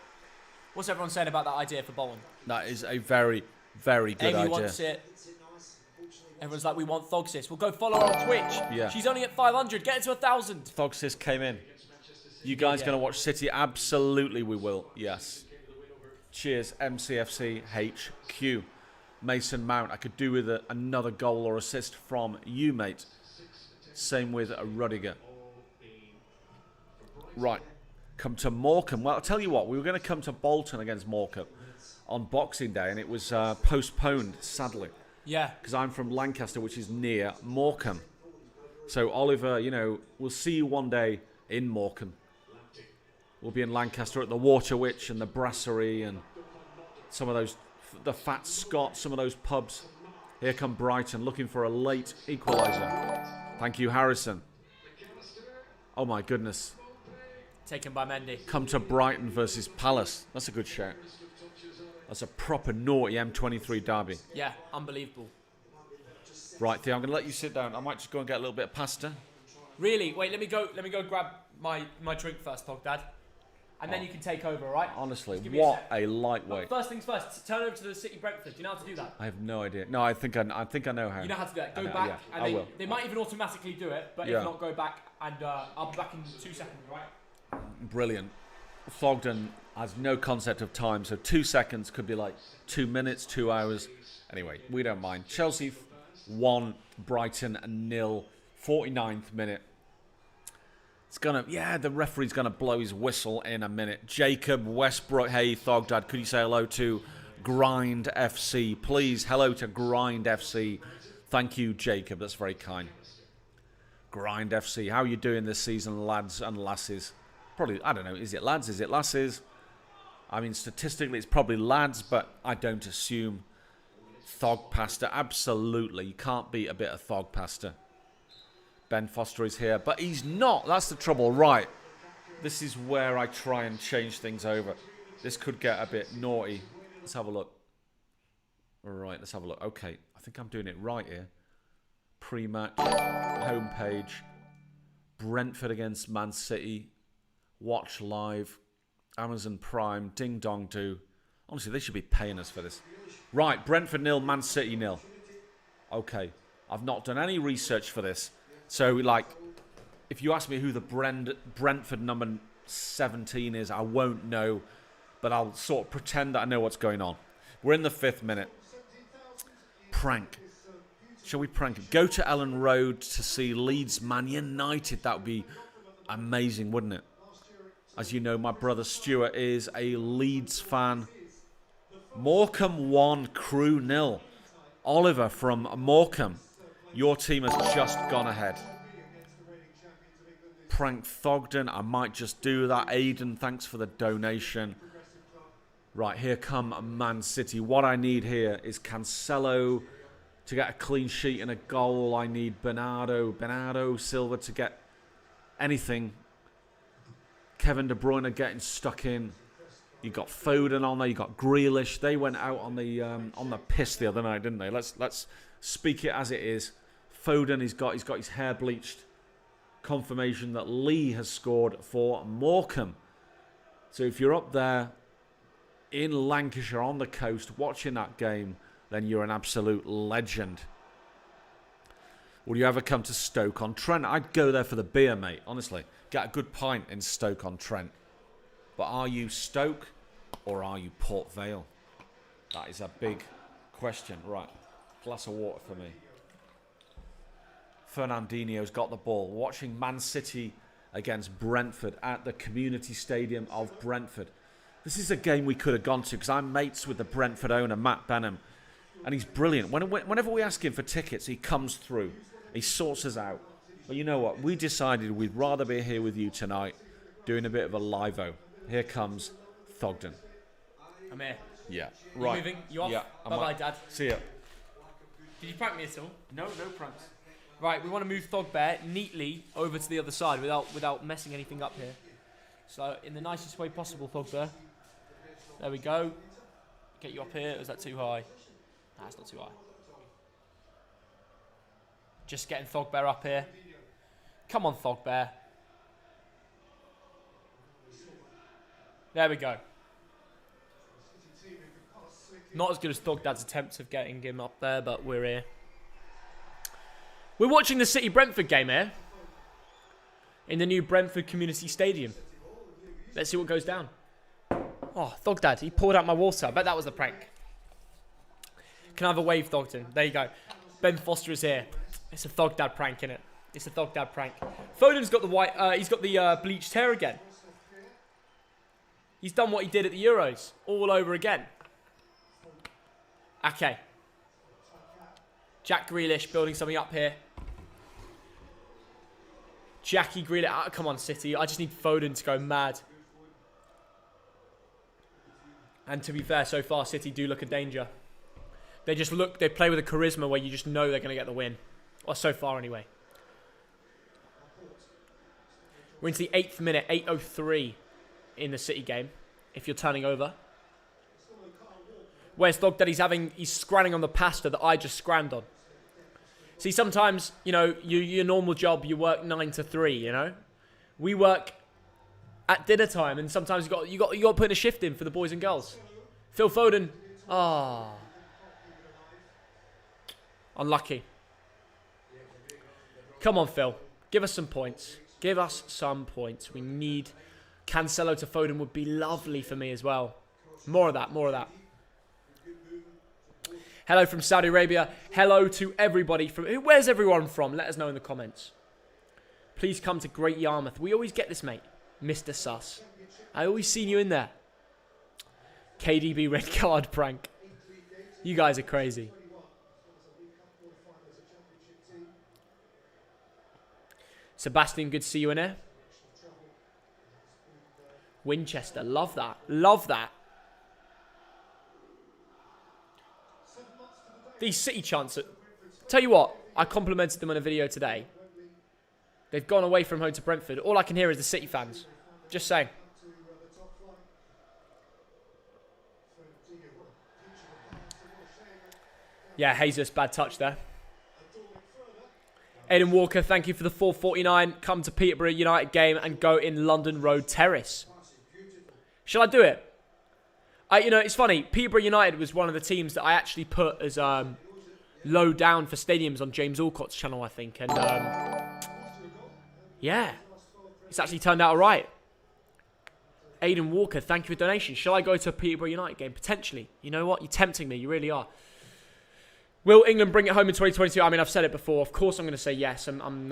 What's everyone saying about that idea for Bolton? That is a very, very good Amy idea. wants it. Everyone's like, we want Thogsis. We'll go follow her on Twitch. Yeah. She's only at 500. Get it to 1,000. Thogsis came in. You guys going to watch City? Absolutely we will. Yes. Cheers, MCFC HQ. Mason Mount. I could do with another goal or assist from you, mate. Same with Rudiger. Right. Come to Morecambe. Well, I'll tell you what. We were going to come to Bolton against Morecambe on Boxing Day, and it was postponed, sadly. Yeah. Because I'm from Lancaster, which is near Morecambe. So, Oliver, we'll see you one day in Morecambe. We'll be in Lancaster at the Water Witch and the Brasserie and some of those, the Fat Scott, some of those pubs. Here come Brighton looking for a late equaliser. Thank you, Harrison. Oh my goodness. Taken by Mendy. Come to Brighton versus Palace. That's a good shout. That's a proper naughty M23 derby. Yeah, unbelievable. Right, Theo, I'm going to let you sit down. I might just go and get a little bit of pasta. Really? Wait, let me go grab my drink first, Dad. And then you can take over, all right? Honestly, Just give me what a a lightweight. First things first, turn over to the City Brentford. Do you know how to do that? I have no idea. No, I think I know how. You know how to do that. Go I know, back, yeah, and I will. they might even automatically do it, but Yeah. if not, go back, and I'll be back in 2 seconds, right? Brilliant. Thogden has no concept of time, so 2 seconds could be like 2 minutes, 2 hours. Anyway, we don't mind. Chelsea 1, Brighton 0, 49th minute. The referee's gonna blow his whistle in a minute. Jacob Westbrook, hey Thogdad, could you say hello to Grind FC? Please, hello to Grind FC. Thank you, Jacob, that's very kind. Grind FC, how are you doing this season, lads and lasses? Probably, I don't know, is it lads, is it lasses? I mean, statistically it's probably lads, but I don't assume. Thog pasta, absolutely, you can't beat a bit of thog pasta. Ben Foster is here, but he's not. That's the trouble. Right. This is where I try and change things over. This could get a bit naughty. Let's have a look. All right, let's have a look. Okay, I think I'm doing it right here. Pre-match, homepage, Brentford against Man City, watch live, Amazon Prime, ding dong do. Honestly, they should be paying us for this. Right, Brentford 0, Man City 0. Okay, I've not done any research for this. So, like, if you ask me who the Brentford number 17 is, I won't know. But I'll sort of pretend that I know what's going on. We're in the 5th minute. Prank. Shall we prank it? Go to Ellen Road to see Leeds Man United. That would be amazing, wouldn't it? As you know, my brother Stuart is a Leeds fan. Morecambe 1, Crew 0. Oliver from Morecambe. Your team has just gone ahead. Prank Thogden. I might just do that. Aidan, thanks for the donation. Right, here come Man City. What I need here is Cancelo to get a clean sheet and a goal. I need Bernardo Silva to get anything. Kevin De Bruyne getting stuck in. You got Foden on there. You got Grealish. They went out on the piss the other night, didn't they? Let's speak it as it is. Foden, he's got his hair bleached. Confirmation that Lee has scored for Morecambe. So if you're up there in Lancashire on the coast watching that game, then you're an absolute legend. Will you ever come to Stoke-on-Trent? I'd go there for the beer, mate, honestly. Get a good pint in Stoke-on-Trent. But are you Stoke or are you Port Vale? That is a big question. Right, glass of water for me. Fernandinho's got the ball. Watching Man City against Brentford at the Community Stadium of Brentford. This is a game we could have gone to because I'm mates with the Brentford owner, Matt Benham. And he's brilliant. Whenever we ask him for tickets, he comes through. He sorts us out. But you know what? We decided we'd rather be here with you tonight doing a bit of a live-o. Here comes Thogden. I'm here. Yeah. You Right. moving? You off? Yeah. Bye-bye, Dad. See ya. Did you prank me at all? No pranks. Right, we want to move Thogbear neatly over to the other side without messing anything up here. So, in the nicest way possible, Thogbear. There we go. Get you up here. Is that too high? Nah, it's not too high. Just getting Thogbear up here. Come on, Thogbear. There we go. Not as good as Thogdad's attempts of getting him up there, but we're here. We're watching the City Brentford game here. In the new Brentford Community Stadium. Let's see what goes down. Oh, Thogdad, he poured out my water. I bet that was the prank. Can I have a wave, Thogden? There you go. Ben Foster is here. It's a Thogdad prank, innit? It's a Thogdad prank. Foden's got the he's got the bleached hair again. He's done what he did at the Euros. All over again. Okay. Jack Grealish building something up here. Jackie Grealish. Oh, come on, City. I just need Foden to go mad. And to be fair, so far, City do look a danger. They play with a charisma where you just know they're going to get the win. Or so far, anyway. We're into the 8th minute, 8:03 in the City game, if you're turning over. Where's Thogden? He's scranning on the pasta that I just scrammed on. See, sometimes, you know, your normal job, you work 9 to 3, you know? We work at dinner time, and sometimes you got to put in a shift in for the boys and girls. Phil Foden. Ah. Unlucky. Come on, Phil. Give us some points. Give us some points. We need Cancelo to Foden would be lovely for me as well. More of that, more of that. Hello from Saudi Arabia. Hello to everybody from... Where's everyone from? Let us know in the comments. Please come to Great Yarmouth. We always get this, mate. Mr. Sus. I always seen you in there. KDB red card prank. You guys are crazy. Sebastian, good to see you in here. Winchester, love that. Love that. These City chants. Tell you what, I complimented them on a video today. They've gone away from home to Brentford. All I can hear is the City fans. Just saying. Yeah, Jesus, bad touch there. Aidan Walker, thank you for the 4.49. Come to Peterborough United game and go in London Road Terrace. Shall I do it? You know, it's funny. Peterborough United was one of the teams that I actually put as low down for stadiums on James Alcott's channel, I think. And yeah, it's actually turned out all right. Aidan Walker, thank you for the donation. Shall I go to a Peterborough United game? Potentially. You know what? You're tempting me. You really are. Will England bring it home in 2022? I mean, I've said it before. Of course I'm going to say yes. I'm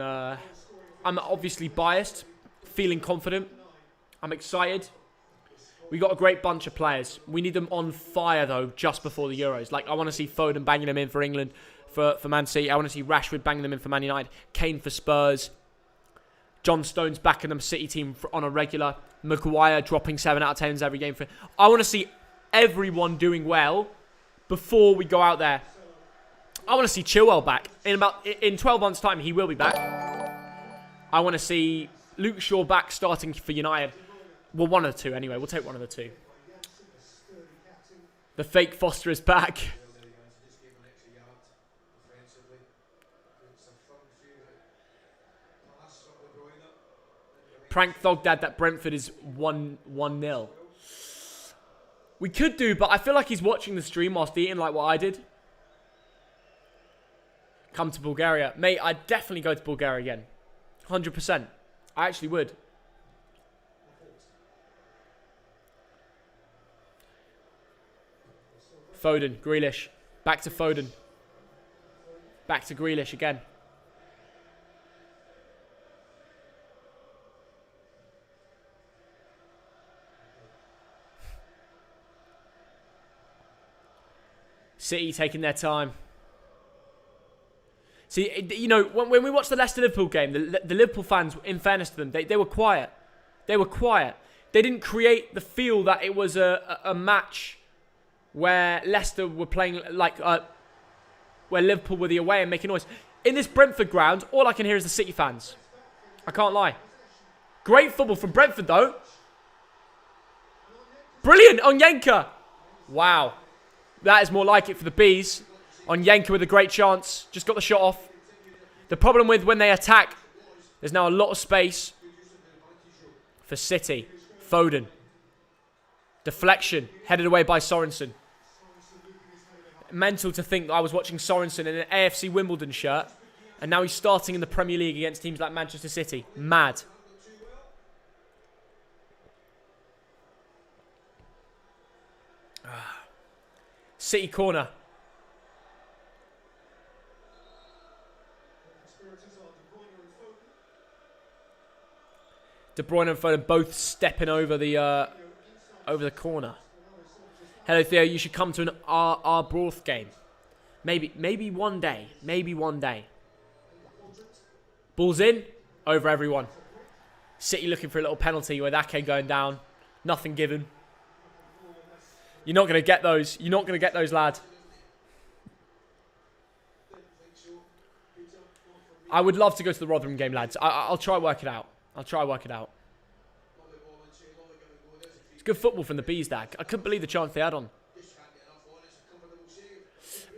obviously biased, feeling confident. I'm excited. We got a great bunch of players. We need them on fire, though, just before the Euros. Like, I want to see Foden banging them in for England, for Man City. I want to see Rashford banging them in for Man United. Kane for Spurs. John Stones backing the City team on a regular. Maguire dropping 7 out of 10s every game. I want to see everyone doing well before we go out there. I want to see Chilwell back. In 12 months' time, he will be back. I want to see Luke Shaw back starting for United. Well, one of the two anyway. We'll take one of the two. The fake Foster is back. Prank Thog Dad that Brentford is 1-0. We could do, but I feel like he's watching the stream whilst eating like what I did. Come to Bulgaria. Mate, I'd definitely go to Bulgaria again. 100%. I actually would. Foden, Grealish. Back to Foden. Back to Grealish again. City taking their time. See, you know, when we watched the Leicester-Liverpool game, the Liverpool fans, in fairness to them, they were quiet. They were quiet. They didn't create the feel that it was a match where Leicester were playing like where Liverpool were the away and making noise. In this Brentford ground, all I can hear is the City fans. I can't lie. Great football from Brentford, though. Brilliant on Yenka. Wow. That is more like it for the Bees. On Yenka with a great chance. Just got the shot off. The problem with when they attack, there's now a lot of space for City. Foden. Deflection. Headed away by Sorensen. Mental to think that I was watching Sorensen in an AFC Wimbledon shirt. And now he's starting in the Premier League against teams like Manchester City. Mad. City corner. De Bruyne and Foden both stepping over the corner. Hello Theo, you should come to an Arbroath game. Maybe one day. Maybe one day. Ball's in. Over everyone. City looking for a little penalty with Ake going down. Nothing given. You're not going to get those. You're not going to get those, lad. I would love to go to the Rotherham game, lads. I'll try work it out. I'll try work it out. It's good football from the Bees, Dag. I couldn't believe the chance they had on.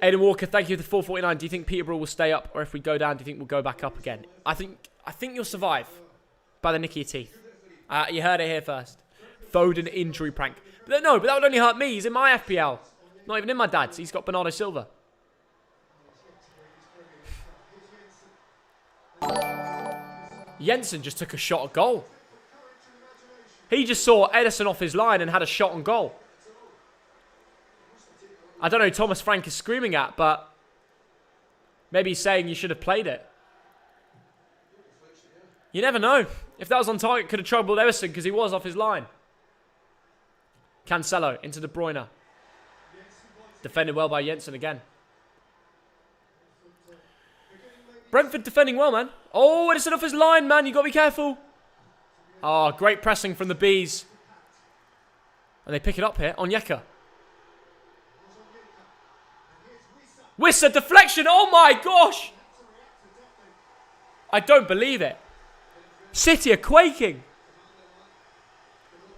Aidan Walker, thank you for the 4.49. Do you think Peterborough will stay up, or if we go down, do you think we'll go back up again? I think you'll survive by the nick of your teeth. You heard it here first. Foden injury prank. But no, but that would only hurt me. He's in my FPL. Not even in my dad's. He's got Bernardo Silva. Jensen just took a shot at goal. He just saw Edison off his line and had a shot on goal. I don't know who Thomas Frank is screaming at, but maybe he's saying you should have played it. You never know. If that was on target, could have troubled Edison because he was off his line. Cancelo into De Bruyne. Defended well by Jensen again. Brentford defending well, man. Oh, Edison off his line, man. You got to be careful. Oh, great pressing from the Bees. And they pick it up here. Onyeka. Wissa deflection. Oh, my gosh. I don't believe it. City are quaking.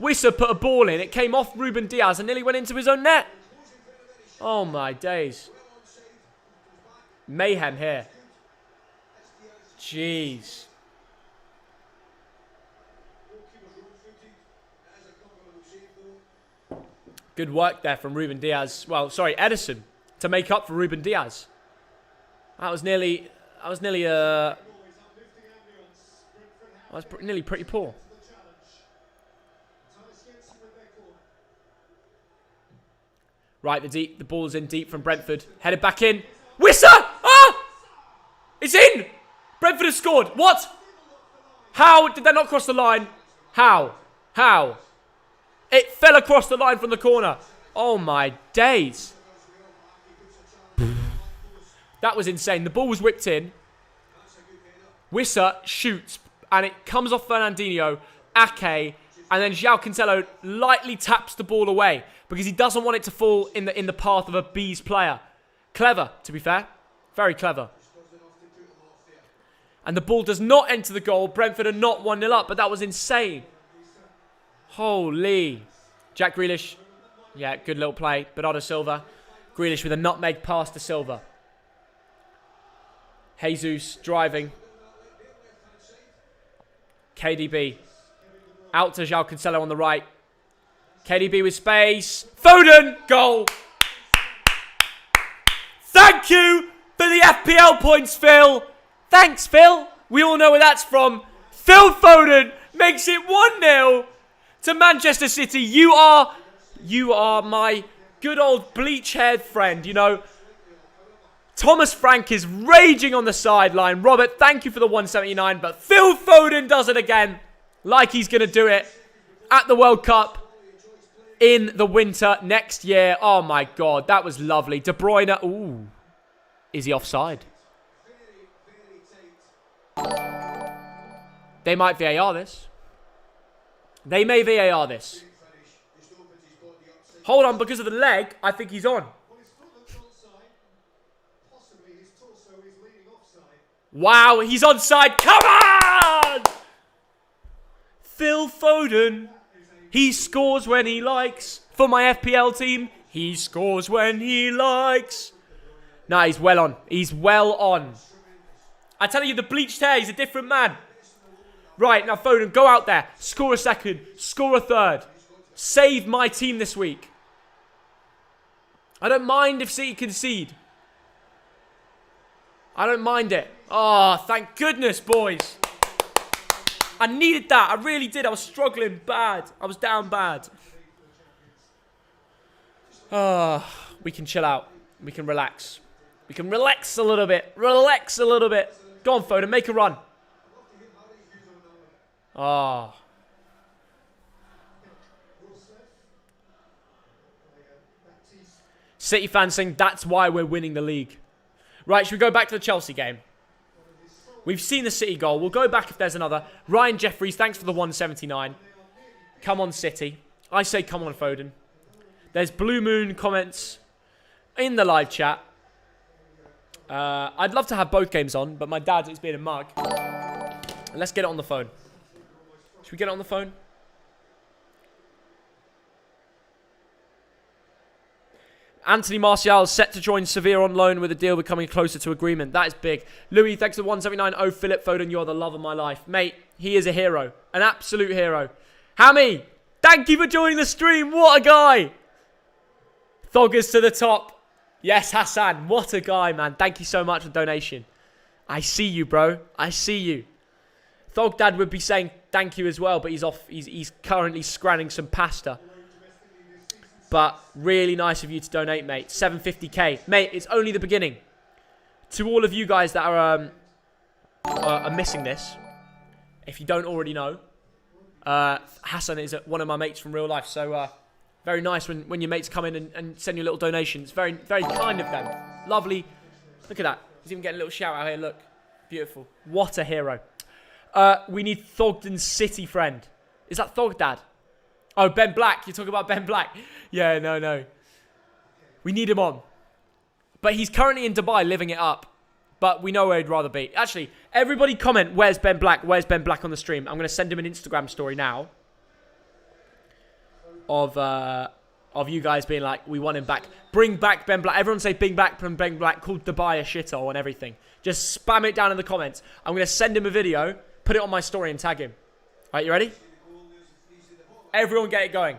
Wissa put a ball in. It came off Ruben Diaz and nearly went into his own net. Oh, my days. Mayhem here. Jeez. Good work there from Ruben Diaz. Well, sorry, Edison, to make up for Ruben Diaz. That was nearly pretty poor. Right, the ball's in deep from Brentford. Headed back in. Wissa! Ah! It's in! Brentford has scored. What? How did that not cross the line? How? It fell across the line from the corner. Oh my days. That was insane. The ball was whipped in. Wissa shoots and it comes off Fernandinho, Ake, and then João Cancelo lightly taps the ball away because he doesn't want it to fall in the path of a Bees player. Clever, to be fair. Very clever. And the ball does not enter the goal. Brentford are not 1-0 up, but that was insane. Holy. Jack Grealish. Yeah, good little play. Bernardo Silva. Grealish with a nutmeg pass to Silva. Jesus driving. KDB. Out to João Cancelo on the right. KDB with space. Foden! Goal! Thank you for the FPL points, Phil. Thanks, Phil. We all know where that's from. Phil Foden makes it 1-0 to Manchester City. You are my good old bleach-haired friend, you know. Thomas Frank is raging on the sideline. Robert, thank you for the 179, but Phil Foden does it again, like he's going to do it at the World Cup in the winter next year. Oh, my God, that was lovely. De Bruyne, ooh, is he offside? They might VAR this. They may VAR this. Hold on, because of the leg, I think he's on. Wow, he's onside. Come on! Phil Foden. He scores when he likes. For my FPL team, he scores when he likes. Nah, he's well on. He's well on. I tell you, the bleached hair, he's a different man. Right, now Foden, go out there. Score a second. Score a third. Save my team this week. I don't mind if City concede. I don't mind it. Oh, thank goodness, boys. I needed that. I really did. I was struggling bad. I was down bad. We can chill out. We can relax. We can relax a little bit. Relax a little bit. Go on, Foden. Make a run. Oh. City fans saying that's why we're winning the league. Right, should we go back to the Chelsea game? We've seen the City goal. We'll go back if there's another. Ryan Jeffries, thanks for the 179. Come on, City. I say come on, Foden. There's Blue Moon comments in the live chat. I'd love to have both games on, but my dad is being a mug. Let's get it on the phone. Should we get it on the phone? Anthony Martial is set to join Sevilla on loan with a deal becoming closer to agreement. That is big. Louis, thanks for 179. Oh, Philip Foden, you're the love of my life. Mate, he is a hero. An absolute hero. Hammy, thank you for joining the stream. What a guy. Thoggers to the top. Yes, Hassan. What a guy, man. Thank you so much for the donation. I see you, bro. I see you. Thog Dad would be saying thank you as well, but he's off. He's currently scranning some pasta. But really nice of you to donate, mate. 750k. Mate, it's only the beginning. To all of you guys that are missing this, if you don't already know, Hassan is one of my mates from real life. So very nice when your mates come in and send you a little donation. It's very, very kind of them. Lovely. Look at that. He's even getting a little shout out here. Look. Beautiful. What a hero. We need Thogden City friend. Is that Thog Dad? Oh, Ben Black. You're talking about Ben Black. Yeah, no. We need him on. But he's currently in Dubai living it up. But we know where he'd rather be. Actually, everybody comment, where's Ben Black? Where's Ben Black on the stream? I'm going to send him an Instagram story now of you guys being like, we want him back. Bring back Ben Black. Everyone say bring back from Ben Black, called Dubai a shithole and everything. Just spam it down in the comments. I'm going to send him a video, put it on my story and tag him. All right, you ready? Everyone get it going.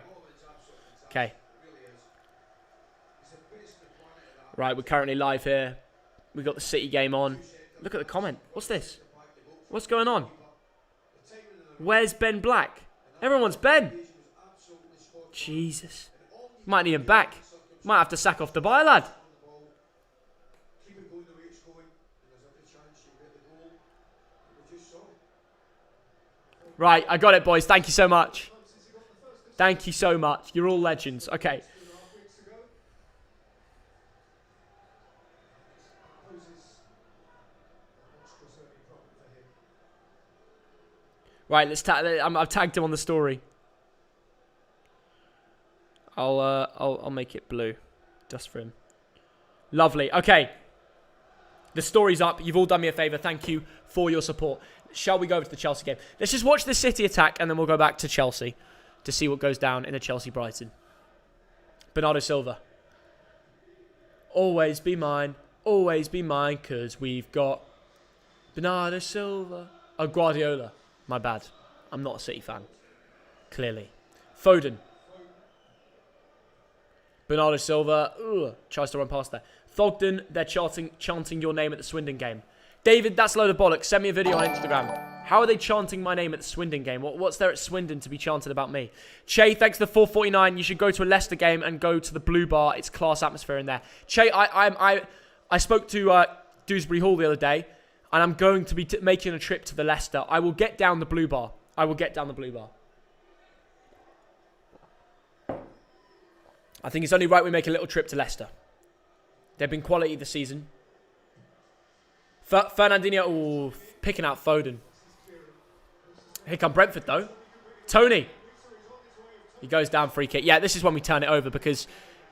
Okay. Right, we're currently live here. We've got the City game on. Look at the comment. What's this? What's going on? Where's Ben Black? Everyone wants Ben. Jesus. Might need him back. Might have to sack off Dubai, lad. Right, I got it, boys. Thank you so much. Thank you so much. You're all legends. Okay. Right, let's I've tagged him on the story. I'll make it blue, just for him. Lovely. Okay. The story's up. You've all done me a favour. Thank you for your support. Shall we go over to the Chelsea game? Let's just watch the City attack, and then we'll go back to Chelsea to see what goes down in the Chelsea-Brighton. Bernardo Silva. Always be mine, because we've got Bernardo Silva. Oh, Guardiola. My bad. I'm not a City fan. Clearly. Foden. Bernardo Silva. Tries to run past there. Thogden, they're chanting your name at the Swindon game. David, that's a load of bollocks. Send me a video on Instagram. How are they chanting my name at the Swindon game? What's there at Swindon to be chanted about me? Che, thanks for the 449. You should go to a Leicester game and go to the Blue Bar. It's class atmosphere in there. Che, I spoke to Dewsbury Hall the other day, and I'm going to be making a trip to the Leicester. I will get down the Blue Bar. I think it's only right we make a little trip to Leicester. They've been quality this season. Fernandinho, picking out Foden. Here come Brentford, though. Tony. He goes down, free kick. Yeah, this is when we turn it over because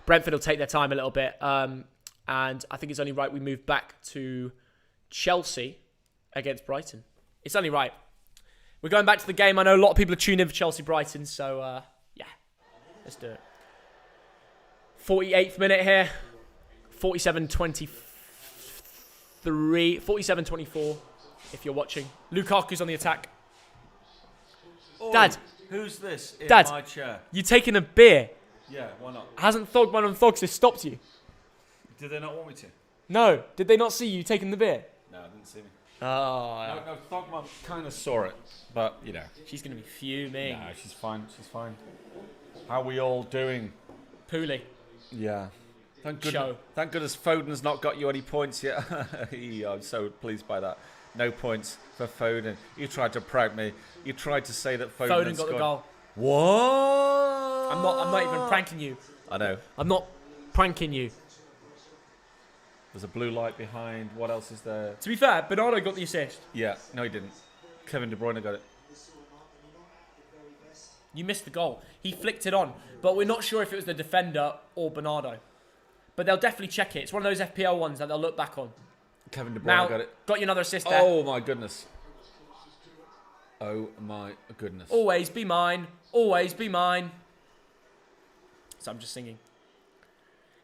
Brentford will take their time a little bit. And I think it's only right we move back to Chelsea against Brighton. It's only right. We're going back to the game. I know a lot of people are tuning in for Chelsea-Brighton, so yeah, let's do it. 48th minute here. 47-24 if you're watching. Lukaku's on the attack. Oi, Dad. Who's this in Dad, my chair? you taking a beer? Yeah, why not? Hasn't Thogman and Thogs stopped you? Did they not want me to? No. Did they not see you taking the beer? No, I didn't see me. Oh, No, Thogman kind of saw it, but, you know. she's going to be fuming. No, she's fine. How are we all doing? Pooley. Yeah. Thank Show. goodness Foden's not got you any points yet. I'm so pleased by that. No points for Foden. You tried to prank me. You tried to say that Foden Foden got the goal. What? I'm not even pranking you. I know. I'm not pranking you. There's a blue light behind. What else is there? To be fair, Bernardo got the assist. Yeah. No, he didn't. Kevin De Bruyne got it. You missed the goal. He flicked it on, but we're not sure if it was the defender or Bernardo. But they'll definitely check it. It's one of those FPL ones that they'll look back on. Kevin De Bruyne Now, got it. got you another assist there. Oh my goodness. Oh my goodness. Always be mine. Always be mine. So I'm just singing.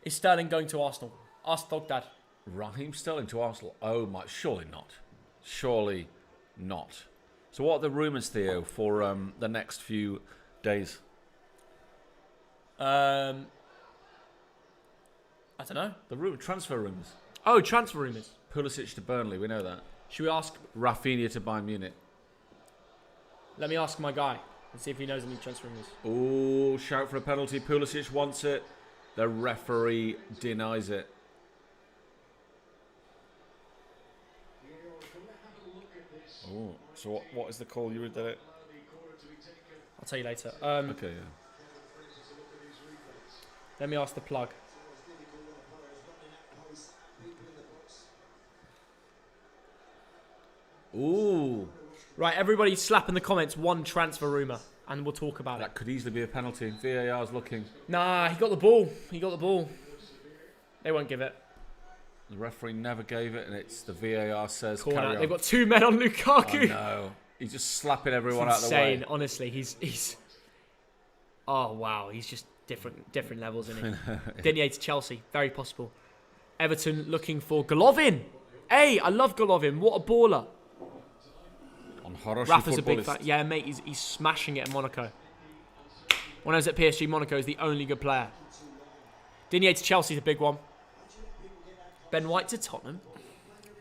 Is Sterling going to Arsenal? Ask Thogdad. Raheem Sterling to Arsenal. Oh my, surely not. Surely not. So what are the rumours, Theo, for the next few days? I don't know. The transfer rumours. Oh, transfer rumours. Pulisic to Burnley, we know that. Should we ask? Rafinha to Bayern Munich. Let me ask my guy and see if he knows any transfer rumours. Oh, shout for a penalty. Pulisic wants it. The referee denies it. Oh, so what is the call? You did it? I'll tell you later. Okay, yeah. Let me ask the plug. Ooh. Right, everybody slap in the comments one transfer rumour and we'll talk about it. That could easily be a penalty. VAR's looking. Nah, he got the ball. He got the ball. They won't give it. The referee never gave it, and it's the VAR says Corner. carry on. They've got 2 men on Oh, Lukaku. no. He's just slapping everyone It's out of the way. insane, honestly. He's. Oh wow, he's just different levels, isn't he? Digne to Chelsea, very possible. Everton looking for Golovin. Hey, I love Golovin. What a baller. On Horoshi Rafa's a big futbolist. fan. Yeah, mate, he's smashing it at Monaco. When I was at PSG, Monaco is the only good player. Digne to Chelsea's a big one. Ben White to Tottenham. Can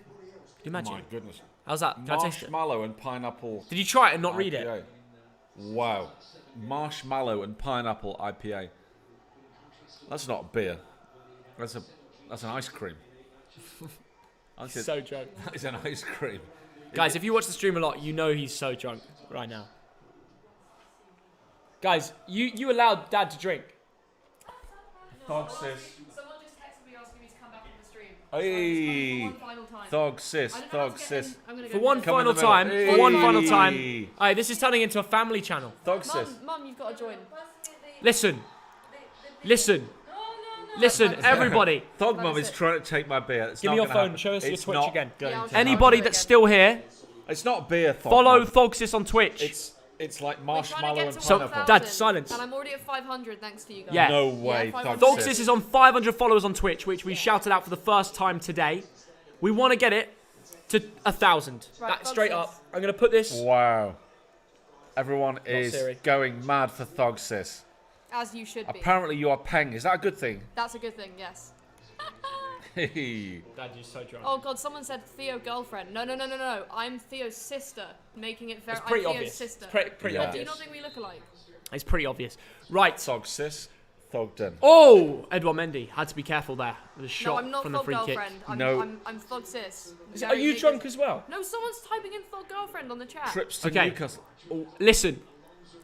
you imagine? My goodness. How's that? Can I taste it? Marshmallow and pineapple Did you try it and not read it? IPA. Wow. Marshmallow and pineapple IPA. That's not a beer. That's an ice cream. That's So drunk. That is an ice cream. Guys, if you watch the stream a lot, you know he's so drunk right now. Guys, you allowed Dad to drink. Thog sis. Someone just texted me asking me to come back on the stream. Hey. One final time. Thog sis. I don't know how Thog to get sis. in. I'm gonna go For do one this. Come in final the middle. time. Hey. For one final time. Alright, this is turning into a family channel. Thog sis. Mum, you've got to join. Listen. Listen. No. Listen, everybody. Thog mum That's is it. trying to take my beer. It's Give not me your gonna phone. happen. Show us your It's Twitch not again. going Yeah, I'll to show you. Anybody Again. that's still here, happen. It's not beer, Thog follow mum. Thogsis on Twitch. It's like We're trying marshmallow to and get to So, pineapple. 1,000, Dad, silence. And I'm already at 500 thanks to you guys. Yeah. No way, Yeah, Thog 500. sis. Thogsis is on 500 followers on Twitch, which we shouted out for the first time today. We want to get it to 1,000. Right, That straight Thogsis. up. I'm going to put this. Wow. Everyone is Siri. going mad for Thog sis. As you should be. Apparently you are peng. Is that a good thing? That's a good thing, yes. Hey. Dad, you're so drunk. Oh god, someone said Theo girlfriend. No. I'm Theo's sister, making it very. It's pretty I'm obvious. Theo's sister. It's pretty Yeah. Do you obvious. not think we look alike? It's pretty obvious. Right. Thog sis. Thogden. Oh, Edouard Mendy had to be careful there with a No, shot I'm not from the thug free kick. girlfriend. No. I'm thug sis. Are you drunk as well? No, someone's typing in thug girlfriend on the chat. Trips to Okay. Newcastle. Listen,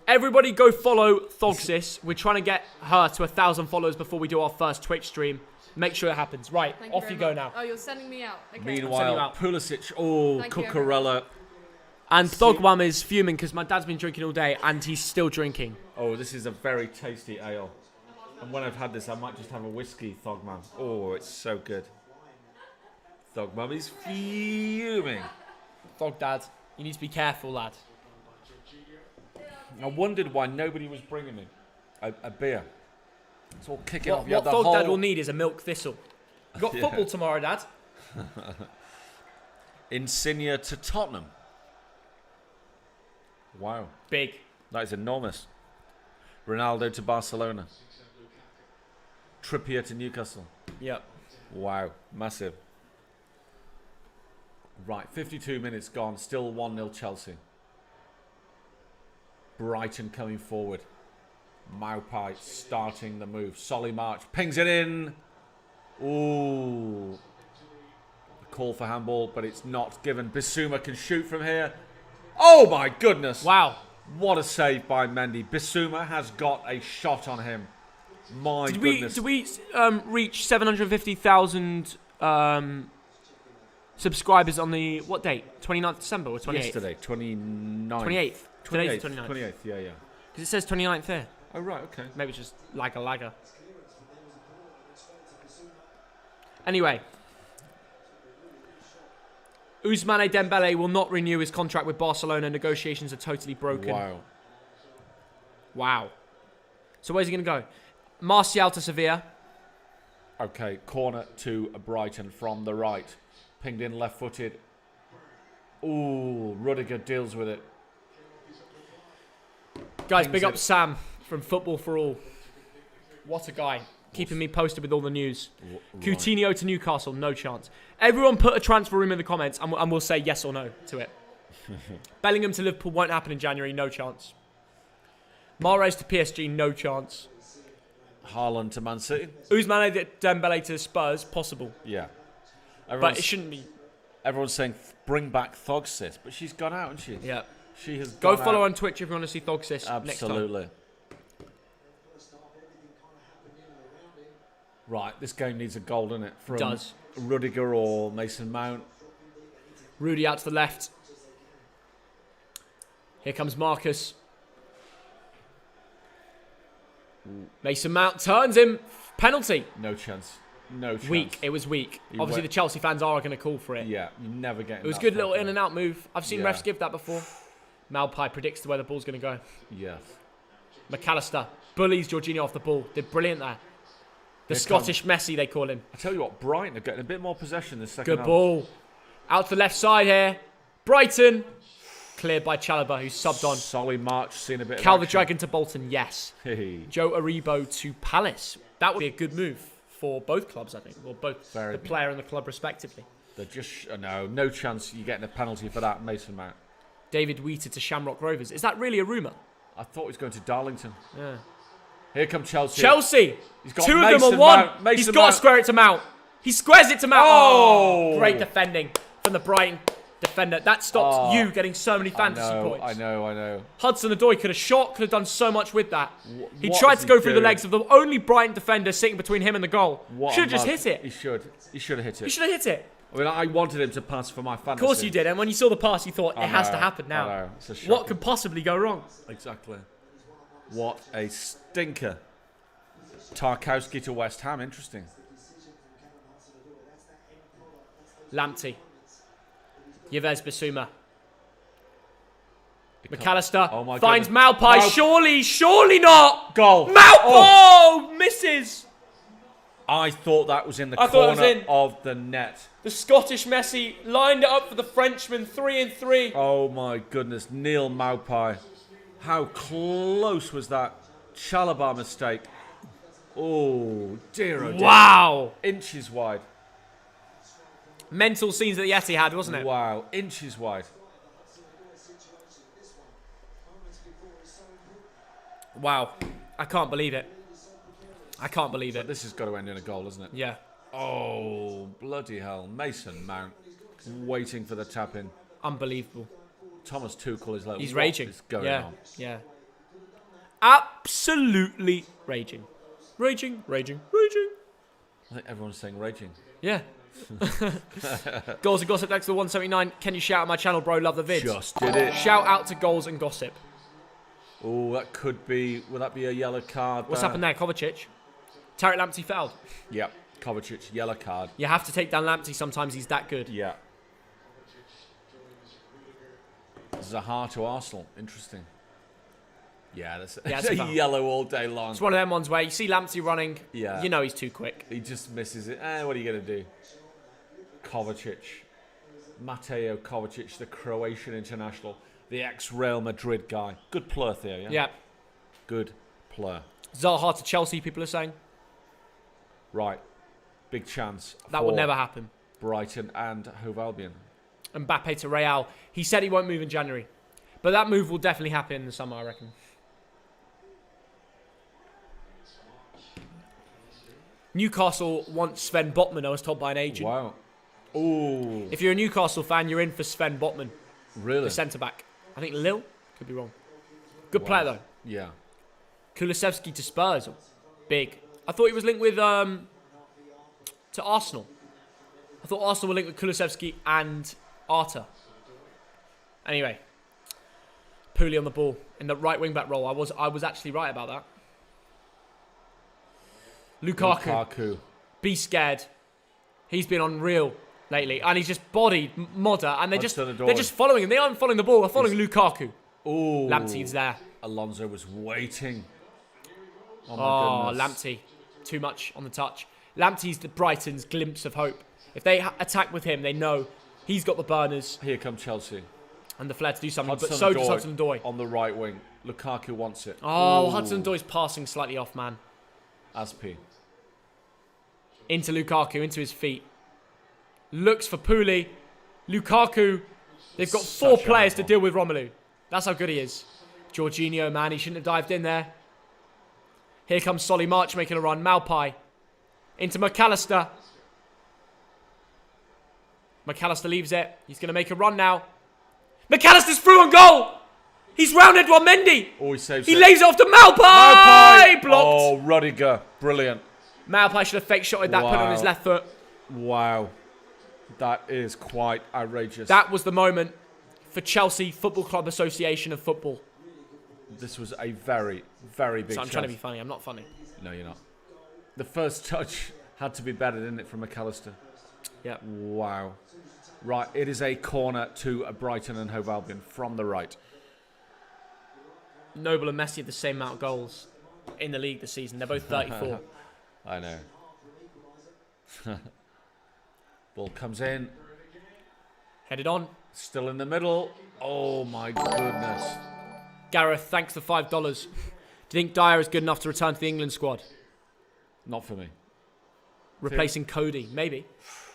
everybody go follow Thogsis. We're trying to get her to 1,000 followers before we do our first Twitch stream. Make sure it happens. Right, Thank off very you go much. now. Oh, you're sending me out. Okay. sending you Meanwhile, out. Pulisic. Oh, Thank you, Cucurella. And Thogwam is fuming because my dad's been drinking all day and he's still drinking. Oh, this is a very tasty ale. And when I've had this, I might just have a whiskey, Thogman. Oh, it's so good. Thogmum is fuming. Thog dad, you need to be careful, lad. I wondered why nobody was bringing me a beer. It's all kicking off. You What had the Thog dad whole- will need is a milk thistle. You got Yeah. football tomorrow, Dad. Insigne to Tottenham. Wow, Big. that is enormous. Ronaldo to Barcelona. Trippier to Newcastle. Yep. Wow, massive. Right, 52 minutes gone, still 1-0 Chelsea. Brighton coming forward. Maupai starting the move. Solly March pings it in. Ooh. Call for handball, but it's not given. Bissouma can shoot from here. Oh my goodness. Wow. What a save by Mendy. Bissouma has got a shot on him. My goodness. Did we reach 750,000 subscribers on the, what date? 29th December or 28th? Yesterday, 29th. 28th. Today's the 29th. 28th, yeah. Because it says 29th here. Oh, right, okay. Maybe it's just like a lagger. Anyway. Ousmane Dembele will not renew his contract with Barcelona. Negotiations are totally broken. Wow. Wow. So where's he going to go? Martial to Sevilla. Okay, corner to Brighton from the right. Pinged in left-footed. Ooh, Rudiger deals with it. Guys, Pings big up it. Sam from Football for All. What a guy. Keeping me posted with all the news. Right. Coutinho to Newcastle, no chance. Everyone put a transfer room in the comments and we'll say yes or no to it. Bellingham to Liverpool won't happen in January, no chance. Mahrez to PSG, no chance. Haaland to Man City. Ousmane Dembele to Spurs, possible. Yeah. But Everyone's, it shouldn't be. everyone's saying bring back Thogsis, but she's gone out, hasn't she? Yeah. She has Go gone follow out. on Twitch if you want to see Thogsis next time. Absolutely. Right, this game needs a goal, doesn't it? From Does. Rudiger or Mason Mount. Rudy out to the left. Here comes Marcus. Mason Mount turns him. Penalty. No chance. No chance. Weak. It was weak. He Obviously, went- the Chelsea fans are going to call for it. Yeah, you never get. It was a good little in and out move. I've seen Yeah. refs give that before. Malpai predicts where the ball's going to go. Yes. McAllister bullies Jorginho off the ball. Did brilliant there. The Here Scottish Messi, they call him. I tell you what, Brighton are getting a bit more possession this second Good half. ball. Out to the left side here. Brighton. Cleared by Chalobah, who's subbed on. Solly March, seen a bit Cal of the action. Dragon to Bolton, yes. Hey. Joe Aribo to Palace. That would be a good move for both clubs, I think. Or both Very the good. player and the club, respectively. They're just no chance you're getting a penalty for that, Mason Mount. David Wheater to Shamrock Rovers. Is that really a rumour? I thought he was going to Darlington. Yeah. Here come Chelsea. Chelsea. He's got Two of them Mason on one. Mount. Mason He's got to Mount. square it to Mount. He squares it to Mount. Oh! Great defending from the Brighton defender. That stops you getting so many fantasy points. I know. Hudson-Odoi could have shot, could have done so much with that. He what tried is to he go through the doing? legs of the only Brighton defender sitting between him and the goal. Should have just hit it. He should have hit He it. should have hit it. I mean, I wanted him to pass for my fantasy. Of course you did. And when you saw the pass, you thought, I it has to know, happen now. I know. It's a What shocking- could possibly go wrong? Exactly. What a stinker. Tarkowski to West Ham. Interesting. Lamptey. Yves Bissouma. McAllister Oh my finds goodness. Malpai. Surely not. Goal. Malpai! Oh, misses. I thought that was in the I thought it corner was in. of the net. The Scottish Messi lined it up for the Frenchman, 3-3. Oh my goodness, Neil Maupai. How close was that Chalobah mistake? Oh dear, oh dear. Wow. Inches wide. Mental scenes at the Etihad, wasn't it? Wow, inches wide. Wow. I can't believe it. I can't believe But it. this has got to end in a goal, isn't it? Yeah. Oh, bloody hell. Mason Mount waiting for the tap in. Unbelievable. Thomas Tuchel is like, He's what raging. is going Yeah. on? Yeah. Absolutely raging. Raging. I think everyone's saying raging. Yeah. Goals and Gossip next to the 179. Can you shout out my channel, bro? Love the vids. Just did it. Shout out to Goals and Gossip. Oh, that could be, will that be a yellow card? What's happened there, Kovacic? Tarek Lamptey fouled. Yep, Kovacic, yellow card. You have to take down Lamptey sometimes. He's that good. Yeah. Zaha to Arsenal. Interesting. Yeah, that's Yeah, it's it's a a foul. yellow all day long. It's one of them ones where you see Lamptey running. Yeah. You know he's too quick. He just misses it. What are you going to do? Kovacic. Mateo Kovacic, the Croatian international. The ex-Real Madrid guy. Good player there, yeah? Yeah. Good player. Zaha to Chelsea, people are saying. Right. Big chance. That for would never happen. Brighton and Hove Albion. Mbappe to Real. He said he won't move in January. But that move will definitely happen in the summer, I reckon. Newcastle wants Sven Botman, I was told by an agent. Wow. Ooh. If you're a Newcastle fan, you're in for Sven Botman, Really? the centre-back. I think Lille. Could be wrong. Good player, though. Yeah. Kulusevski to Spurs. Big. I thought he was linked with to Arsenal. I thought Arsenal were linked with Kulusevski and Arta. Anyway. Pooley on the ball in the right wing-back role. I was actually right about that. Lukaku. Be scared. He's been unreal lately. And he's just bodied Modder. And they're just following him. They aren't following the ball. They're following Lukaku. Ooh. Lamptey's there. Alonso was waiting. Oh, Oh, my goodness. Lamptey. Too much on the touch. Lamptey's the Brighton's glimpse of hope. If they attack with him, they know he's got the burners Here come Chelsea. and the flair to do something. But so does Hudson-Odoi. On the right wing. Lukaku wants it. Oh, Ooh. Hudson-Odoi's passing slightly off, man. Aspi. Into Lukaku, into his feet. Looks for Pooley. Lukaku. They've got four Such a players to hard deal with Romelu. That's how good he is. Jorginho, man, he shouldn't have dived in there. Here comes Solly March making a run. Malpai. Into McAllister. McAllister leaves it. He's going to make a run now. McAllister's through on goal. He's round Edouard Mendy. Oh, he saves He it. lays it off to Malpai. Maupai! Blocked. Oh, Rudiger. Brilliant. Malpai should have fake shotted that, put it on his Wow. left foot. Wow. That is quite outrageous. That was the moment for Chelsea Football Club Association of Football. This was a very, very big So I'm chance. trying to be funny. I'm not funny. No, you're not. The first touch Had to be better, didn't it, from McAllister? Yeah. Wow. Right, it is a corner to Brighton and Hove Albion from the right. Noble and Messi have the same amount of goals in the league this season. They're both 34. I know. Ball comes in. Headed on. Still in the middle. Oh, my goodness. Gareth, thanks for $5. Do you think Dyer is good enough to return to the England squad? Not for me. Replacing Cody, maybe.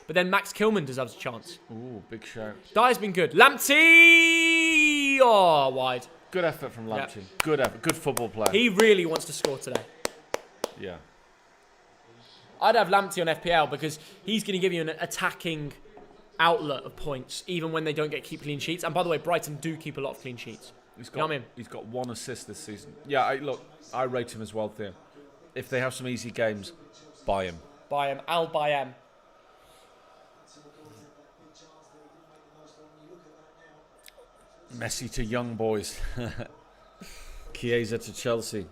But then Max Kilman deserves a chance. Ooh, big shout. Dyer's been good. Lamptey! Oh, wide. Good effort from Lamptey. Yep. Good effort. Good football player. He really wants to score today. Yeah. I'd have Lamptey on FPL because he's going to give you an attacking outlet of points, even when they don't keep clean sheets. And by the way, Brighton do keep a lot of clean sheets. He's got, you know what I mean? He's got 1 assist this season. Yeah, look, I rate him as well, Theo. If they have some easy games, buy him. Buy him. I'll buy him. Messi to young boys. Chiesa to Chelsea.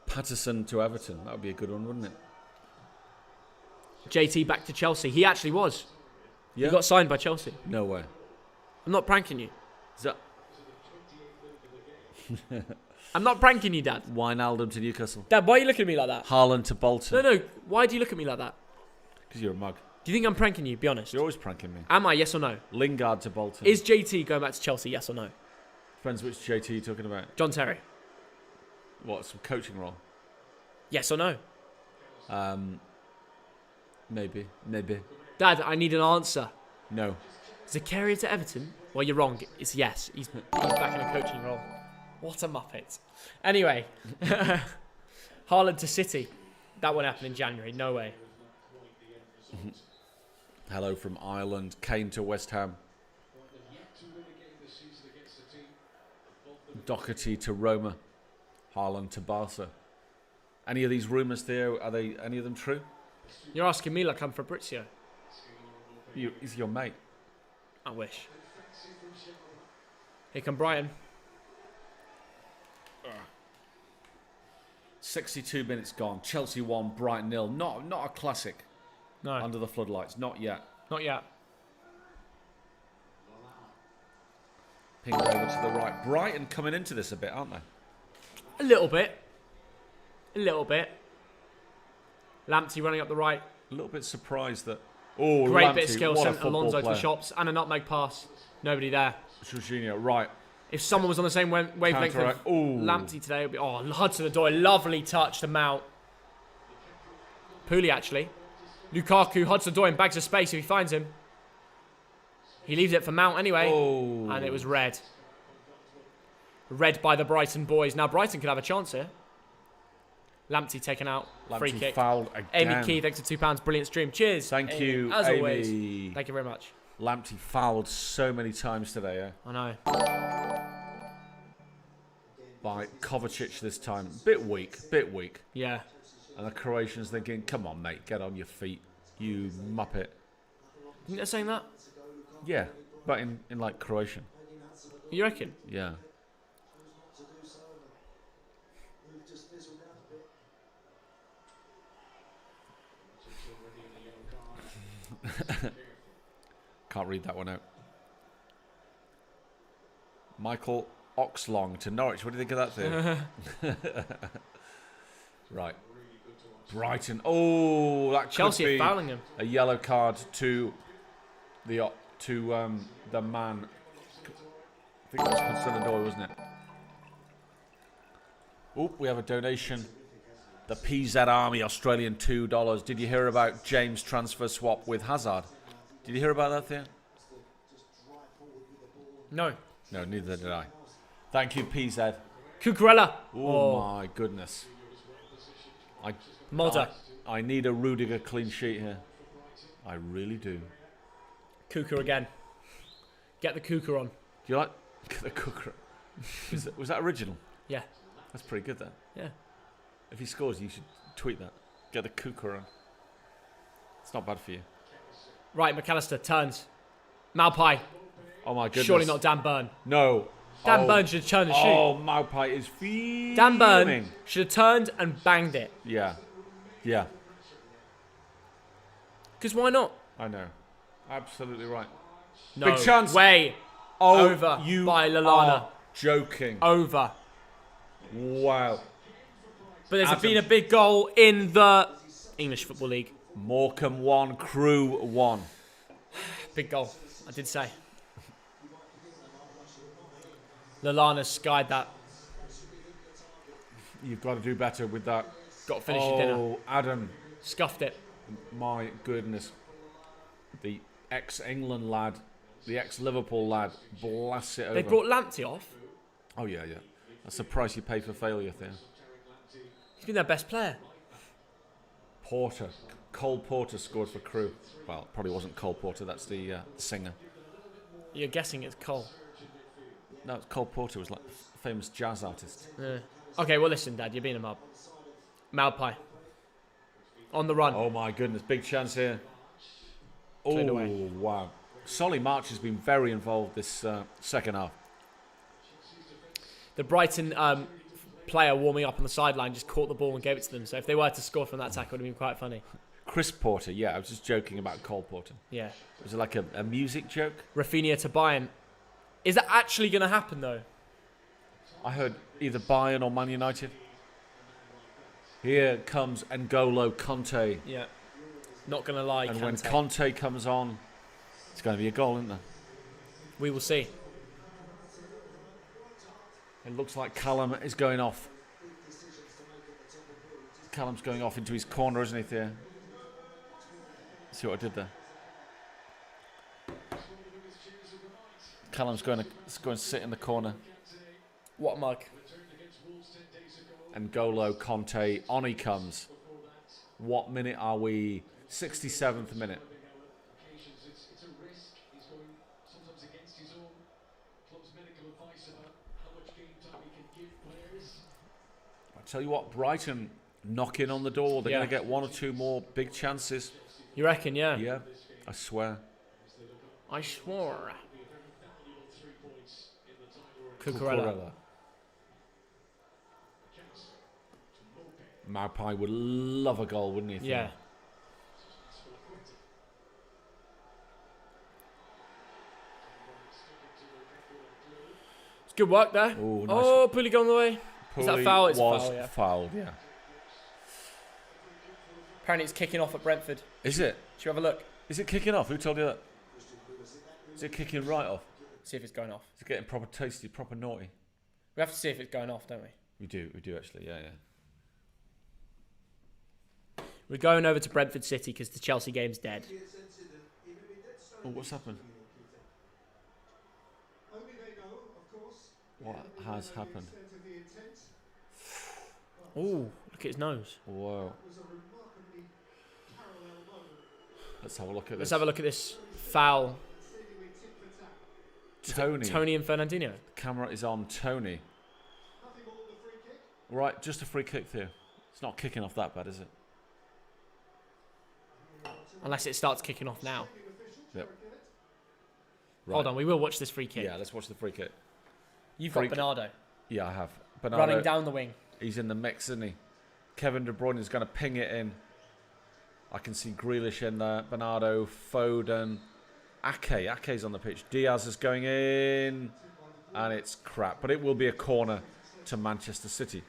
Patterson to Everton. That would be a good one, wouldn't it? JT back to Chelsea. He actually was. Yeah. He got signed by Chelsea. No way. I'm not pranking you. Is that I'm not pranking you, Dad. Wijnaldum to Newcastle? Dad, why are you looking at me like that? Haaland to Bolton? No. Why do you look at me like that? Because you're a mug. Do you think I'm pranking you? Be honest. You're always pranking me. Am I? Yes or no? Lingard to Bolton. Is JT going back to Chelsea? Yes or no? Depends which JT you're talking about. John Terry. What, some coaching role? Yes or no? Maybe. Dad, I need an answer. No. Zakaria to Everton? Well, you're wrong. It's yes. He's back in a coaching role. What a muppet. Anyway. Haaland to City. That won't happen in January. No way. Hello from Ireland. Kane to West Ham. Doherty to Roma. Haaland to Barca. Any of these rumours, Theo, are they any of them true? You're asking me like I'm Fabrizio. He's your mate. I wish. Here come Brighton. 62 minutes gone. Chelsea 1, Brighton 0. Not a classic. No, Under the floodlights. Not yet. not yet. Pinged over to the right. Brighton coming into this a bit, aren't they? A little bit. Lamptey running up the right. A little bit surprised that... Oh, Great Lamptey, bit of skill. what a Sent football Alonso to player. the shops. And a nutmeg pass. Nobody there. Jorginho, right. If someone was on the same wavelength of Counteract. Ooh. Lamptey today, it would be... Oh, Hudson-Odoi. Lovely touch to Mount. Pooley, actually. Lukaku, Hudson-Odoi in bags of space if he finds him. He leaves it for Mount anyway. Oh. And it was red. Red by the Brighton boys. Now Brighton could have a chance here. Lamptey taken out. Free Lamptey kick. fouled again. Amy Key, thanks for £2. Brilliant stream. Cheers. Thank Amy. you, As Amy. always. Thank you very much. Lamptey fouled so many times today, yeah? I know. By Kovacic this time. Bit weak. Yeah. And the Croatians thinking, come on, mate, get on your feet, you muppet. Think they're saying that? Yeah, but in like Croatian. You reckon? Yeah. Can't read that one out. Michael Oxlong to Norwich. What do you think of that thing? Right. Brighton. Oh, that Chelsea could are be fouling him. a yellow card to the man. I think it was Hudson-Odoi, wasn't it? Oh, we have a donation. The PZ Army Australian $2. Did you hear about James' transfer swap with Hazard? Did you hear about that, Theo? No. No, neither did I. Thank you, PZ. Cucurella. Oh my goodness. Modder. I need a Rudiger clean sheet here. I really do. Cucur again. Get the Cucur on. Do you like the cooker? Was that original? Yeah. That's pretty good then. Yeah. If he scores, you should tweet that. Get the cooker on. It's not bad for you. Right, McAllister turns. Malpai. Oh my goodness. Surely not Dan Burn. No. Dan Burn should have turned and shoot. Oh, Maupai is fuming. Dan Burn should have turned and banged it. Yeah. Yeah. Because why not? I know. Absolutely right. No Big chance. way. Oh, Over you by Lallana. are joking. Over. Wow. But there's Adam. been a big goal in the English Football League. Morecambe 1, Crew 1. Big goal, I did say. Lallana skied that. You've got to do better with that. Got to finish your dinner. Oh, Adam. Scuffed it. My goodness. The ex-England lad, the ex-Liverpool lad, blasts it over. They brought Lamptey off. Oh, yeah. That's the price you pay for failure, Theo. He's been their best player. Porter. Cole Porter scored for Crew. Well, it probably wasn't Cole Porter, that's the singer. You're guessing it's Cole. No, it's Cole Porter, was like a famous jazz artist. Yeah. Okay, well listen, Dad, you're being a mob. Malpai. On the run. Oh my goodness, big chance here. Cleared Oh, away. wow. Solly March has been very involved this second half. The Brighton player warming up on the sideline just caught the ball and gave it to them. So if they were to score from that tackle, it would have been quite funny. Chris Porter, yeah, I was just joking about Cole Porter. Yeah. Was it like a music joke? Rafinha to Bayern. Is that actually going to happen, though? I heard either Bayern or Man United. Here comes N'Golo Conte. Yeah. Not going to lie, And when Kante. Conte comes on, it's going to be a goal, isn't there? We will see. It looks like Callum is going off. Callum's going off into his corner, isn't he, Theo? See what I did there? Callum's going to sit in the corner. What a mug. And N'Golo Conte, on he comes. What minute are we? 67th minute. I tell you what, Brighton knocking on the door. They're Yeah. going to get one or two more big chances. You reckon, yeah? Yeah, I swear. I swore. Cucurella. Magpie would love a goal, wouldn't he? Theo? Yeah. It's good work there. Ooh, nice. Oh, Pulley going the way. Is that Pulley foul? It's a was foul, yeah. fouled, yeah. Apparently it's kicking off at Brentford. Is it? Should you have a look? Is it kicking off? Who told you that? Is it kicking right off? See if it's going off. Is it getting proper tasty, proper naughty? We have to see if it's going off, don't we? We do actually, yeah. We're going over to Brentford City because the Chelsea game's dead. Oh, what's happened? What has happened? Oh, look at his nose. Whoa. Let's have a look at this. Let's have a look at this foul. Tony. And Fernandinho. Camera is on Tony. Right, just a free kick there. It's not kicking off that bad, is it? Unless it starts kicking off now. Yep. Right. Hold on, we will watch this free kick. Yeah, let's watch the free kick. You've Free got Bernardo Yeah, I have. Bernardo, running down the wing. he's in the mix, isn't he? Kevin De Bruyne is going to ping it in. I can see Grealish in there. Bernardo, Foden. Ake's on the pitch. Diaz is going in. And it's crap. But it will be a corner to Manchester City.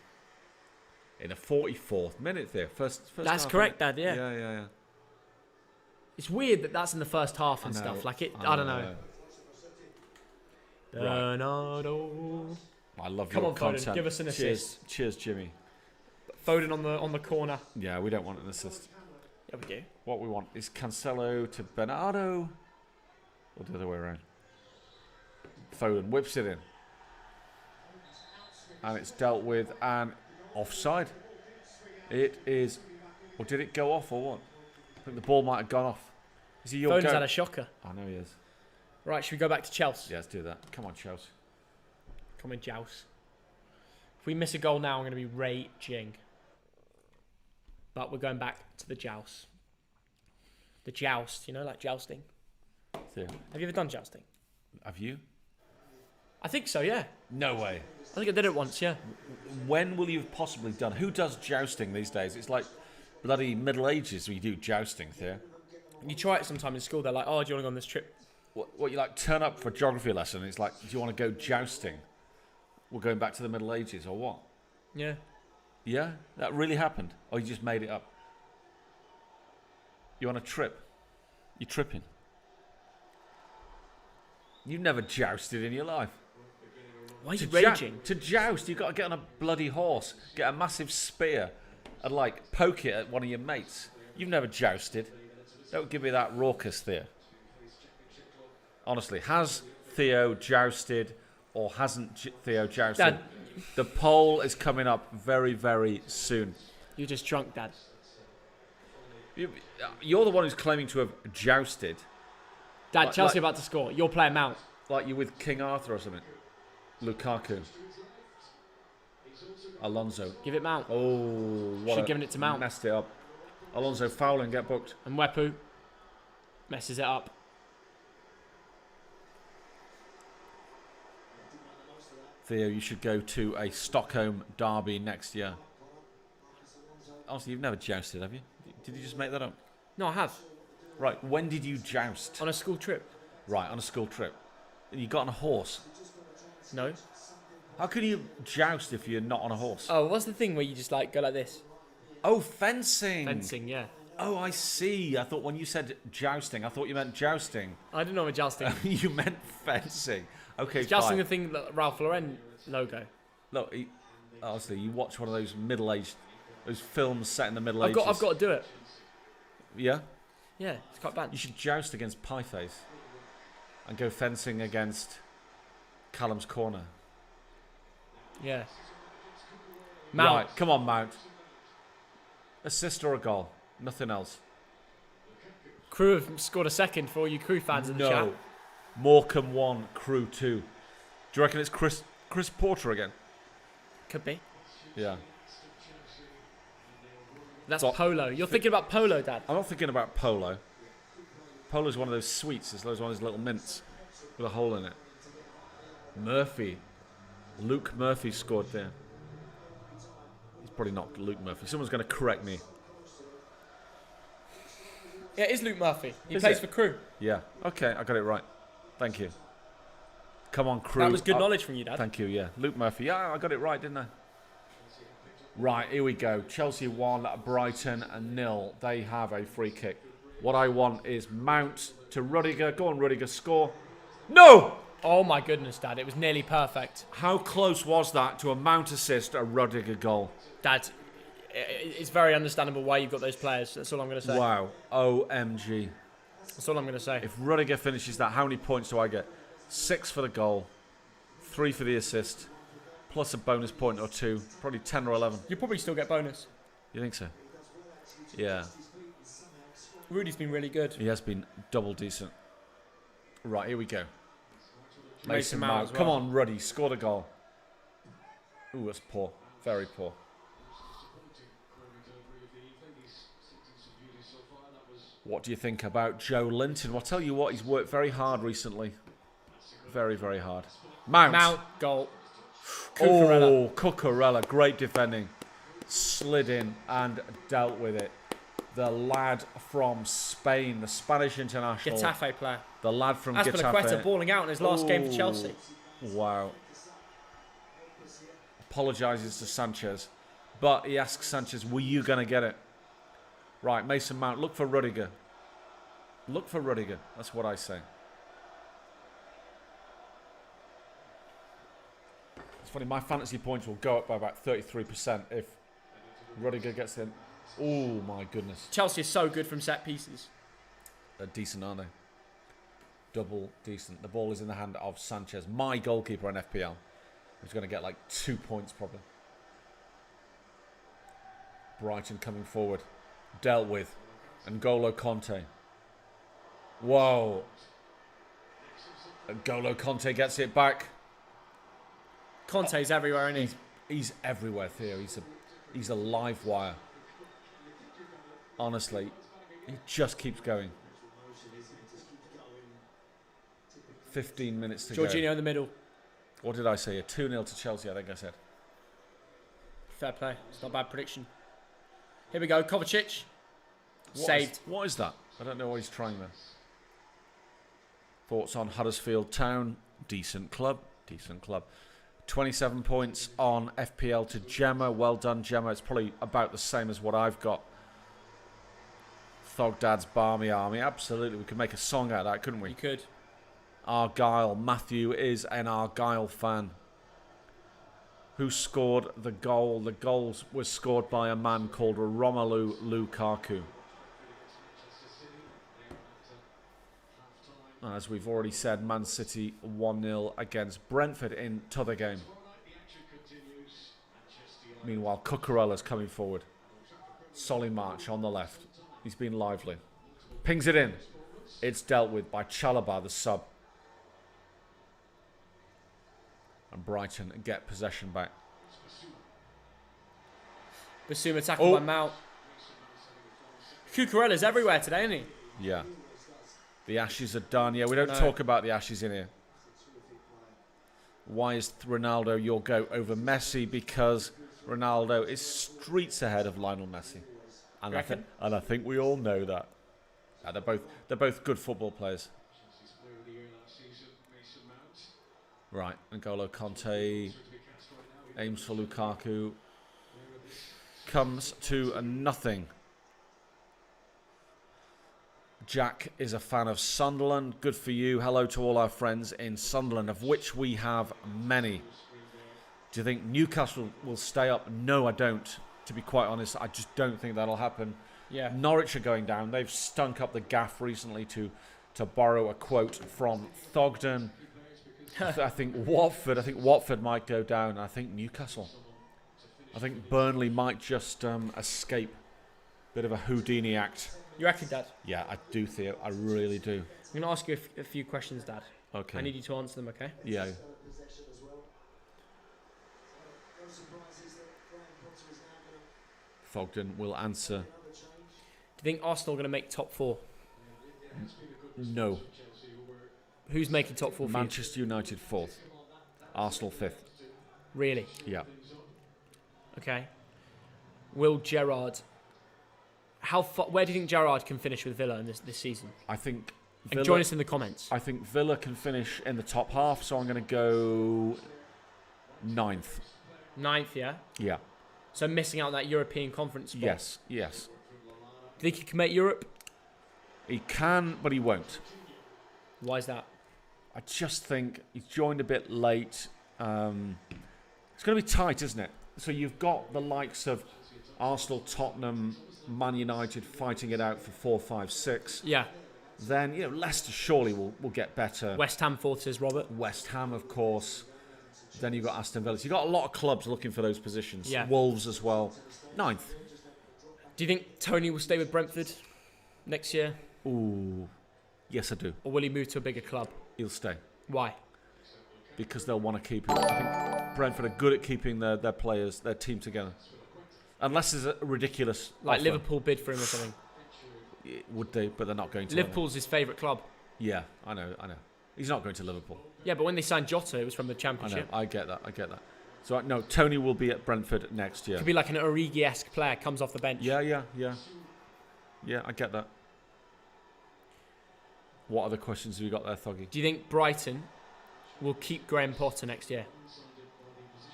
In the 44th minute there. First That's half, correct, isn't it? Dad, yeah. Yeah. It's weird that that's in the first half and I know, stuff. Like it, I don't know. Right. Bernardo. I love Come your on, Foden, content. give us an assist. Cheers, Jimmy. Foden on the corner. Yeah, we don't want an assist. Yeah, we do. What we want is Cancelo to Bernardo. Or the other way around. Foden whips it in. And it's dealt with and offside. It is. Or did it go off or what? I think the ball might have gone off. Is he your Foden's go? had a shocker. I know he is. Right, should we go back to Chelsea? Yeah, let's do that. Come on, Chelsea. Come in, Joust. If we miss a goal now, I'm going to be raging. But we're going back to the Joust. The Joust, you know, like jousting. So, Have you ever done jousting? have you? I think so, yeah. No way. I think I did it once, yeah. When will you have possibly done? Who does jousting these days? It's like bloody Middle Ages when you do jousting, Theo. You try it sometime in school. They're like, "Oh, do you want to go on this trip?" What you like turn up for a geography lesson? It's like, do you want to go jousting? We're going back to the Middle Ages or what? Yeah. Yeah, that really happened. Or you just made it up? You on a trip? You tripping? You've never jousted in your life. Why are you raging? To joust, you've got to get on a bloody horse, get a massive spear, and like poke it at one of your mates. You've never jousted. Don't give me that raucous, Theo. Honestly, has Theo jousted or hasn't Theo jousted? Dad. The poll is coming up very, very soon. You're just drunk, Dad. You're the one who's claiming to have jousted. Dad, Chelsea about to score. You're playing Mount. Like you're with King Arthur or something. Lukaku. Alonso. Give it Mount. Oh, what Should given it to Mount. Messed it up. Alonso fouling, get booked. And Wepu messes it up. Theo, you should go to a Stockholm derby next year. Honestly, you've never jousted, have you? Did you just make that up? No, I have. Right, when did you joust? On a school trip. Right, on a school trip. You got on a horse. No. How can you joust if you're not on a horse? Oh, what's the thing where you just like go like this? Oh, fencing. Fencing, yeah. Oh, I see. I thought when you said jousting, I thought you meant jousting. I didn't know what jousting. You meant fencing. Okay, Jousting fine. the thing that Ralph Lauren logo. Look, honestly, you watch one of those middle-aged, those films set in the Middle I've Ages. got to do it. Yeah? Yeah, it's quite bad. You should joust against Pieface and go fencing against Callum's Corner. Yeah. Mount. Right, come on, Mount. Assist or a goal. Nothing else. Crew have scored a second for all you Crew fans in the chat. No. Morecambe 1, Crew 2. Do you reckon it's Chris Porter again? Could be. Yeah. That's Polo. You're thinking about Polo, Dad. I'm not thinking about Polo. Polo's one of those sweets. It's one of those little mints with a hole in it. Murphy. Luke Murphy scored there. He's probably not Luke Murphy. Someone's going to correct me. Yeah, it is Luke Murphy. He Is plays it? for Crew. Yeah. Okay, I got it right. Thank you. Come on, Crew. That was good knowledge from you, Dad. Thank you, yeah. Luke Murphy. Yeah, I got it right, didn't I? Right, here we go. Chelsea 1, Brighton 0. They have a free kick. What I want is Mount to Rudiger. Go on, Rudiger, score. No! Oh my goodness, Dad. It was nearly perfect. How close was that to a Mount assist, a Rudiger goal? Dad, it's very understandable why you've got those players. That's all I'm going to say. Wow. OMG. That's all I'm going to say. If Rudiger finishes that, how many points do I get? 6 for the goal, 3 for the assist, plus a bonus point or 2. Probably 10 or 11. You'll probably still get bonus. You think so? Yeah. Rudy's been really good. He has been double decent. Right, here we go. Mason Mount as well. Come on, Ruddy, score the goal. Ooh, that's poor. Very poor. What do you think about Joe Linton? Well, I'll tell you what, he's worked very hard recently. Very, very hard. Mount, goal. Cucurella. Oh, Cucurella, great defending. Slid in and dealt with it. The lad from Spain, the Spanish international. Getafe player. The lad from Getafe. Azpilicueta balling out in his last game for Chelsea. Wow. Apologises to Sanchez. But he asks Sanchez, were you going to get it? Right, Mason Mount, look for Rudiger. Look for Rudiger. That's what I say. It's funny, my fantasy points will go up by about 33% if Rudiger gets in. Oh, my goodness. Chelsea is so good from set pieces. They're decent, aren't they? Double decent. The ball is in the hand of Sanchez, my goalkeeper in FPL. He's going to get like 2 points probably. Brighton coming forward. Dealt with. N'Golo Conte. Whoa. N'Golo Conte gets it back. Conte's everywhere, isn't he? He's everywhere, Theo. He's a live wire. Honestly, he just keeps going. 15 minutes to go. Jorginho in the middle. What did I say? A 2-0 to Chelsea, I think I said. Fair play. It's not a bad prediction. Here we go. Kovacic. Saved. What is that? I don't know what he's trying there. Thoughts on Huddersfield Town? Decent club. 27 points on FPL to Gemma. Well done, Gemma. It's probably about the same as what I've got. Thogdad's Barmy Army. Absolutely. We could make a song out of that, couldn't we? You could. Argyle. Matthew is an Argyle fan. Who scored the goal? The goal was scored by a man called Romelu Lukaku. As we've already said, Man City 1-0 against Brentford in t'other game. Meanwhile, Cucurella's coming forward. Solly March on the left. He's been lively. Pings it in. It's dealt with by Chalobah, the sub. And Brighton get possession back. Basuma tackled by Mount. Cucurella's everywhere today, isn't he? Yeah. The Ashes are done. Yeah, we don't talk about the Ashes in here. Why is Ronaldo your GOAT over Messi? Because Ronaldo is streets ahead of Lionel Messi. And I think we all know that. They're both good football players. Right, N'Golo Conte aims for Lukaku. Comes to a nothing. Jack is a fan of Sunderland. Good for you. Hello to all our friends in Sunderland, of which we have many. Do you think Newcastle will stay up? No, I don't. To be quite honest, I just don't think that'll happen. Yeah. Norwich are going down. They've stunk up the gaff recently, to borrow a quote from Thogden. I think Watford might go down. I think Newcastle. I think Burnley might just escape. Bit of a Houdini act. You reckon, Dad? Yeah, I do, Theo. I really do. I'm going to ask you a few questions, Dad. Okay. I need you to answer them, okay? Yeah. Thogden will answer. Do you think Arsenal are going to make top 4? No. Who's making top 4 for you? Manchester United 4th. Arsenal 5th. Really? Yeah. Okay. Will Gerrard... Where do you think Gerrard can finish with Villa in this season? I think And join us in the comments. I think Villa can finish in the top half, so I'm going to go 9th. 9th, yeah? Yeah. So missing out on that European conference spot. Yes. Do you think he can make Europe? He can, but he won't. Why is that? I just think he's joined a bit late. It's going to be tight, isn't it? So you've got the likes of Arsenal, Tottenham, Man United fighting it out for 4, 5, 6. Yeah. Then, Leicester surely will get better. West Ham 4th, says Robert. West Ham, of course. Then you've got Aston Villa. So you've got a lot of clubs looking for those positions. Yeah. Wolves as well. 9th. Do you think Tony will stay with Brentford next year? Ooh. Yes, I do. Or will he move to a bigger club? He'll stay. Why? Because they'll want to keep him. I think Brentford are good at keeping their players, their team together. Unless there's a ridiculous Like offer. Liverpool bid for him or something. Would they? But they're not going to. Liverpool's his favourite club. Yeah, I know. He's not going to Liverpool. Yeah, but when they signed Jota, it was from the I know. Championship. I get that. So, no, Tony will be at Brentford next year. Could be like an Origi-esque player, comes off the bench. Yeah, I get that. What other questions have you got there, Thoggy? Do you think Brighton will keep Graham Potter next year?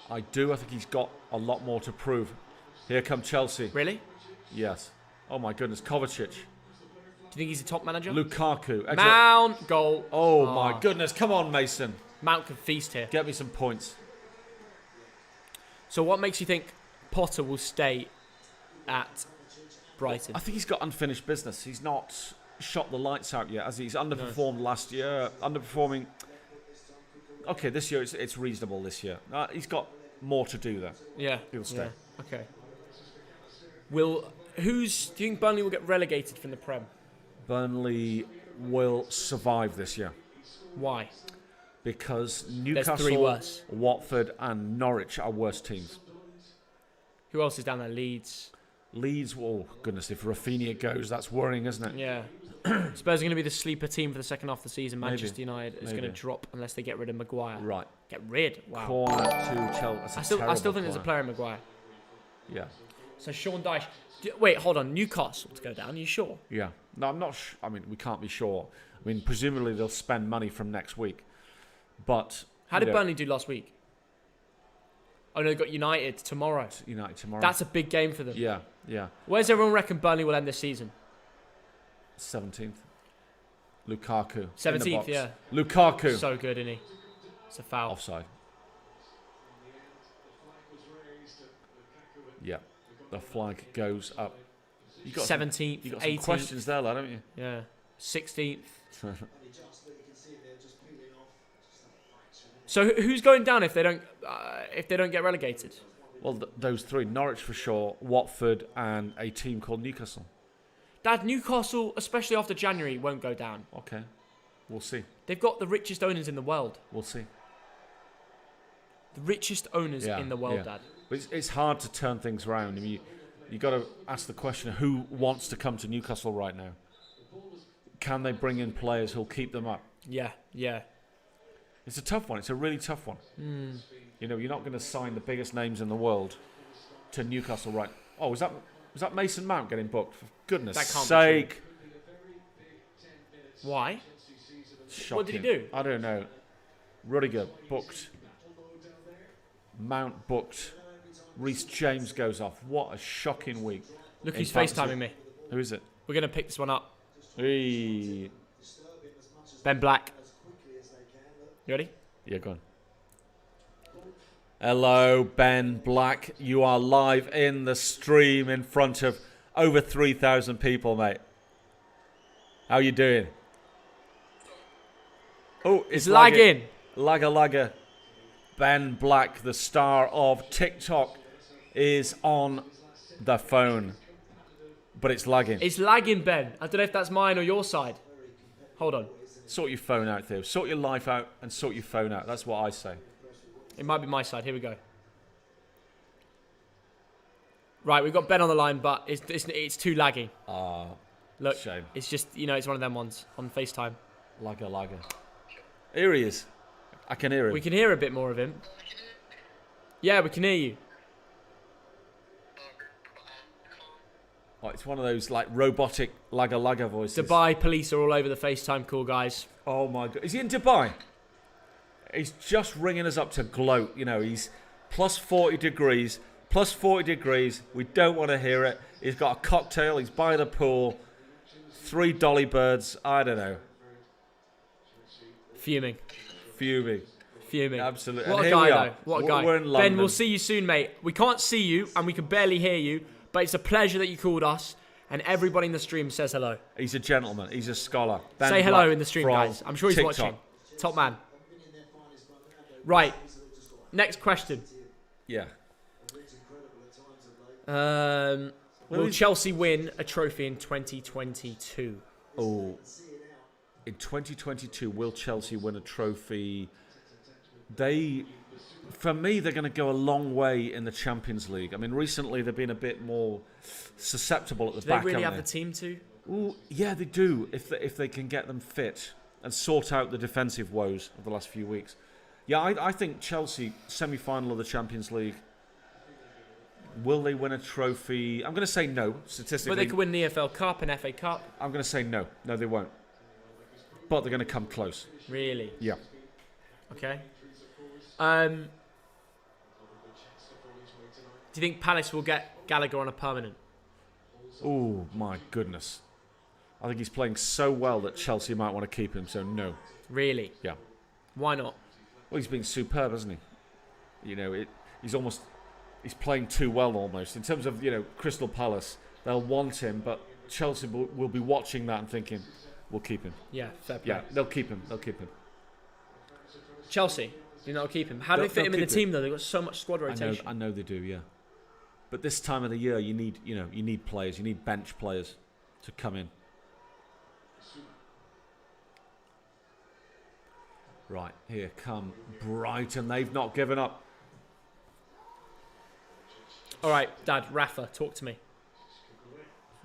I do. I think he's got a lot more to prove. Here come Chelsea. Really? Yes. Oh, my goodness. Kovacic. Do you think he's a top manager? Lukaku. Mount, goal. Oh, my goodness. Come on, Mason. Mount can feast here. Get me some points. So what makes you think Potter will stay at Brighton? I think he's got unfinished business. He's not shot the lights out yet, as he's underperformed last year. Underperforming. Okay, this year it's reasonable this year. He's got more to do there. Yeah. He'll stay. Yeah. Okay. Do you think Burnley will get relegated from the Prem? Burnley will survive this year. Why? Because There's 3 Newcastle, worse. Watford and Norwich are worse teams. Who else is down there? Leeds. Oh goodness, if Rafinha goes, that's worrying, isn't it? Yeah. Spurs are going to be the sleeper team for the second half of the season. Maybe. Manchester United is going to drop unless they get rid of Maguire. Right. Get rid? Wow. Corner to Chelsea. I still think there's a player in Maguire. Yeah. So Sean Dyche. Wait, hold on. Newcastle to go down. Are you sure? Yeah. No, I'm not. I mean, we can't be sure. I mean, presumably they'll spend money from next week. But how did Burnley do last week? Oh no, they got United tomorrow. United tomorrow. That's a big game for them. Yeah, yeah. Where's everyone reckon Burnley will end this season? 17th. Lukaku. 17th, yeah. Lukaku. So good, isn't he? It's a foul. Offside. Yeah. The flag goes up. 17th, you got 18th. some questions there, lad, haven't you? Yeah. 16th. So who's going down if they don't get relegated? Well, those three: Norwich for sure, Watford, and a team called Newcastle. Dad, Newcastle, especially after January, won't go down. Okay, we'll see. They've got the richest owners in the world. We'll see. The richest owners in the world, Dad. But it's hard to turn things around. I mean, you got to ask the question: who wants to come to Newcastle right now? Can they bring in players who'll keep them up? Yeah, yeah. It's a tough one. It's a really tough one. You know, you're not going to sign the biggest names in the world to Newcastle, right? Oh, was that Mason Mount getting booked? For goodness sake! Why? Shocking. What did he do? I don't know. Rudiger booked. Mount booked. Reece James goes off. What a shocking week. Look who's FaceTiming me. Who is it? We're going to pick this one up. Hey. Ben Black. You ready? Yeah, go on. Hello, Ben Black. You are live in the stream in front of over 3,000 people, mate. How you doing? Oh, it's lagging. Lagger. Ben Black, the star of TikTok, is on the phone. But it's lagging. It's lagging, Ben. I don't know if that's mine or your side. Hold on. Sort your phone out, Theo. Sort your life out and sort your phone out. That's what I say. It might be my side. Here we go. Right, we've got Ben on the line, but it's too laggy. Look, shame. It's just, it's one of them ones on FaceTime. Lagger. Here he is. I can hear him. We can hear a bit more of him. Yeah, we can hear you. Oh, it's one of those like robotic lagger voices. Dubai police are all over the FaceTime call, guys. Oh my God. Is he in Dubai? He's just ringing us up to gloat. You know, he's plus 40 degrees. We don't want to hear it. He's got a cocktail. He's by the pool. 3 dolly birds. I don't know. Fuming. Absolutely. What and a here we guy, are. though. What a guy. We're in London. Ben, we'll see you soon, mate. We can't see you, and we can barely hear you, but it's a pleasure that you called us, and everybody in the stream says hello. He's a gentleman. He's a scholar. Ben Say hello Black in the stream, from guys. I'm sure he's TikTok. watching. Top man. Right. Next question. Yeah. Will Chelsea win a trophy in 2022? Oh. In 2022, will Chelsea win a trophy? For me, they're going to go a long way in the Champions League. I mean, recently they've been a bit more susceptible at the back. Do they really haven't have the team to? Ooh, yeah, they do. If they can get them fit and sort out the defensive woes of the last few weeks. Yeah, I think Chelsea, semi-final of the Champions League. Will they win a trophy? I'm going to say no, statistically. But they could win the EFL Cup and FA Cup. I'm going to say no. No, they won't. But they're going to come close. Really? Yeah. Okay. Do you think Palace will get Gallagher on a permanent? Oh, my goodness. I think he's playing so well that Chelsea might want to keep him, so no. Really? Yeah. Why not? Well, he's been superb, hasn't he? You know, he's playing too well almost. In terms of, Crystal Palace, they'll want him, but Chelsea will be watching that and thinking, we'll keep him. Yeah, fair play. Yeah, they'll keep him. Chelsea, do you know, keep him. How do they fit him in the team, though? They've got so much squad rotation. I know they do, yeah. But this time of the year, you need players. You need bench players to come in. Right, here come Brighton. They've not given up. All right, Dad, Rafa, talk to me.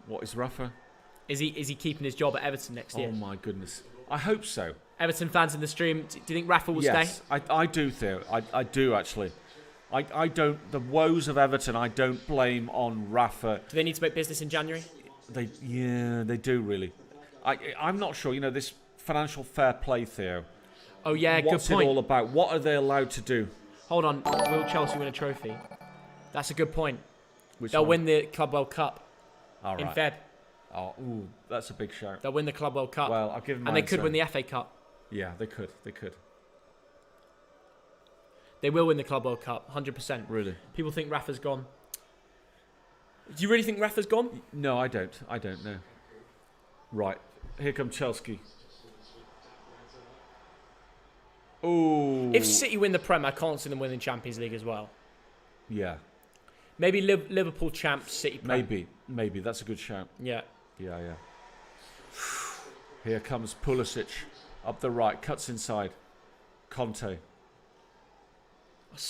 What is Rafa? Is he keeping his job at Everton next year? Oh, my goodness. I hope so. Everton fans in the stream, do you think Rafa will yes, stay? I do, Theo. I do, actually. I don't. The woes of Everton, I don't blame on Rafa. Do they need to make business in January? They do really. I'm not sure. You know, this financial fair play, Theo. Oh yeah, What's good point. it all about? What are they allowed to do? Hold on, will Chelsea win a trophy? That's a good point. Which They'll one? win the Club World Cup All in right. Feb. Oh, ooh, that's a big shout. They'll win the Club World Cup. Well, I'll give them. And they could win the FA Cup. Yeah, they could. They could. They will win the Club World Cup, 100%. Really? People think Rafa's gone. Do you really think Rafa's gone? No, I don't. I don't know. Right. Here come Chelsea. Ooh. If City win the Prem, I can't see them winning Champions League as well. Yeah. Maybe Liverpool champs, City Prem. Maybe. That's a good shout. Yeah. Yeah. Here comes Pulisic. Up the right. Cuts inside. Conte.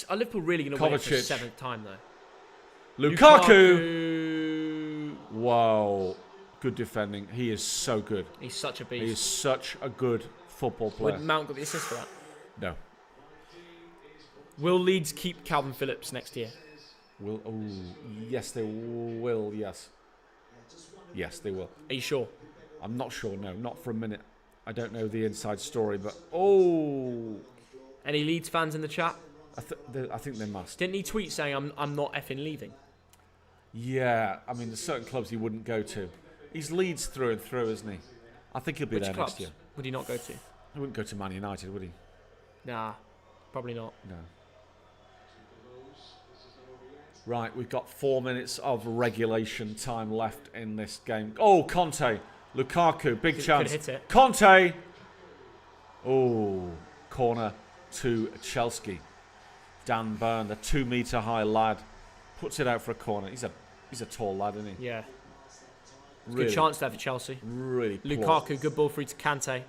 Are Liverpool really going to win it for the Kovacic. 7th time, though? Lukaku. Wow. Good defending. He is so good. He's such a beast. He is such a good football player. Would Mount got the assist for that? No. Will Leeds keep Calvin Phillips next year? Yes, they will. Yes, they will. Are you sure? I'm not sure. No, not for a minute. I don't know the inside story, but Any Leeds fans in the chat? I think they must. Didn't he tweet saying I'm not effing leaving? Yeah, I mean, there's certain clubs he wouldn't go to. He's Leeds through and through, isn't he? I think he'll be Which there clubs next year. would he not go to? He wouldn't go to Man United, would he? Nah, probably not. No. Right, we've got 4 minutes of regulation time left in this game. Oh, Conte. Lukaku, big chance. Could hit it. Conte. Oh, corner to Chelsea. Dan Burn, the 2 metre high lad, puts it out for a corner. He's a tall lad, isn't he? Yeah. Really, Good chance there for Chelsea. Really. Lukaku, good ball through to Kante.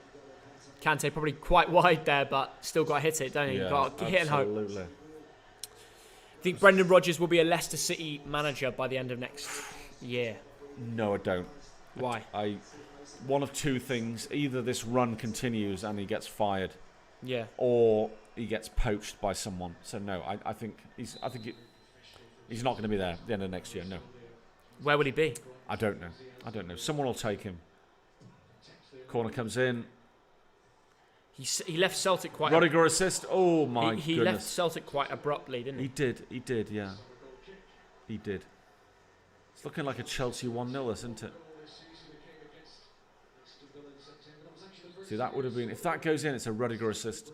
Kante probably quite wide there, but still got to hit it, don't he? Yeah, Got to hit and hope. absolutely. I think Brendan Rodgers will be a Leicester City manager by the end of next year. No, I don't. Why? One of two things: either this run continues and he gets fired, Yeah. or he gets poached by someone. So no, I think he's not going to be there at the end of next year. No, Where will he be? I don't know. Someone will take him. Corner comes in. He left Celtic quite. Rudiger assist. Oh my He goodness. left Celtic quite abruptly, didn't he? He did. Yeah. He did. It's looking like a Chelsea 1-0, isn't it? See, that would have been, if that goes in, it's a Rudiger assist.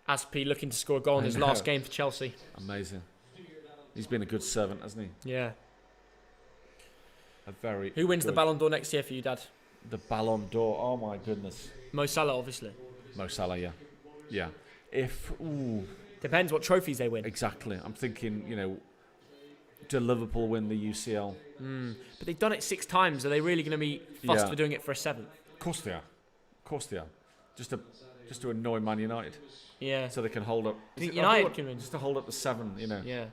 Aspi looking to score a goal in his I know. last game for Chelsea. Amazing. He's been a good servant, hasn't he? Yeah. A very. Who wins the good- Ballon d'Or next year for you, Dad? The Ballon d'Or. Oh my goodness. Mo Salah, obviously. Mo Salah, yeah. Yeah. Depends what trophies they win. Exactly. I'm thinking, do Liverpool win the UCL? But they've done it 6 times. Are they really going to be fussed Yeah. for doing it for a 7th? Of course they are. Just to annoy Man United, Yeah. so they can hold up. You think United can win? Just to hold up the 7, Yeah.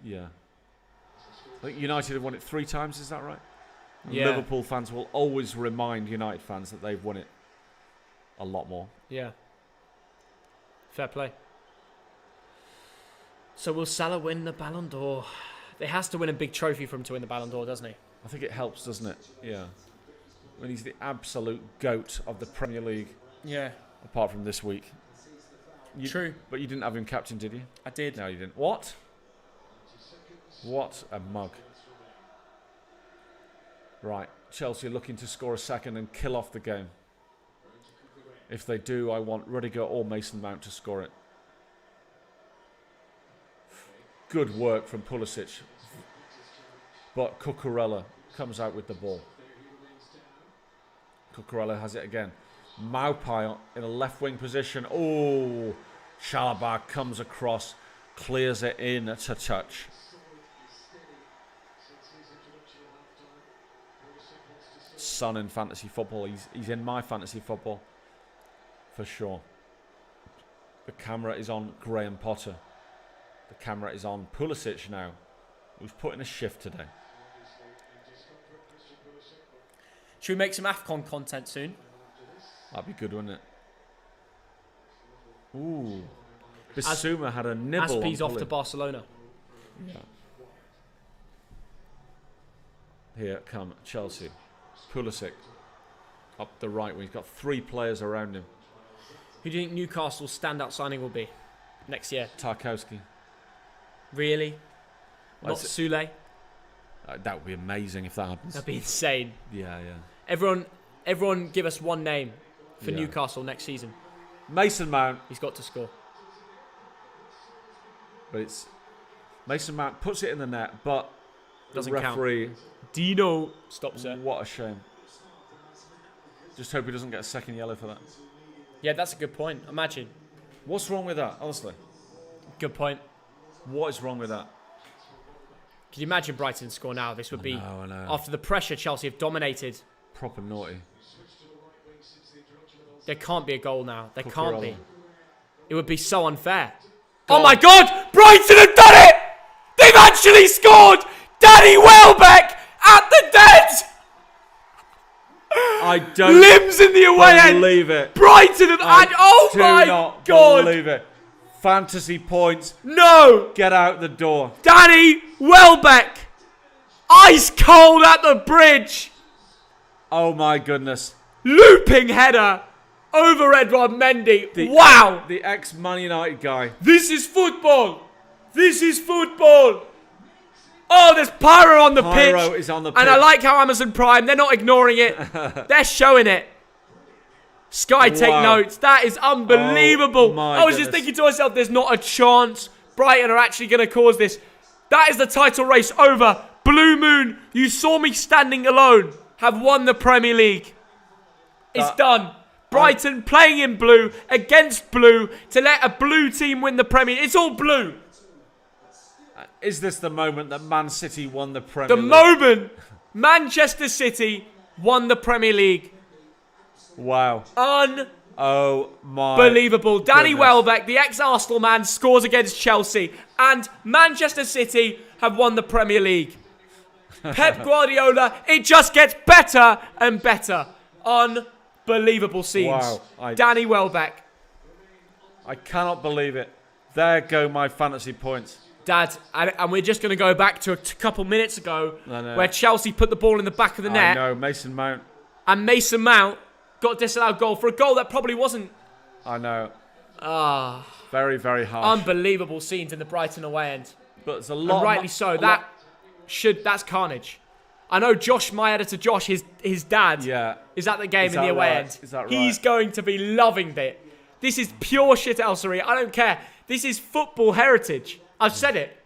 Yeah. I think United have won it 3 times. Is that right? And Yeah. Liverpool fans will always remind United fans that they've won it a lot more. Yeah. Fair play. So will Salah win the Ballon d'Or? They has to win a big trophy for him to win the Ballon d'Or, doesn't he? I think it helps, doesn't it? Yeah. I mean, he's the absolute GOAT of the Premier League, Yeah. apart from this week. True. But you didn't have him captain, did you? I did. No, you didn't. What? What a mug. Right, Chelsea are looking to score a second and kill off the game. If they do, I want Rudiger or Mason Mount to score it. Good work from Pulisic. But Cucurella comes out with the ball. Cucurella has it again. Maupai in a left wing position. Oh, Chalobah comes across, clears it in to touch. Son in fantasy football. He's in my fantasy football for sure. The camera is on Graham Potter. The camera is on Pulisic now, who's put in a shift today. Should we make some AFCON content soon? That'd be good, wouldn't it? Ooh. Bissouma had a nibble. Aspie's on off to Pulisic. Barcelona. Yeah. Here come Chelsea. Pulisic up the right wing. He's got 3 players around him. Who do you think Newcastle's standout signing will be next year? Tarkowski. Really? Well, Not Sule? That would be amazing if that happens. That'd be insane. Yeah. Everyone give us one name for Yeah. Newcastle next season. Mason Mount. He's got to score. But it's Mason Mount puts it in the net, but Doesn't the count. referee. Dino stops it. What a shame. Just hope he doesn't get a second yellow for that. Yeah, that's a good point. Imagine. What's wrong with that? Honestly, Good point. what is wrong with that? Can you imagine Brighton score now? This would be, I know. after the pressure Chelsea have dominated, Proper naughty. there can't be a goal now. There can't Cucurella. be. It would be so unfair. Oh my God! Brighton have done it! They've actually scored! Danny Welbeck at the dead! I don't Limbs in the away end! believe it. Brighton have had... Oh Do my not God! believe it. Fantasy points. No! Get out the door. Danny Welbeck! Ice cold at the bridge! Oh my goodness. Looping header over Edouard Mendy. Wow! The ex-Man United guy. This is football! This is football! Oh, there's pyro on the pitch. Pyro is on the pitch. And I like how Amazon Prime, they're not ignoring it. They're showing it. Sky, take Wow. notes. That is unbelievable. Oh, my I was just goodness. thinking to myself, there's not a chance Brighton are actually going to cause this. That is the title race over. Blue Moon, you saw me standing alone, have won the Premier League. It's done. Brighton playing in blue against blue to let a blue team win the Premier League. It's all blue. Is this the moment that Man City won the Premier The League? moment Manchester City won the Premier League. Wow. Unbelievable. Oh my. Danny goodness. Welbeck, the ex-Arsenal man, scores against Chelsea. And Manchester City have won the Premier League. Pep Guardiola, it just gets better and better. Unbelievable scenes. Wow. Danny Welbeck. I cannot believe it. There go my fantasy points. Dad, and we're just going to go back to a couple minutes ago I know. where Chelsea put the ball in the back of the I net. know. Mason Mount. And Mason Mount got disallowed goal for a goal that probably wasn't. I know. Ah, Very, very harsh. unbelievable scenes in the Brighton away end. But it's a lot. And rightly so. That's carnage. I know Josh, my editor Josh, his dad Yeah. is at the game Is in the that away right? end. Is that right? He's going to be loving it. This is pure shit, El Sari. I don't care. This is football heritage. I've said it.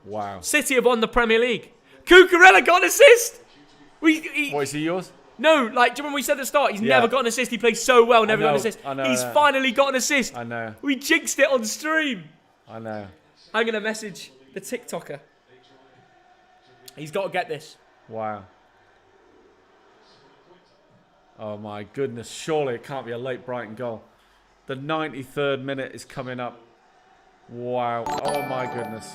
Wow. City have won the Premier League. Cucurella got an assist. What, is he yours? No, like, do you remember we said at the start, he's Yeah. never got an assist. He plays so well, never got an know, assist. I know, He's yeah. finally got an assist. I know. We jinxed it on stream. I know. I'm going to message the TikToker. He's got to get this. Wow. Oh my goodness. Surely it can't be a late Brighton goal. The 93rd minute is coming up. Wow. Oh my goodness.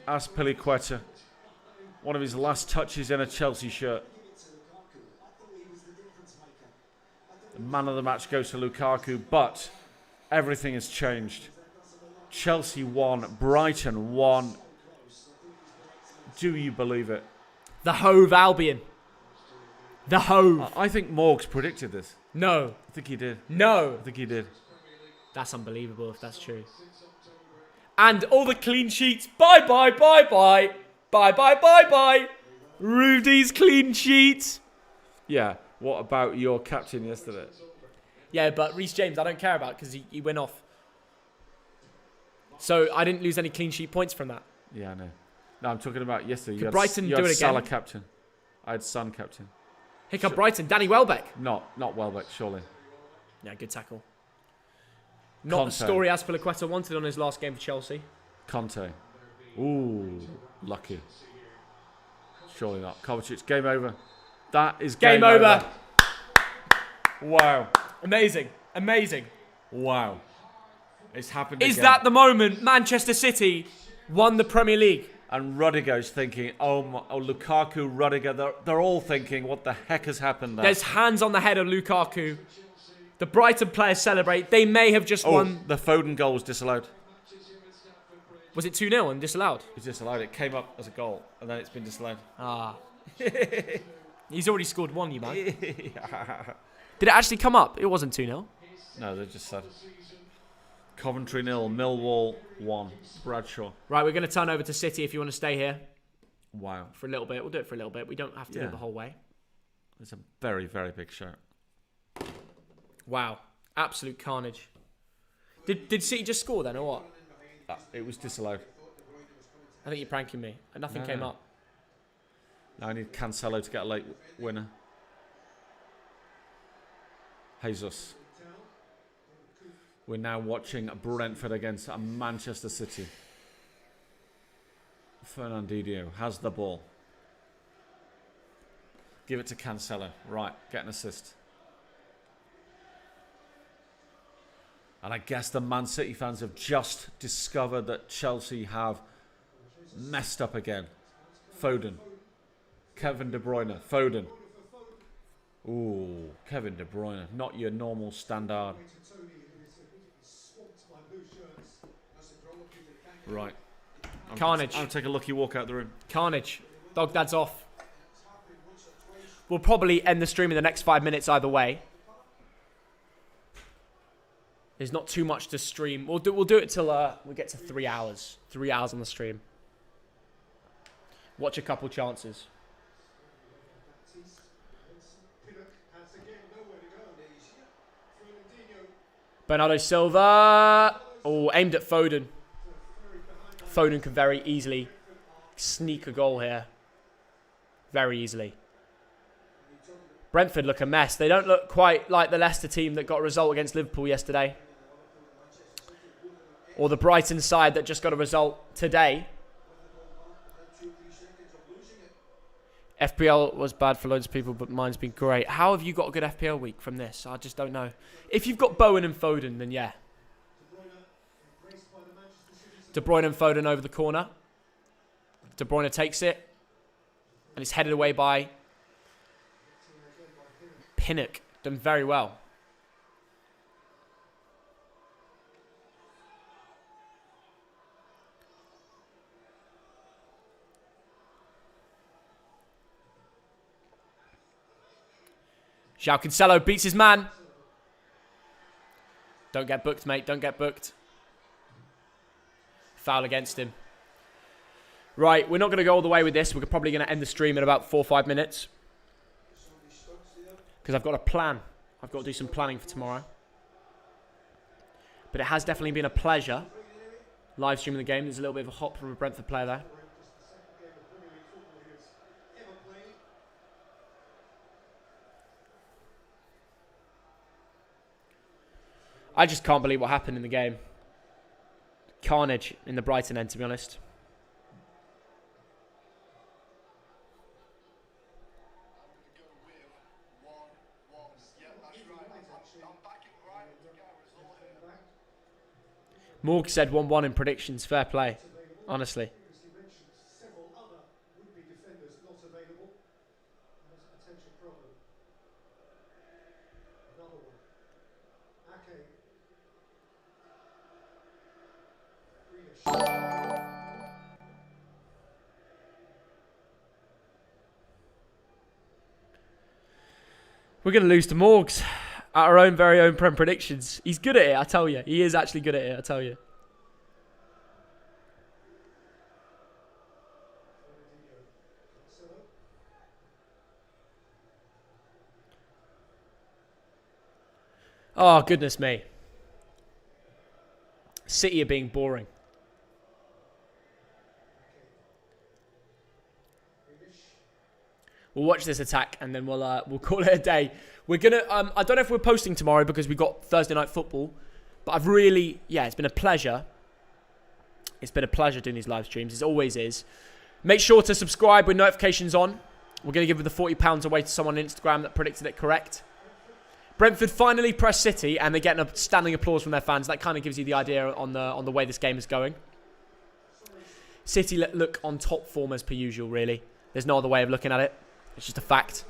Azpilicueta. One of his last touches in a Chelsea shirt. The man of the match goes to Lukaku, but everything has changed. Chelsea won. Brighton won. Do you believe it? The Hove Albion. The Hove. I think Morgs predicted this. No. I think he did. No. I think he did. That's unbelievable if that's true. And all the clean sheets. Bye, bye, bye, bye. Bye, bye, bye, bye. Rudy's clean sheets. Yeah. What about your captain yesterday? Yeah, but Reece James I don't care about because he went off. So I didn't lose any clean sheet points from that. Yeah, I know. No, I'm talking about yesterday. Could Brighton you do had it again? Salah captain. I had Son captain. Hiccup Brighton. Danny Welbeck. Not Welbeck, surely. Yeah, good tackle. Not Conte. the story Azpilicueta wanted on his last game for Chelsea. Conte. Ooh, lucky. Surely not. Kovacic, game over. That is Game over. Wow. Amazing. Amazing. Wow. It's happened Is again. that the moment Manchester City won the Premier League? And Rudiger's thinking, Lukaku, Rudiger, they're all thinking, what the heck has happened there? There's hands on the head of Lukaku. The Brighton players celebrate. They may have just won. The Foden goal was disallowed. Was it 2-0 and disallowed? It was disallowed. It came up as a goal, and then it's been disallowed. Ah. He's already scored one, you man. Did it actually come up? It wasn't 2-0. No, they just said Coventry 0, Millwall 1, Bradshaw. Right, we're going to turn over to City if you want to stay here. Wow. For a little bit. We'll do it for a little bit. We don't have to do it the whole way. It's a very, very big show. Wow. Absolute carnage. Did City just score then, or what? It was disallowed. I think you're pranking me. And nothing came up. Now I need Cancelo to get a late winner. Jesus. We're now watching Brentford against Manchester City. Fernandinho has the ball. Give it to Cancelo. Right, get an assist. And I guess the Man City fans have just discovered that Chelsea have messed up again. Foden. Kevin De Bruyne. Foden. Ooh, Kevin De Bruyne. Not your normal standard. Right. Carnage. I'll take a lucky walk out the room. Carnage. Dog dad's off. We'll probably end the stream in the next 5 minutes either way. There's not too much to stream. We'll do it till we get to 3 hours. 3 hours on the stream. Watch a couple chances. Bernardo Silva. Oh, aimed at Foden. Foden can very easily sneak a goal here. Very easily. Brentford look a mess. They don't look quite like the Leicester team that got a result against Liverpool yesterday. Or the Brighton side that just got a result today. FPL was bad for loads of people, but mine's been great. How have you got a good FPL week from this? I just don't know. If you've got Bowen and Foden, then yeah. De Bruyne and Foden over the corner. De Bruyne takes it. And it's headed away by Pinnock. Done very well. João Cancelo beats his man. Don't get booked, mate. Don't get booked. Foul against him. Right, we're not going to go all the way with this. We're probably going to end the stream in about 4 or 5 minutes. Because I've got a plan. I've got to do some planning for tomorrow. But it has definitely been a pleasure live streaming the game. There's a little bit of a hop from a Brentford player there. I just can't believe what happened in the game. Carnage in the Brighton end, to be honest. Morg said 1-1 in predictions. Fair play. Honestly. We're going to lose to Morgs at our own very own Prem predictions. He's good at it, I tell you. He is actually good at it, I tell you. Oh, goodness me. City are being boring. We'll watch this attack and then we'll call it a day. We're gonna I don't know if we're posting tomorrow because we got Thursday night football, but I've really it's been a pleasure. It's been a pleasure doing these live streams. It always is. Make sure to subscribe with notifications on. We're gonna give the £40 away to someone on Instagram that predicted it correct. Brentford finally pressed City and they're getting a standing applause from their fans. That kind of gives you the idea on the way this game is going. City look on top form as per usual, really. There's no other way of looking at it. It's just a fact.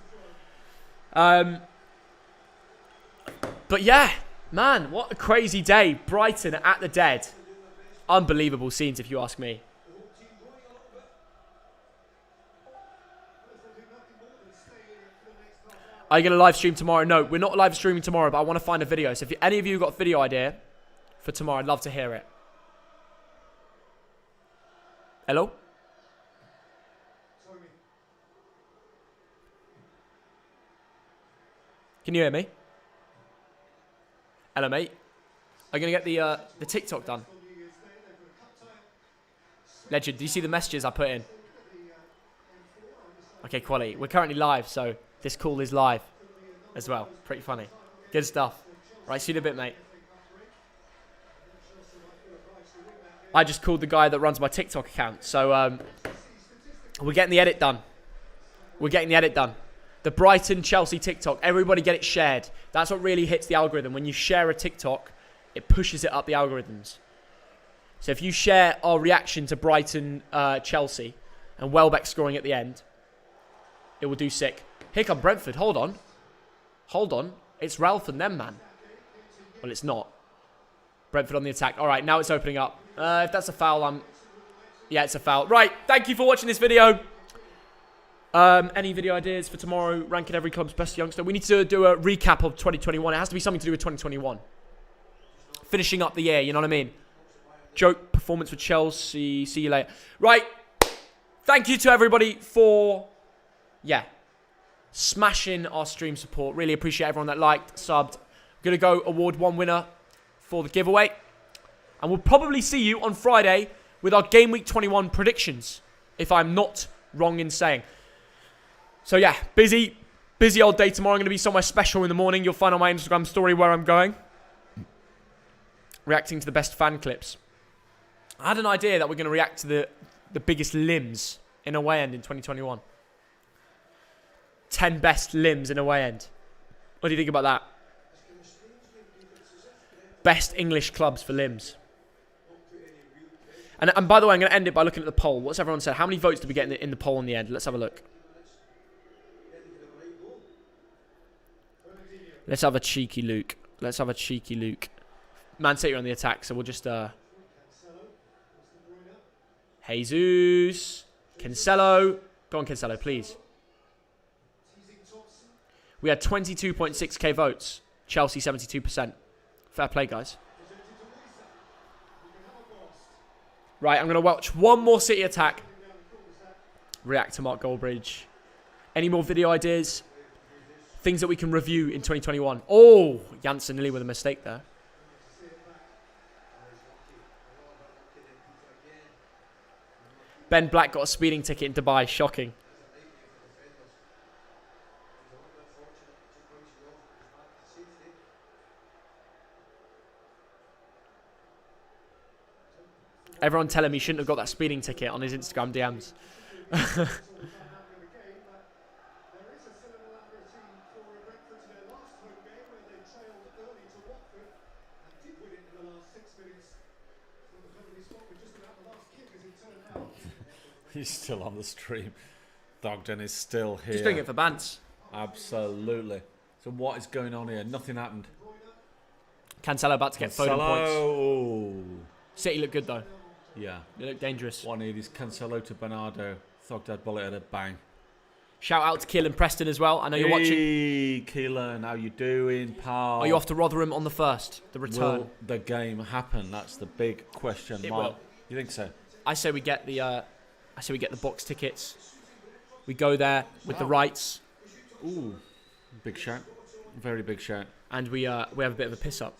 But yeah, man, what a crazy day. Brighton at the Dead. Unbelievable scenes, if you ask me. Are you going to live stream tomorrow? No, we're not live streaming tomorrow, but I want to find a video. So if any of you got a video idea for tomorrow, I'd love to hear it. Hello? Can you hear me? Hello, mate. Are you going to get the TikTok done? Legend, do you see the messages I put in? Okay, quality. We're currently live, so this call is live as well. Pretty funny. Good stuff. Right, see you in a bit, mate. I just called the guy that runs my TikTok account, so we're getting the edit done. We're getting the edit done. The Brighton Chelsea TikTok. Everybody get it shared. That's what really hits the algorithm. When you share a TikTok, it pushes it up the algorithms. So if you share our reaction to Brighton Chelsea and Welbeck scoring at the end, it will do sick. Here come Brentford. Hold on. Hold on. It's Ralph and them, man. Well, it's not. Brentford on the attack. All right, now it's opening up. If that's a foul, yeah, it's a foul. Right, thank you for watching this video. Any video ideas for tomorrow? Ranking every club's best youngster. We need to do a recap of 2021. It has to be something to do with 2021. Finishing up the year, you know what I mean? Joke performance for Chelsea. See you later. Right. Thank you to everybody for, smashing our stream support. Really appreciate everyone that liked, subbed. I'm going to go award one winner for the giveaway. And we'll probably see you on Friday with our Game Week 21 predictions, if I'm not wrong in saying. So yeah, busy old day tomorrow. I'm going to be somewhere special in the morning. You'll find on my Instagram story where I'm going. Reacting to the best fan clips. I had an idea that we're going to react to the biggest limbs in away end in 2021. 10 best limbs in away end. What do you think about that? Best English clubs for limbs. And by the way, I'm going to end it by looking at the poll. What's everyone said? How many votes did we get in the poll in the end? Let's have a look. Let's have a cheeky Luke. Man City are on the attack, so we'll just... Jesus. Cancelo. Go on, Cancelo, please. We had 22.6k votes. Chelsea, 72%. Fair play, guys. Right, I'm going to watch one more City attack. React to Mark Goldbridge. Any more video ideas? Things that we can review in 2021. Oh, Janssen nearly with a mistake there. Ben Black got a speeding ticket in Dubai. Shocking. Everyone tell him he shouldn't have got that speeding ticket on his Instagram DMs. He's still on the stream. Thogden is still here. Just doing it for bants. Absolutely. So what is going on here? Nothing happened. Cancelo about to get Foden points. Oh. City look good though. Yeah. They look dangerous. One of these Cancelo to Bernardo. Thogden bullet at a bang. Shout out to Keelan Preston as well. I know you're watching. Hey, Keelan, how you doing, pal? Are you off to Rotherham on the 1st? The return. Will the game happen? That's the big question It mark. will. You think so? I say we get the box tickets. We go there with the rights. Ooh, big shout. Very big shout. And we have a bit of a piss up.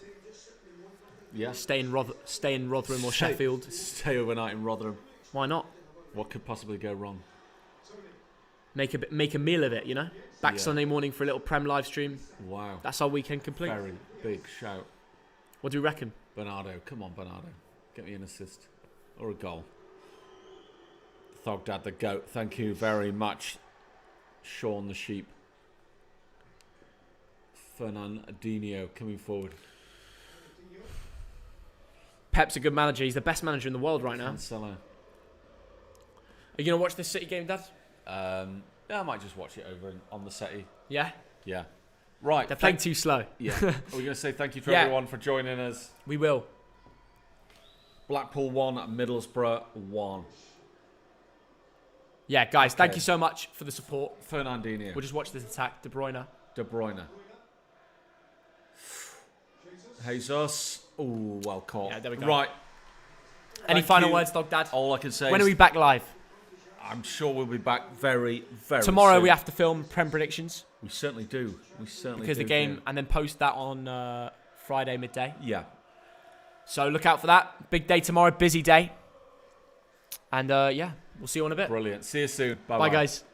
Yeah. Stay in Rotherham or Sheffield. Stay overnight in Rotherham. Why not? What could possibly go wrong? Make a meal of it, you know. Back Sunday morning for a little Prem live stream. Wow. That's our weekend complete. Very big shout. What do you reckon? Bernardo, come on, Bernardo. Get me an assist. Or a goal. Thogdad the goat. Thank you very much, Sean the sheep. Fernandinho coming forward. Pep's a good manager. He's the best manager in the world right now. Cancelo. Are you going to watch this City game, Dad? Yeah, I might just watch it over on the SETI. Yeah? Yeah. Right. They're playing too slow. Yeah. Are we going to say thank you to Yeah. everyone for joining us? We will. Blackpool 1, Middlesbrough 1. Yeah, guys, thank Okay. you so much for the support. Fernandinho. We'll just watch this attack. De Bruyne. De Bruyne. Jesus. Oh, well caught. Yeah, there we go. Right. Any Thank final you. words, Dog Dad? All I can say When is are we back live? I'm sure we'll be back very, very Tomorrow soon. we have to film Prem predictions We certainly do. We certainly because do. the game, and then post that on Friday midday. Yeah. So look out for that. Big day tomorrow, busy day. And yeah, we'll see you in a bit. Brilliant. See you soon. Bye-bye. Bye, guys.